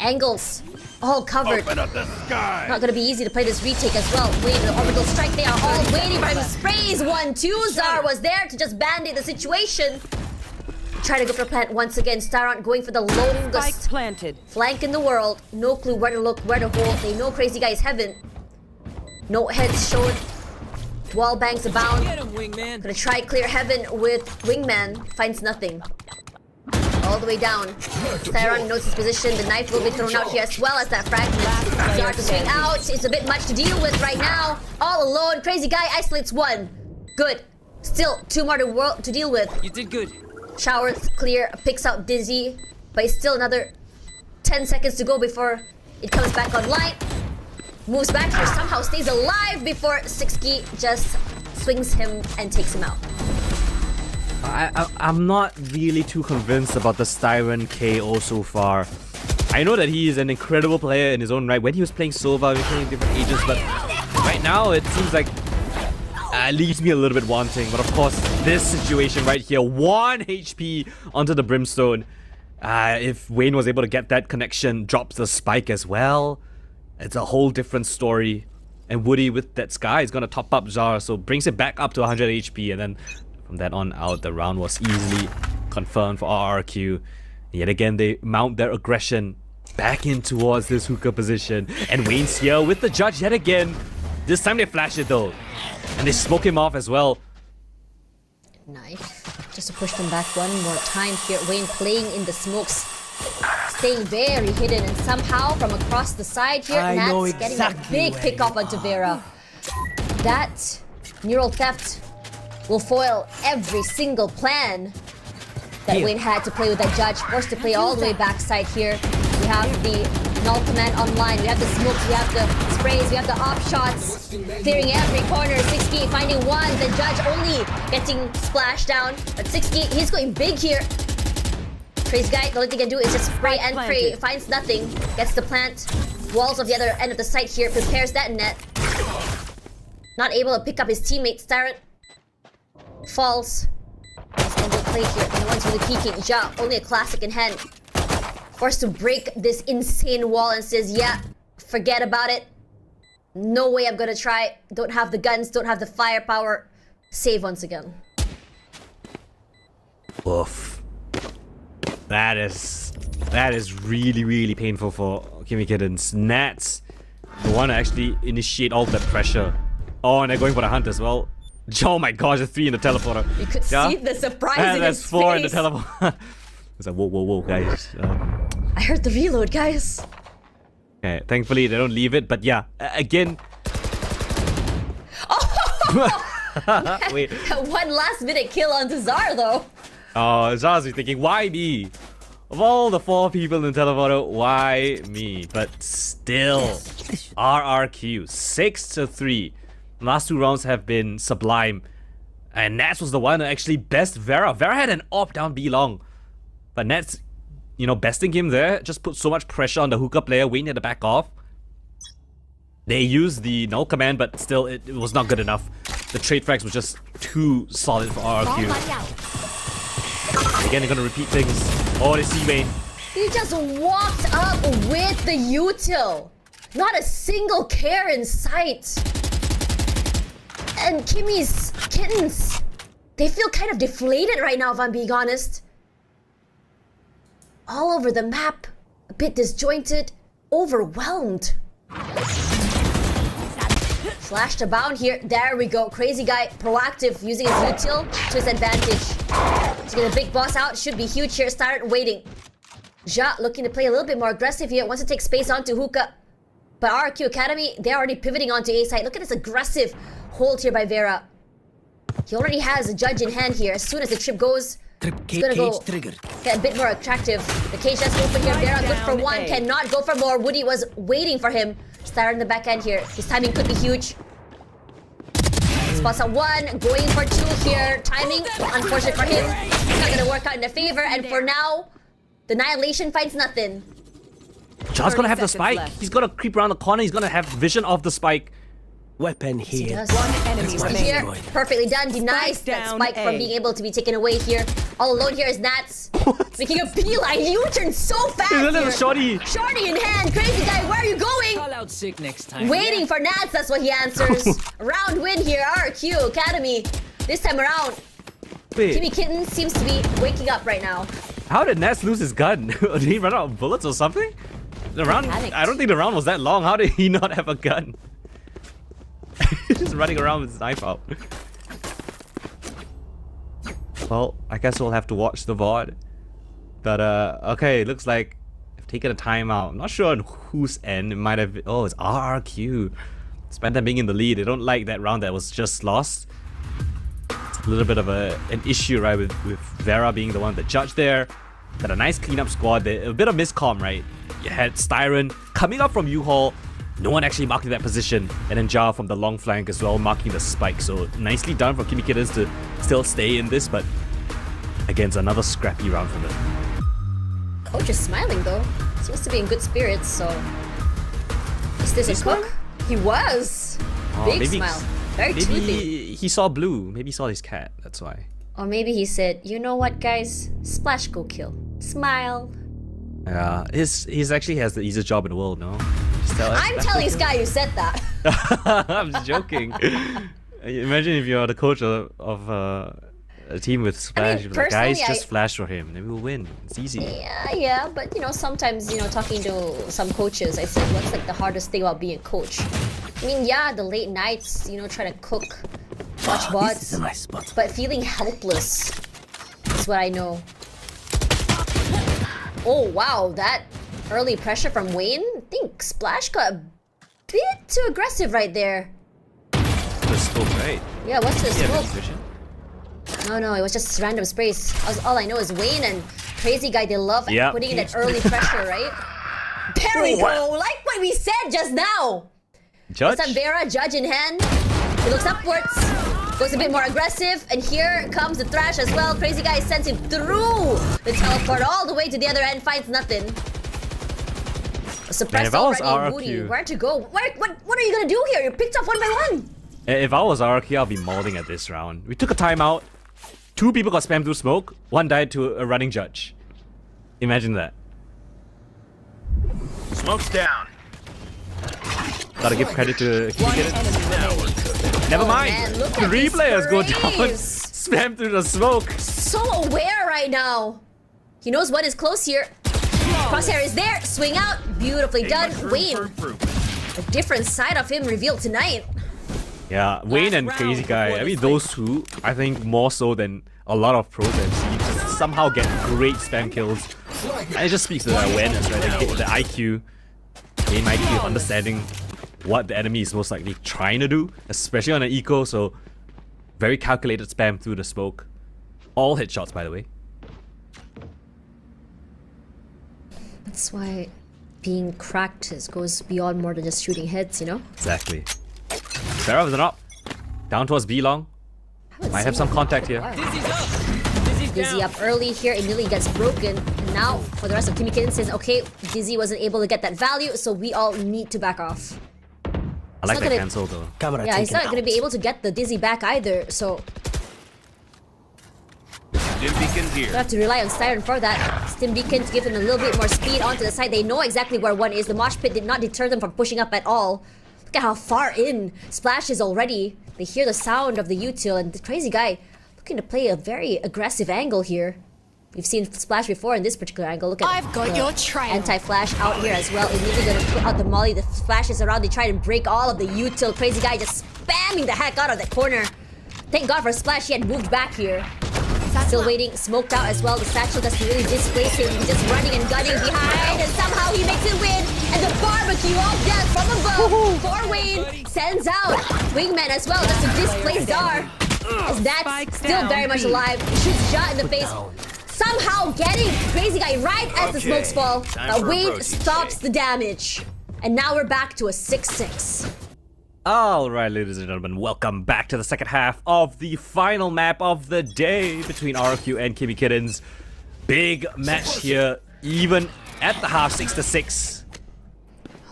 Angles. All covered. Open up the sky. Not gonna be easy to play this retake as well. Waiting for the orbital strike. They are all waiting for him. Sprays 1-2. Zar was there to just band-aid the situation. Try to go for plant once again. Styron going for the Spike longest planted. flank in the world. No clue where to look, where to hold. They know Crazy Guys haven't. No heads showed. Wall bangs abound. Gonna try clear heaven with Wingman. Finds nothing. All the way down. Styron knows his position. The knife will be thrown out here as well as that fragment. Zar to swing out. It's a bit much to deal with right now. All alone. Crazy Guy isolates 1. Good. Still 2 more to deal with. You did good. Showers clear, picks out Dizzy, but it's still another 10 seconds to go before it comes back online. Moves back here, somehow stays alive before Sixky just swings him and takes him out. I'm not really too convinced about the Styron KO so far. I know that he is an incredible player in his own right. When he was playing Sova, he was playing different agents, but right now it seems like leaves me a little bit wanting. But of course, this situation right here, 1 HP onto the Brimstone. If Wayne was able to get that connection, drops the spike as well, it's a whole different story. And Woody with that Sky is going to top up Zara, so brings it back up to 100 HP. And then from that on out, the round was easily confirmed for RRQ. Yet again, they mount their aggression back in towards this Hookah position. And Wayne's here with the judge yet again. This time they flash it though. And they smoke him off as well. Knife. Just to push them back one more time here. Wayne playing in the smokes. Staying very hidden, and somehow from across the side here, Nat's getting a big pick off onto Vera. That neural theft will foil every single plan that Wayne had to play with that judge. Forced to play all the way backside here. We have the null command online. We have the smokes, we have the sprays, we have the op shots. Clearing every corner. 6K finding 1. The judge only getting splashed down. But 6K, he's going big here. Crazy Guy, the only thing he can do is just spray and pray. Finds nothing. Gets the plant. Walls of the other end of the site here. Prepares that net. Not able to pick up his teammate. Styron falls. Let's end the play here. No one's really peeking. Ja, only a classic in hand. Forced to break this insane wall and says, yeah, forget about it. No way I'm gonna try. Don't have the guns, don't have the firepower. Save once again. Oof. That is really, really painful for Kimmy Kittens. Nats, the one to actually initiate all that pressure. Oh, and they're going for the hunt as well. Oh my gosh, there's 3 in the teleporter. You could see the surprise in that's his 4 in the face. teleporter. It's like, whoa, guys. I heard the reload, guys. Okay, thankfully they don't leave it, but yeah, again. Wait. One last minute kill on Zar though. Oh, Zaz be thinking, why me? Of all the 4 people in the teleporter, why me? But still, RRQ 6-3. Last 2 rounds have been sublime, and Nats was the one who actually best Vera. Vera had an op down B long, but Nats, you know, besting him there just put so much pressure on the hookah player waiting at the back off. They used the null command, but still, it was not good enough. The trade frags was just too solid for RRQ. Again, they're gonna repeat things. Oh, they see Wayne. He just walked up with the util. Not a single care in sight. And Kimmy's kittens, they feel kind of deflated right now, if I'm being honest. All over the map, a bit disjointed, overwhelmed. Flash to bound here. There we go. Crazy guy, proactive, using his util to his advantage. To get a big boss out, should be huge here. Started waiting. Ja looking to play a little bit more aggressive here. Wants to take space onto hookah. But RRQ Academy, they're already pivoting onto A side. Look at this aggressive hold here by Vera. He already has a judge in hand here. As soon as the trip goes, it's gonna go get a bit more attractive. The cage has open here. Vera good for 1, cannot go for more. Woody was waiting for him. Star in the back end here. His timing could be huge. Spots on 1, going for 2 here. Timing, unfortunate for him. It's not gonna work out in their favor. And for now, the Annihilation finds nothing. John's gonna have the 30 spike. seconds left. He's gonna creep around the corner. He's gonna have vision of the spike. Weapon He here. does. One enemy Here, remaining. perfectly done. Denies Spike that down spike from A. being able to be taken away here. All alone here is Nats. Making a beeline. You turn so fast Look at here. the shorty. Shorty in hand. Crazy guy, where are you going? Call out sick next time. Waiting for Nats, that's what he answers. Round win here, RRQ Academy. This time around, Wait, Kimmy Kitten seems to be waking up right now. how did Nats lose his gun? Did he run out of bullets or something? The round, Panicked. I don't think the round was that long. How did he not have a gun? Just running around with his knife out. Well, I guess we'll have to watch the VOD. But okay, looks like I've taken a timeout. I'm not sure on whose end. It might have. Oh, it's RRQ. Despite them being in the lead, they don't like that round that was just lost. It's a little bit of an issue, right, with Vera being the one that judged there. Got a nice cleanup squad there. A bit of miscomm, right? You had Styron coming up from U-Haul. No one actually marking that position. And then Jar from the long flank as well, marking the spike. So nicely done for Kimmy Kittens to still stay in this, but again, it's another scrappy round for them. Coach is smiling though. Seems to be in good spirits, so. Is this a cook? He was! Big maybe- smile. Very toothy. Maybe he saw blue. Maybe he saw his cat. That's why. Or maybe he said, you know what guys? Splash go kill. Smile. Yeah, he's actually has the easiest job in the world, no? Just tell us. I'm telling this guy who said that. I'm just joking. Imagine if you're the coach of a team with Splash. You'd be like, guys, personally, just flash for him. Then we'll win. It's easy. Yeah, but you know, sometimes, you know, talking to some coaches, I said, what's like the hardest thing about being a coach? I mean, yeah, the late nights, you know, trying to cook, watch bots, My spot. but feeling helpless is what I know. Oh, wow, that early pressure from Wayne. I think Splash got a bit too aggressive right there. The scope, right? Yeah, what's this Yeah, smoke? vision. No, it was just random sprays. All I know is Wayne and Crazy Guy, they love Yeah. putting in that early pressure, right? There we go, like what we said just now. Judge. This time Vera, judge in hand. He looks upwards, goes a bit more aggressive, and here comes the thrash as well. Crazy Guy sends him through the teleport all the way to the other end, finds nothing. A suppressed if I was already, Woody. RRQ. Where'd you go? What are you gonna do here? You're picked up one by one. If I was RRQ, I'll be mauling at this round. We took a timeout. 2 people got spammed through smoke. 1 died to a running judge. Imagine that. Smoke's down. Gotta give credit to One Kiddens. enemy remaining. Never Oh, mind. man, look at 3 these players go down. sprays. Spam through the smoke. So aware right now. He knows what is close here. Crosshair is there. Swing out. Beautifully done. Wayne. A different side of him revealed tonight. Yeah, Wayne and round Crazy Guy. before I mean, the those two, I think more so than a lot of pros MC, just somehow get great spam kills. And it just speaks to their awareness, right? The IQ, game IQ, understanding what the enemy is most likely trying to do, especially on an eco. So, very calculated spam through the smoke. All headshots, by the way. That's why being cracked goes beyond more than just shooting hits, you know? Exactly. Sarah with an up. Down towards B long. Might have some contact here. Dizzy's up. Dizzy's Dizzy down. up early here, immediately gets broken. And now, for the rest of Kimmy Kitten says, okay, Dizzy wasn't able to get that value, so we all need to back off. I like not that gonna- cancel though. Camera Yeah, he's taken not going to be out. able to get the Dizzy back either, so Dim beacon we here. have to rely on Siren for that. Stim Beacon to give them a little bit more speed onto the side. They know exactly where one is. The mosh pit did not deter them from pushing up at all. Look at how far in Splash is already. They hear the sound of the util, and the Crazy Guy looking to play a very aggressive angle here. We've seen Splash before in this particular angle. Look at I've got the your trail. Anti-flash out here as well. Immediately gonna put out the molly. The flashes around. They try to break all of the util. Crazy Guy just spamming the heck out of that corner. Thank God for Splash. He had moved back here. Still waiting, smoked out as well. The satchel doesn't really displace him. He's just running and gunning behind, and somehow he makes it win. And the barbecue all death from above. For Wayne sends out Wingman as well, just to displace Dar. As that's Spike still down, very much B. alive. Shoots shot in the face. Somehow getting Crazy Guy right as the smokes fall. time for a Wayne protein stops shake. the damage. And now we're back to a 6-6. Alright, ladies and gentlemen, welcome back to the second half of the final map of the day between RRQ and Kimmy Kittens. Big match here, even at the half, 6-6.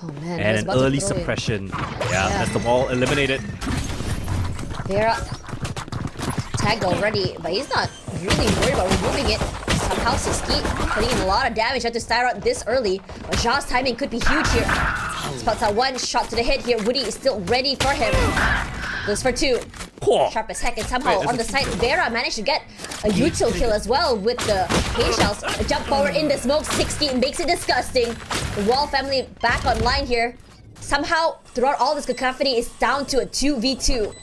Oh man, And was an about to early throw in. suppression. Yeah, that's the wall eliminated. Vera tagged already, but he's not really worried about removing it. Somehow Siski putting in a lot of damage at the Styra this early. But Ja's timing could be huge here. Spots out one shot to the head here. Woody is still ready for him. Goes for two. Whoa. Sharp as heck, and somehow Wait, on the side, Vera managed to get a util kill as well with the hay shells. A jump forward in the smoke, 60 makes it disgusting. The Wall family back online here. Somehow, throughout all this cacophony, it's down to a 2v2.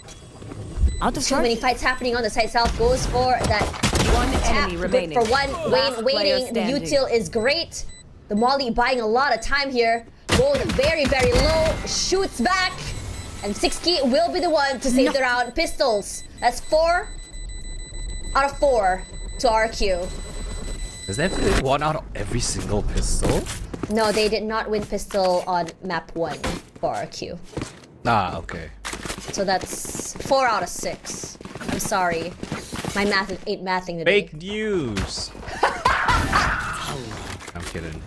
Out of Too many fights happening on the side. South goes for that One tap. enemy Good remaining. for one. Last Wayne player waiting. The standing. util is great. The Molly buying a lot of time here. Goes very, very low. Shoots back. And 6Key will be the one to save the round. Pistols. That's 4 out of 4 to RQ. Is that 1 out of every single pistol? No, they did not win pistol on map 1 for RQ. Ah, okay. So that's 4 out of 6. I'm sorry. My math ain't mathing today. Fake news. I'm kidding.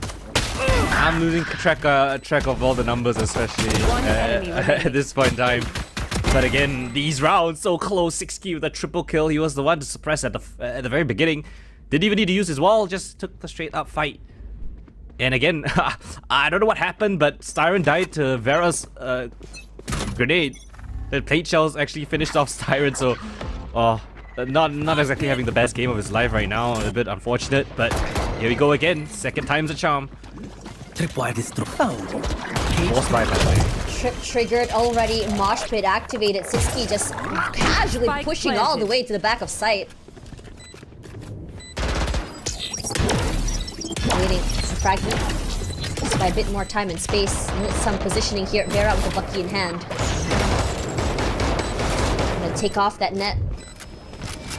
I'm losing track of all the numbers, especially One enemy remaining. at this point in time. But again, these rounds so close. 6K with a triple kill. He was the one to suppress at the very beginning. Didn't even need to use his wall. Just took the straight up fight. And again, I don't know what happened, but Styron died to Vera's grenade. The plate shells actually finished off Styron, so not exactly having the best game of his life right now. A bit unfortunate, but here we go again. Second time's a charm. Tripwire is profound. Force by the way. Trip triggered already. Mosh pit activated. 6Key just casually Spike pushing all the planted. way to the back of sight. Waiting for fragment. Just by a bit more time and space. Needs some positioning here. Vera with a bucky in hand. Gonna take off that net.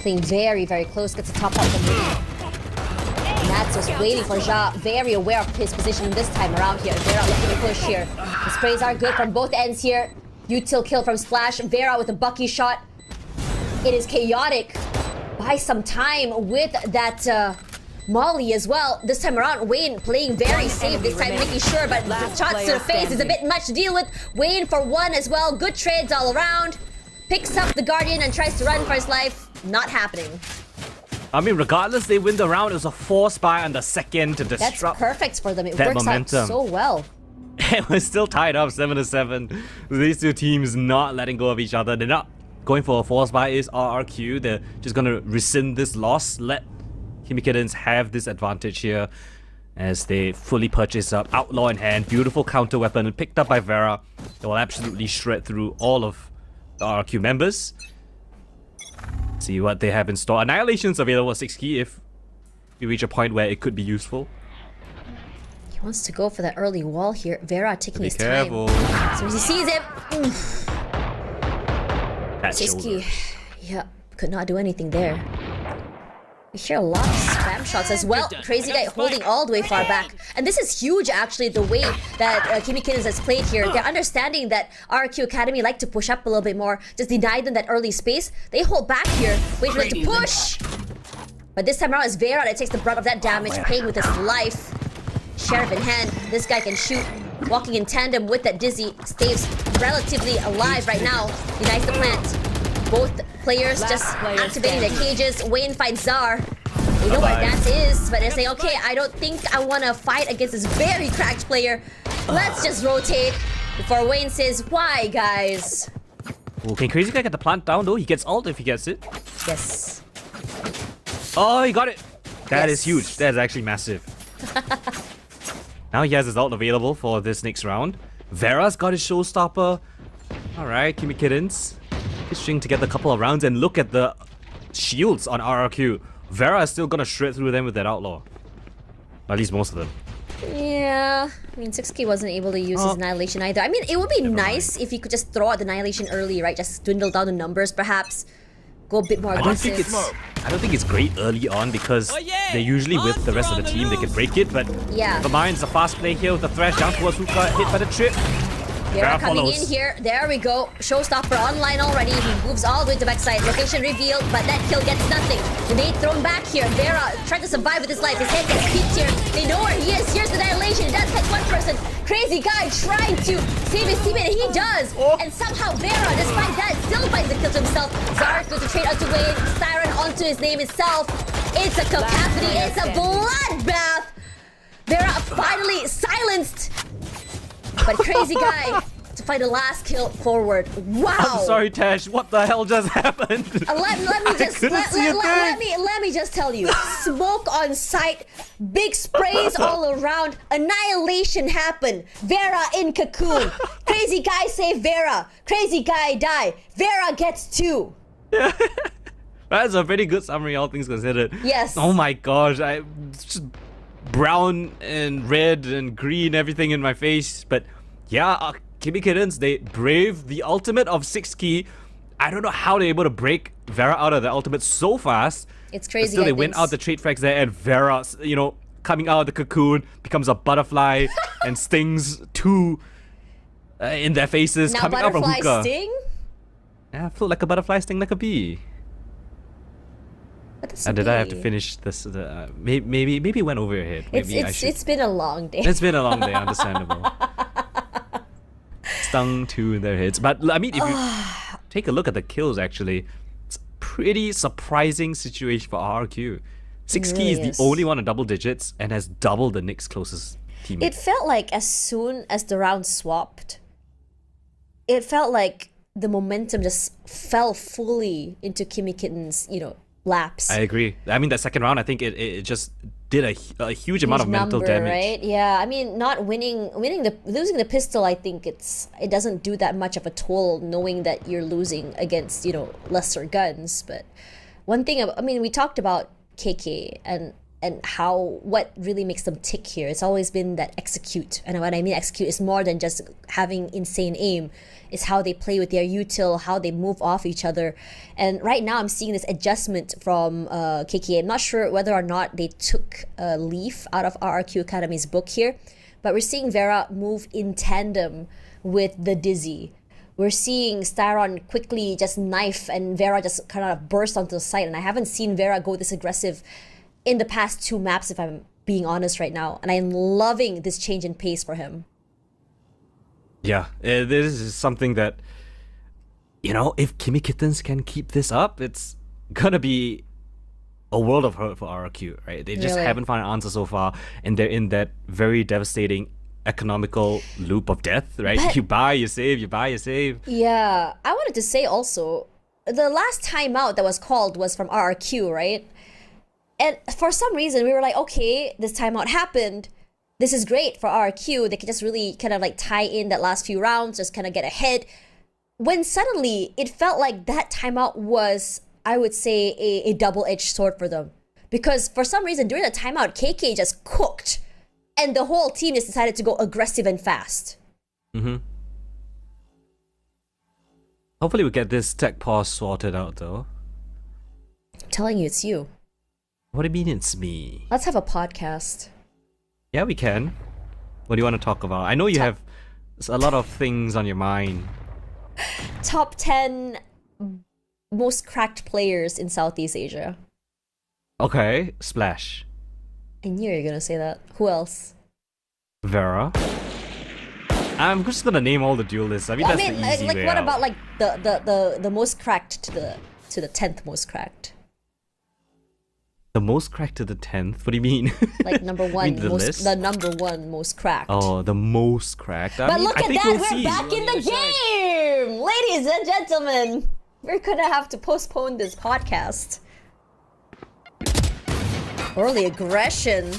Playing very, very close. Gets a top out from Woody. Nats just waiting for Ja. Very aware of his position this time around here. Vera looking to push here. The sprays are good from both ends here. Util kill from Splash. Vera with a bucky shot. It is chaotic. Buy some time with that Molly as well. This time around, Wayne playing very safe this time, making sure, but the Last shots to player the face is a bit much to deal with. Wayne for one as well. Good trades all around. Picks up the Guardian and tries to run for his life. Not happening. I mean, regardless, they win the round. It was a force buy on the second to That's disrupt. perfect for them. It that works momentum. out so well. And we're still tied up 7-7. These two teams not letting go of each other. They're not going for a force buy. Is RRQ. They're just gonna rescind this loss. Let Kimi Kittens have this advantage here as they fully purchase up Outlaw in hand. Beautiful counter weapon picked up by Vera. They will absolutely shred through all of the RRQ members. See what they have in store. Annihilation's available at 6 key if we reach a point where it could be useful. He wants to go for that early wall here. Vera taking Be his careful. time. So as he sees him, oof. That shoulder. Siski, yeah, could not do anything there. We hear a lot of spam shots as well. Crazy Guy holding all the way far back. And this is huge actually, the way that Kimi Kittens has played here. They're understanding that RRQ Academy like to push up a little bit more. Just deny them that early space. They hold back here, wait for them to push. But this time around it's Vera that takes the brunt of that damage, paying with his life. Sheriff in hand, this guy can shoot. Walking in tandem with that Dizzy, stays relatively alive right now. Denies the plant. Both players just activating their cages. Wayne finds Czar. They know where Dance is, but they're saying, okay, I don't think I want to fight against this very cracked player. Let's just rotate. Before Wayne says, why, guys? Oh, can Crazy Guy get the plant down though? He gets ult if he gets it. Yes. Oh, he got it. That is Yes. huge. That is actually massive. Now he has his ult available for this next round. Vera's got his showstopper. Alright, Kimi Kittens. He's stringing together a couple of rounds and look at the shields on RRQ. Vera is still gonna shred through them with that outlaw. At least most of them. Yeah, I mean, 6K wasn't able to use his Annihilation either. I mean, it would be nice if he could just throw out the Annihilation early, right? Just dwindle down the numbers, perhaps. Go a bit more I don't aggressive. think it's great early on because they're usually with the rest of the team. They can break it, but Yeah. the mind's a fast play here with the thrash down towards Hookah, hit by the trip. Vera coming follows. in here. There we go. Showstopper online already. He moves all the way to backside. Location revealed, but that kill gets nothing. Grenade thrown back here. Vera trying to survive with his life. His head gets peeked here. They know where he is. Here's the Annihilation. It does hit one person. Crazy Guy trying to save his teammate, and he does. And somehow Vera, despite that, still finds the kill to himself. Zark goes to trade onto Wayne. Siren onto his name itself. It's a cacophony. It's a bloodbath. Vera finally silenced. But Crazy Guy to find the last kill forward. Wow. I'm sorry, Tash. What the hell just happened? Let me just couldn't see a thing. let me just tell you. Smoke on sight, big sprays all around. Annihilation happened. Vera in cocoon. Crazy Guy save Vera. Crazy Guy die. Vera gets 2. That's a pretty good summary, all things considered. Yes. Oh my gosh, it's just brown and red and green, everything in my face. But yeah, Kimi Kittens, they brave the ultimate of 6 key. I don't know how they're able to break Vera out of the ultimate so fast. It's But crazy. still, they I win think. out the trade frags there, and Vera, you know, coming out of the cocoon, becomes a butterfly and stings 2 in their faces, Now coming out from butterfly hookah. sting? Yeah, float like a butterfly, sting like a bee. What does And it did I have to mean? finish this? Maybe it went over your head. Maybe I should. It's been a long day. It's been a long day, understandable. Stung 2 in their heads. But I mean, if you take a look at the kills, actually, it's a pretty surprising situation for RRQ. 6 key really is is. the only one in double digits and has doubled the next closest teammate. It felt like as soon as the round swapped, it felt like the momentum just fell fully into Kimi Kitten's, laps. I agree. I mean, that second round, I think it just did a huge amount of mental number, damage. right? Yeah, I mean, not losing the pistol. I think it doesn't do that much of a toll, knowing that you're losing against lesser guns. But one thing, I mean, we talked about KK and how what really makes them tick here. It's always been that execute, and what I mean execute is more than just having insane aim. It's how they play with their util, how they move off each other. And right now I'm seeing this adjustment from KK. I'm not sure whether or not they took a leaf out of RRQ Academy's book here, but we're seeing Vera move in tandem with the Dizzy. We're seeing Styron quickly just knife and Vera just kind of burst onto the side. And I haven't seen Vera go this aggressive in the past 2 maps, if I'm being honest right now. And I'm loving this change in pace for him. Yeah, this is something that, if Kimi Kittens can keep this up, it's gonna be a world of hurt for RRQ, right? They just Really? haven't found an answer so far, and they're in that very devastating economical loop of death, right? But- You buy, you save, you buy, you save. Yeah, I wanted to say also, the last timeout that was called was from RRQ, right? And for some reason, we were like, okay, this timeout happened. This is great for RRQ. They can just really kind of like tie in that last few rounds, just kind of get ahead. When suddenly it felt like that timeout was, I would say, a double-edged sword for them. Because for some reason, during the timeout, KK just cooked. And the whole team just decided to go aggressive and fast. Hopefully we get this tech pause sorted out though. I'm telling you, it's you. What do you mean it's me? Let's have a podcast. Yeah, we can. What do you want to talk about? I know you have a lot of things on your mind. Top 10 most cracked players in Southeast Asia. Okay, Splash. I knew you were gonna say that. Who else? Vera. I'm just gonna name all the duelists. I mean, that's the easy way what out. about like the most cracked to the 10th most cracked? The most cracked to the 10th? What do you mean? Like number You one, mean the list? the number one most cracked. Oh, the most cracked. But look I at think that, we'll we're see. back in the game! Ladies and gentlemen, we're gonna have to postpone this podcast. Early aggression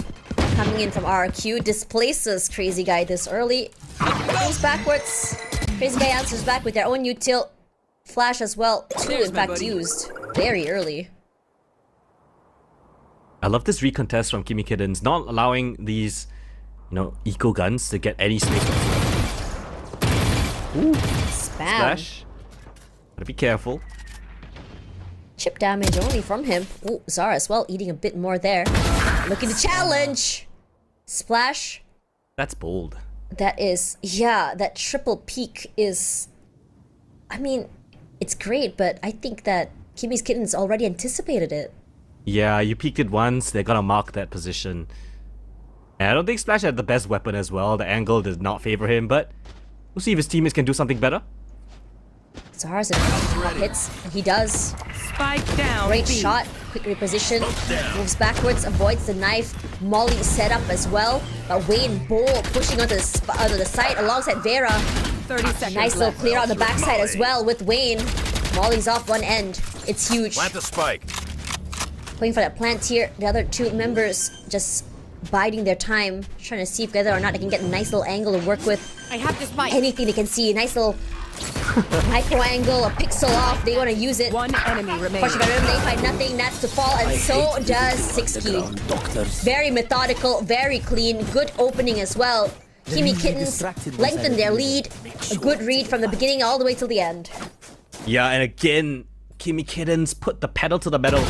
coming in from RRQ displaces Crazy Guy this early. Goes backwards. Crazy Guy answers back with their own util. Flash as well, two in fact used. Very early. I love this recontest from Kimmy Kiddens, not allowing these, eco guns to get any space. Ooh, Spam. Splash. Gotta be careful. Chip damage only from him. Ooh, Zara as well, eating a bit more there. Looking to challenge! Splash. That's bold. That is, yeah, that triple peak is... I mean, it's great, but I think that Kimmy's Kittens already anticipated it. Yeah, you peeked it once, they're gonna mark that position. And I don't think Splash had the best weapon as well. The angle did not favor him, but we'll see if his teammates can do something better. Zara's in top hits. He does. Spike down. Great B. shot. Quick reposition. Moves backwards, avoids the knife. Molly set up as well. But Wayne Bull pushing onto the side alongside Vera. 30 seconds Nice little left. clear on the backside as well with Wayne. Molly's off one end. It's huge. Plant the spike. Waiting for that plant here. The other two members just biding their time. Trying to see if whether or not they can get a nice little angle to work with. I have this mic. Anything they can see. Nice little micro angle, a pixel off. They want to use it. One enemy remaining. Push by rim, they find nothing. Nats to fall, and so does 6key. Doctors. Very methodical, very clean. Good opening as well. Kimmy Kittens lengthen their lead. A good read from the beginning all the way till the end. Yeah, and again, Kimmy Kiddens put the pedal to the metal.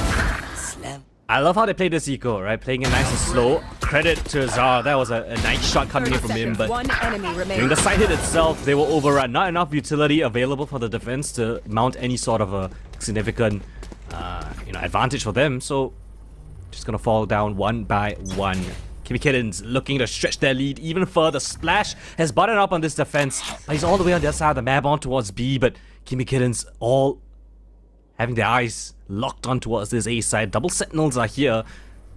Slam. I love how they played this eco, right? Playing it nice and slow. Credit to Zara, that was a nice shot coming in 30 from him, seconds. but One enemy during remaining. the side hit itself, they were overrun. Not enough utility available for the defense to mount any sort of a significant, advantage for them. So, just gonna fall down one by one. Kimmy Kiddens looking to stretch their lead even further. Splash has buttoned up on this defense, but he's all the way on the other side of the map on towards B. But Kimmy Kiddens all having their eyes locked on towards this A side. Double sentinels are here,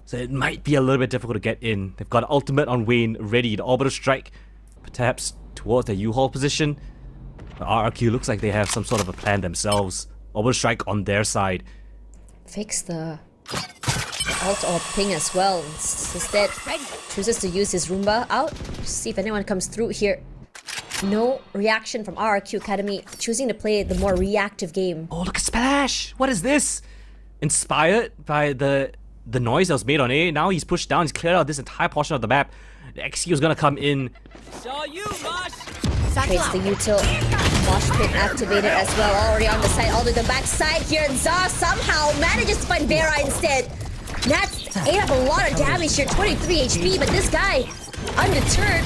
so it might be a little bit difficult to get in. They've got ultimate on Wayne ready. The orbital strike, perhaps towards the U-Haul position. But RRQ looks like they have some sort of a plan themselves. Orbital strike on their side. Fakes the alt or ping as well. Instead, chooses to use his Roomba out. See if anyone comes through here. No reaction from RRQ Academy, choosing to play the more reactive game. Oh, look at Splash! What is this? Inspired by the noise that was made on A, now he's pushed down, he's cleared out this entire portion of the map. The XQ is gonna come in. Saw you, Mosh. Trades the util. Mosh pit activated as well, already on the side, all the way to the back side here. And Zara somehow manages to find Vera instead. That's ate up a lot of damage here, 23 HP, but this guy, undeterred,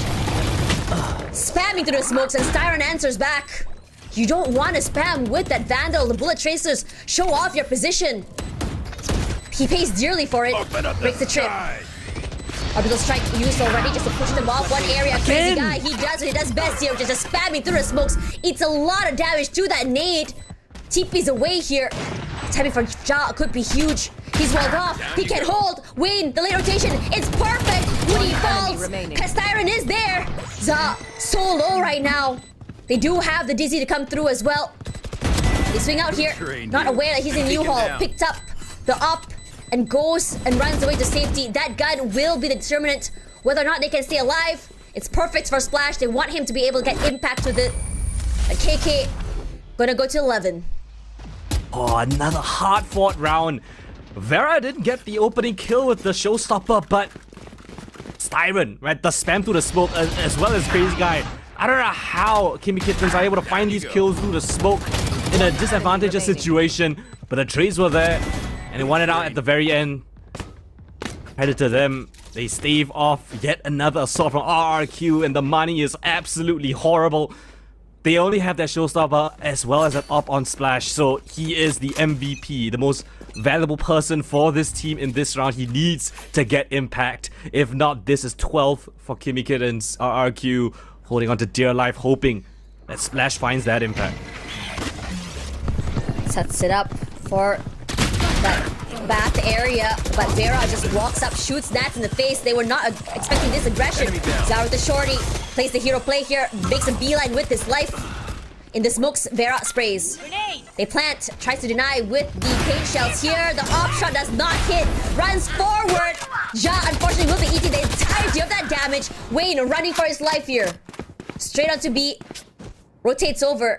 spamming through the smokes, and Styron answers back. You don't want to spam with that Vandal, the bullet tracers. Show off your position. He pays dearly for it. Breaks the trip. Orbital strike used already just to push them off one area. Crazy guy, he does what he does best here, just spamming through the smokes. It's a lot of damage to that nade. TP's away here. Timing for Ja could be huge. He's walled off. He can hold. Wayne, the late rotation. It's perfect. Woody falls. remaining. Castyron is there. Ja so low right now. They do have the Dizzy to come through as well. They swing out here. Not aware that he's in U-Haul. Picked up the up and goes and runs away to safety. That gun will be the determinant whether or not they can stay alive. It's perfect for Splash. They want him to be able to get impact with it. A KK gonna go to 11. Oh, another hard-fought round. Vera didn't get the opening kill with the showstopper, but Styron, right? The spam through the smoke as well as Crazy Guy. I don't know how Kimmy Kittens are able to find these kills through the smoke in a disadvantageous situation, but the trades were there, and they won it out at the very end. Credit to them. They stave off yet another assault from RRQ, and the money is absolutely horrible. They only have their showstopper as well as an op on Splash, so he is the MVP, the most valuable person for this team in this round. He needs to get impact. If not, this is 12 for Kimmy Kittens. RRQ holding on to dear life, hoping that Splash finds that impact. Sets it up for that bath area, but Vera just walks up, shoots Nats in the face. They were not expecting this aggression. Zara with the shorty, plays the hero play here, makes a beeline with his life. In the smokes, Vera sprays. They plant, tries to deny with the paint shells here. The op shot does not hit, runs forward. Ja, unfortunately, will be eating the entirety of that damage. Wayne running for his life here. Straight on to B, rotates over.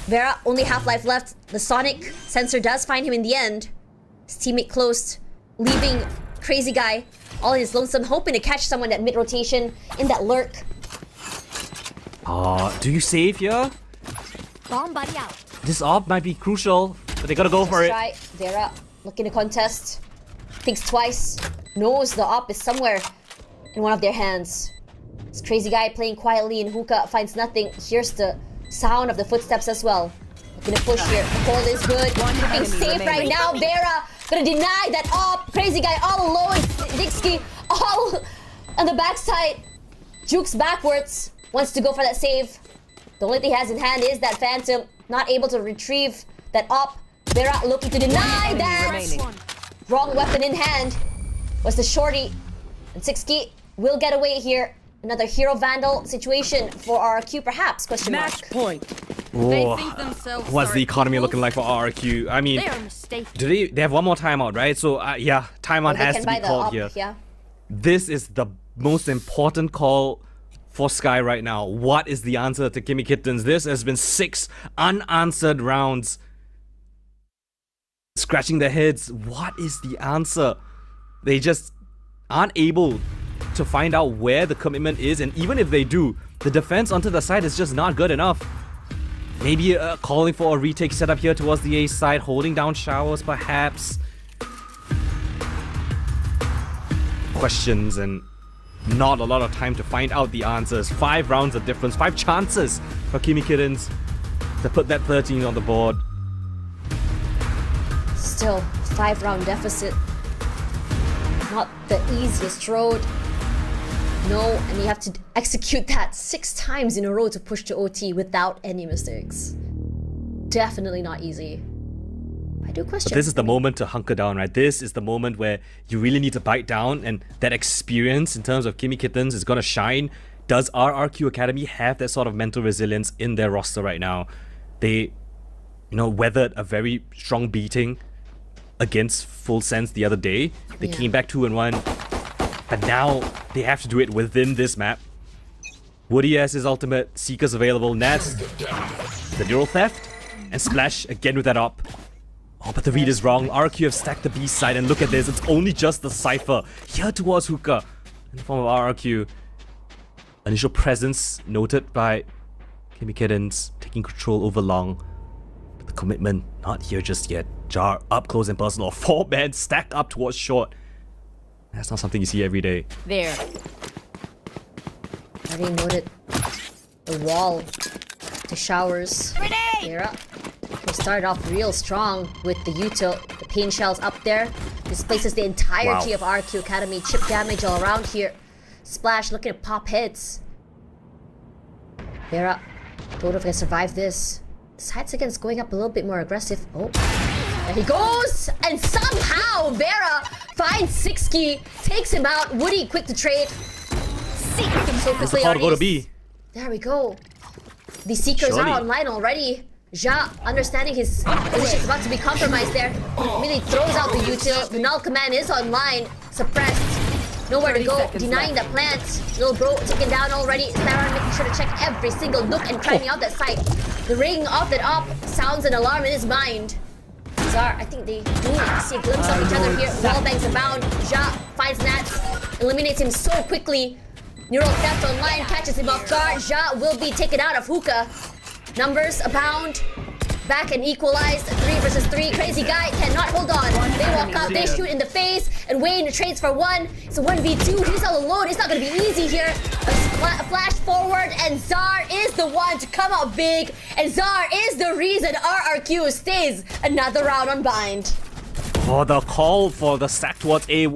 Vera, only half life left. The Sonic sensor does find him in the end. His teammate closed, leaving Crazy Guy all in his lonesome, hoping to catch someone at mid-rotation in that lurk. Do you save here? Bomb buddy out. This op might be crucial, but they gotta go for it. Try. Vera looking to contest. Thinks twice. Knows the op is somewhere in one of their hands. This Crazy Guy playing quietly in hookah finds nothing. Hears the sound of the footsteps as well. Looking to push here. The hold is good. Being safe right now. Vera gonna deny that op. Crazy Guy all alone. Dixie all on the backside. Jukes backwards. Wants to go for that save. The only thing he has in hand is that Phantom. Not able to retrieve that op. Vera looking to deny that. Wrong weapon in hand. Was the shorty. And 6K will get away here. Another hero vandal situation for RRQ perhaps? Question mark. Match point. They Oh, think themselves what's the are economy fools. looking like for RRQ? I mean, They are mistaken. do they have one more timeout, right? So yeah, timeout They has can to buy be the called op, here. yeah. This is the most important call for Sky right now. What is the answer to Kimmy Kittens? This has been 6 unanswered rounds. Scratching their heads. What is the answer? They just aren't able to find out where the commitment is, and even if they do, the defense onto the side is just not good enough. Maybe calling for a retake setup here towards the A side, holding down showers perhaps. Questions and not a lot of time to find out the answers. 5 rounds of difference, 5 chances for Kimmy Kittens to put that 13 on the board. Still, 5-round deficit. Not the easiest road. No, and you have to execute that 6 times in a row to push to OT without any mistakes. Definitely not easy. I do question. But this is the moment to hunker down, right? This is the moment where you really need to bite down, and that experience in terms of Kimmy Kittens is gonna shine. Does RRQ Academy have that sort of mental resilience in their roster right now? They, weathered a very strong beating against Full Sense the other day. They came back 2-1, but now they have to do it within this map. Woody has his ultimate, Seeker's available, Nats, the neural theft, and Splash again with that op. Oh, but the read is wrong. RQ have stacked the B side, and look at this. It's only just the Cypher here towards Hookah in the form of RRQ. Initial presence noted by Kimmy Kittens, taking control over Long. But the commitment not here just yet. Jar up close and personal. 4 men stacked up towards short. That's not something you see every day. There. Already noted the wall to showers. Vera. They started off real strong with the util. The pain shells up there. Displaces the entirety of RRQ Academy. Chip damage all around here. Splash looking to pop heads. Vera. Don't know if I can survive this. Decides against going up a little bit more aggressive. Oh. There he goes! And somehow Vera finds 6 key, takes him out. Woody quick to trade. So Where's the quickly call to go to Arnie's- B? There we go. The Seekers Surely. are online already. Ja, understanding his position is about to be compromised there, immediately throws out the util. The null command is online, suppressed. Nowhere to 30 go, seconds denying the plant. Little bro taken down already. Theron making sure to check every single nook and cranny out that site. The ring of that op sounds an alarm in his mind. Zar, I think they do see a glimpse of each other here. Wallbangs abound. Ja finds Nat, eliminates him so quickly. Neural theft online catches him off guard. Ja will be taken out of hookah. Numbers abound. Back and equalized. 3 versus 3. Crazy guy cannot hold on. They walk out, they shoot in the face, and Wayne trades for 1. It's a 1v2. He's all alone. It's not gonna be easy here. A flash forward, and Zar is the one to come out big. And Zar is the reason RRQ stays another round on bind. Oh, the call for the sack towards A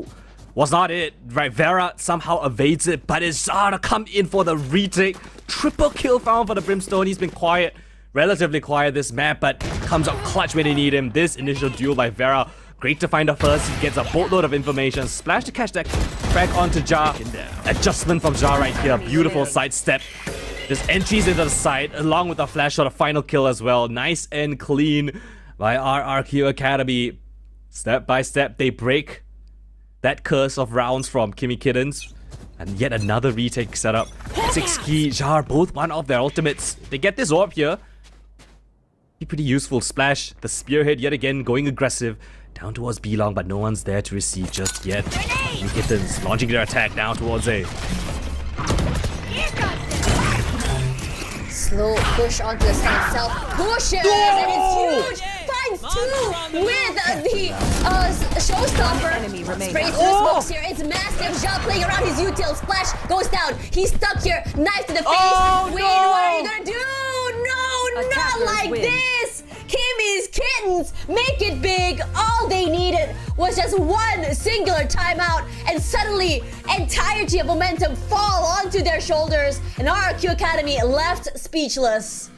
was not it. Right, Vera somehow evades it, but it's Zar to come in for the retake. Triple kill found for the Brimstone. He's been quiet, relatively quiet this map, but comes up clutch when they need him. This initial duel by Vera, great to find her first. He gets a boatload of information. Splash to catch that frag onto Ja. Adjustment from Ja right here. Beautiful sidestep. Just entries into the side, along with a flash shot, a final kill as well. Nice and clean by RRQ Academy. Step by step, they break that curse of rounds from Kimmy Kittens. And yet another retake setup. 6 key, Jar, both one of their ultimates. They get this orb here. Be pretty useful. Splash, the spearhead yet again going aggressive. Down towards B long, but no one's there to receive just yet. Kimmy Kittens launching their attack now towards A. Slow push onto the side itself. Pushes! And it's huge! Finds 2 with the showstopper. Enemy remains. Sprays through the smokes here. It's massive. Ja playing around his util. Splash goes down. He's stuck here. Knife to the face. Win, what are you gonna do? No, not Attackers like win. this! Kimmy's Kittens make it big. All they needed was just one singular timeout, and suddenly entirety of momentum fall onto their shoulders, and RRQ Academy left speechless.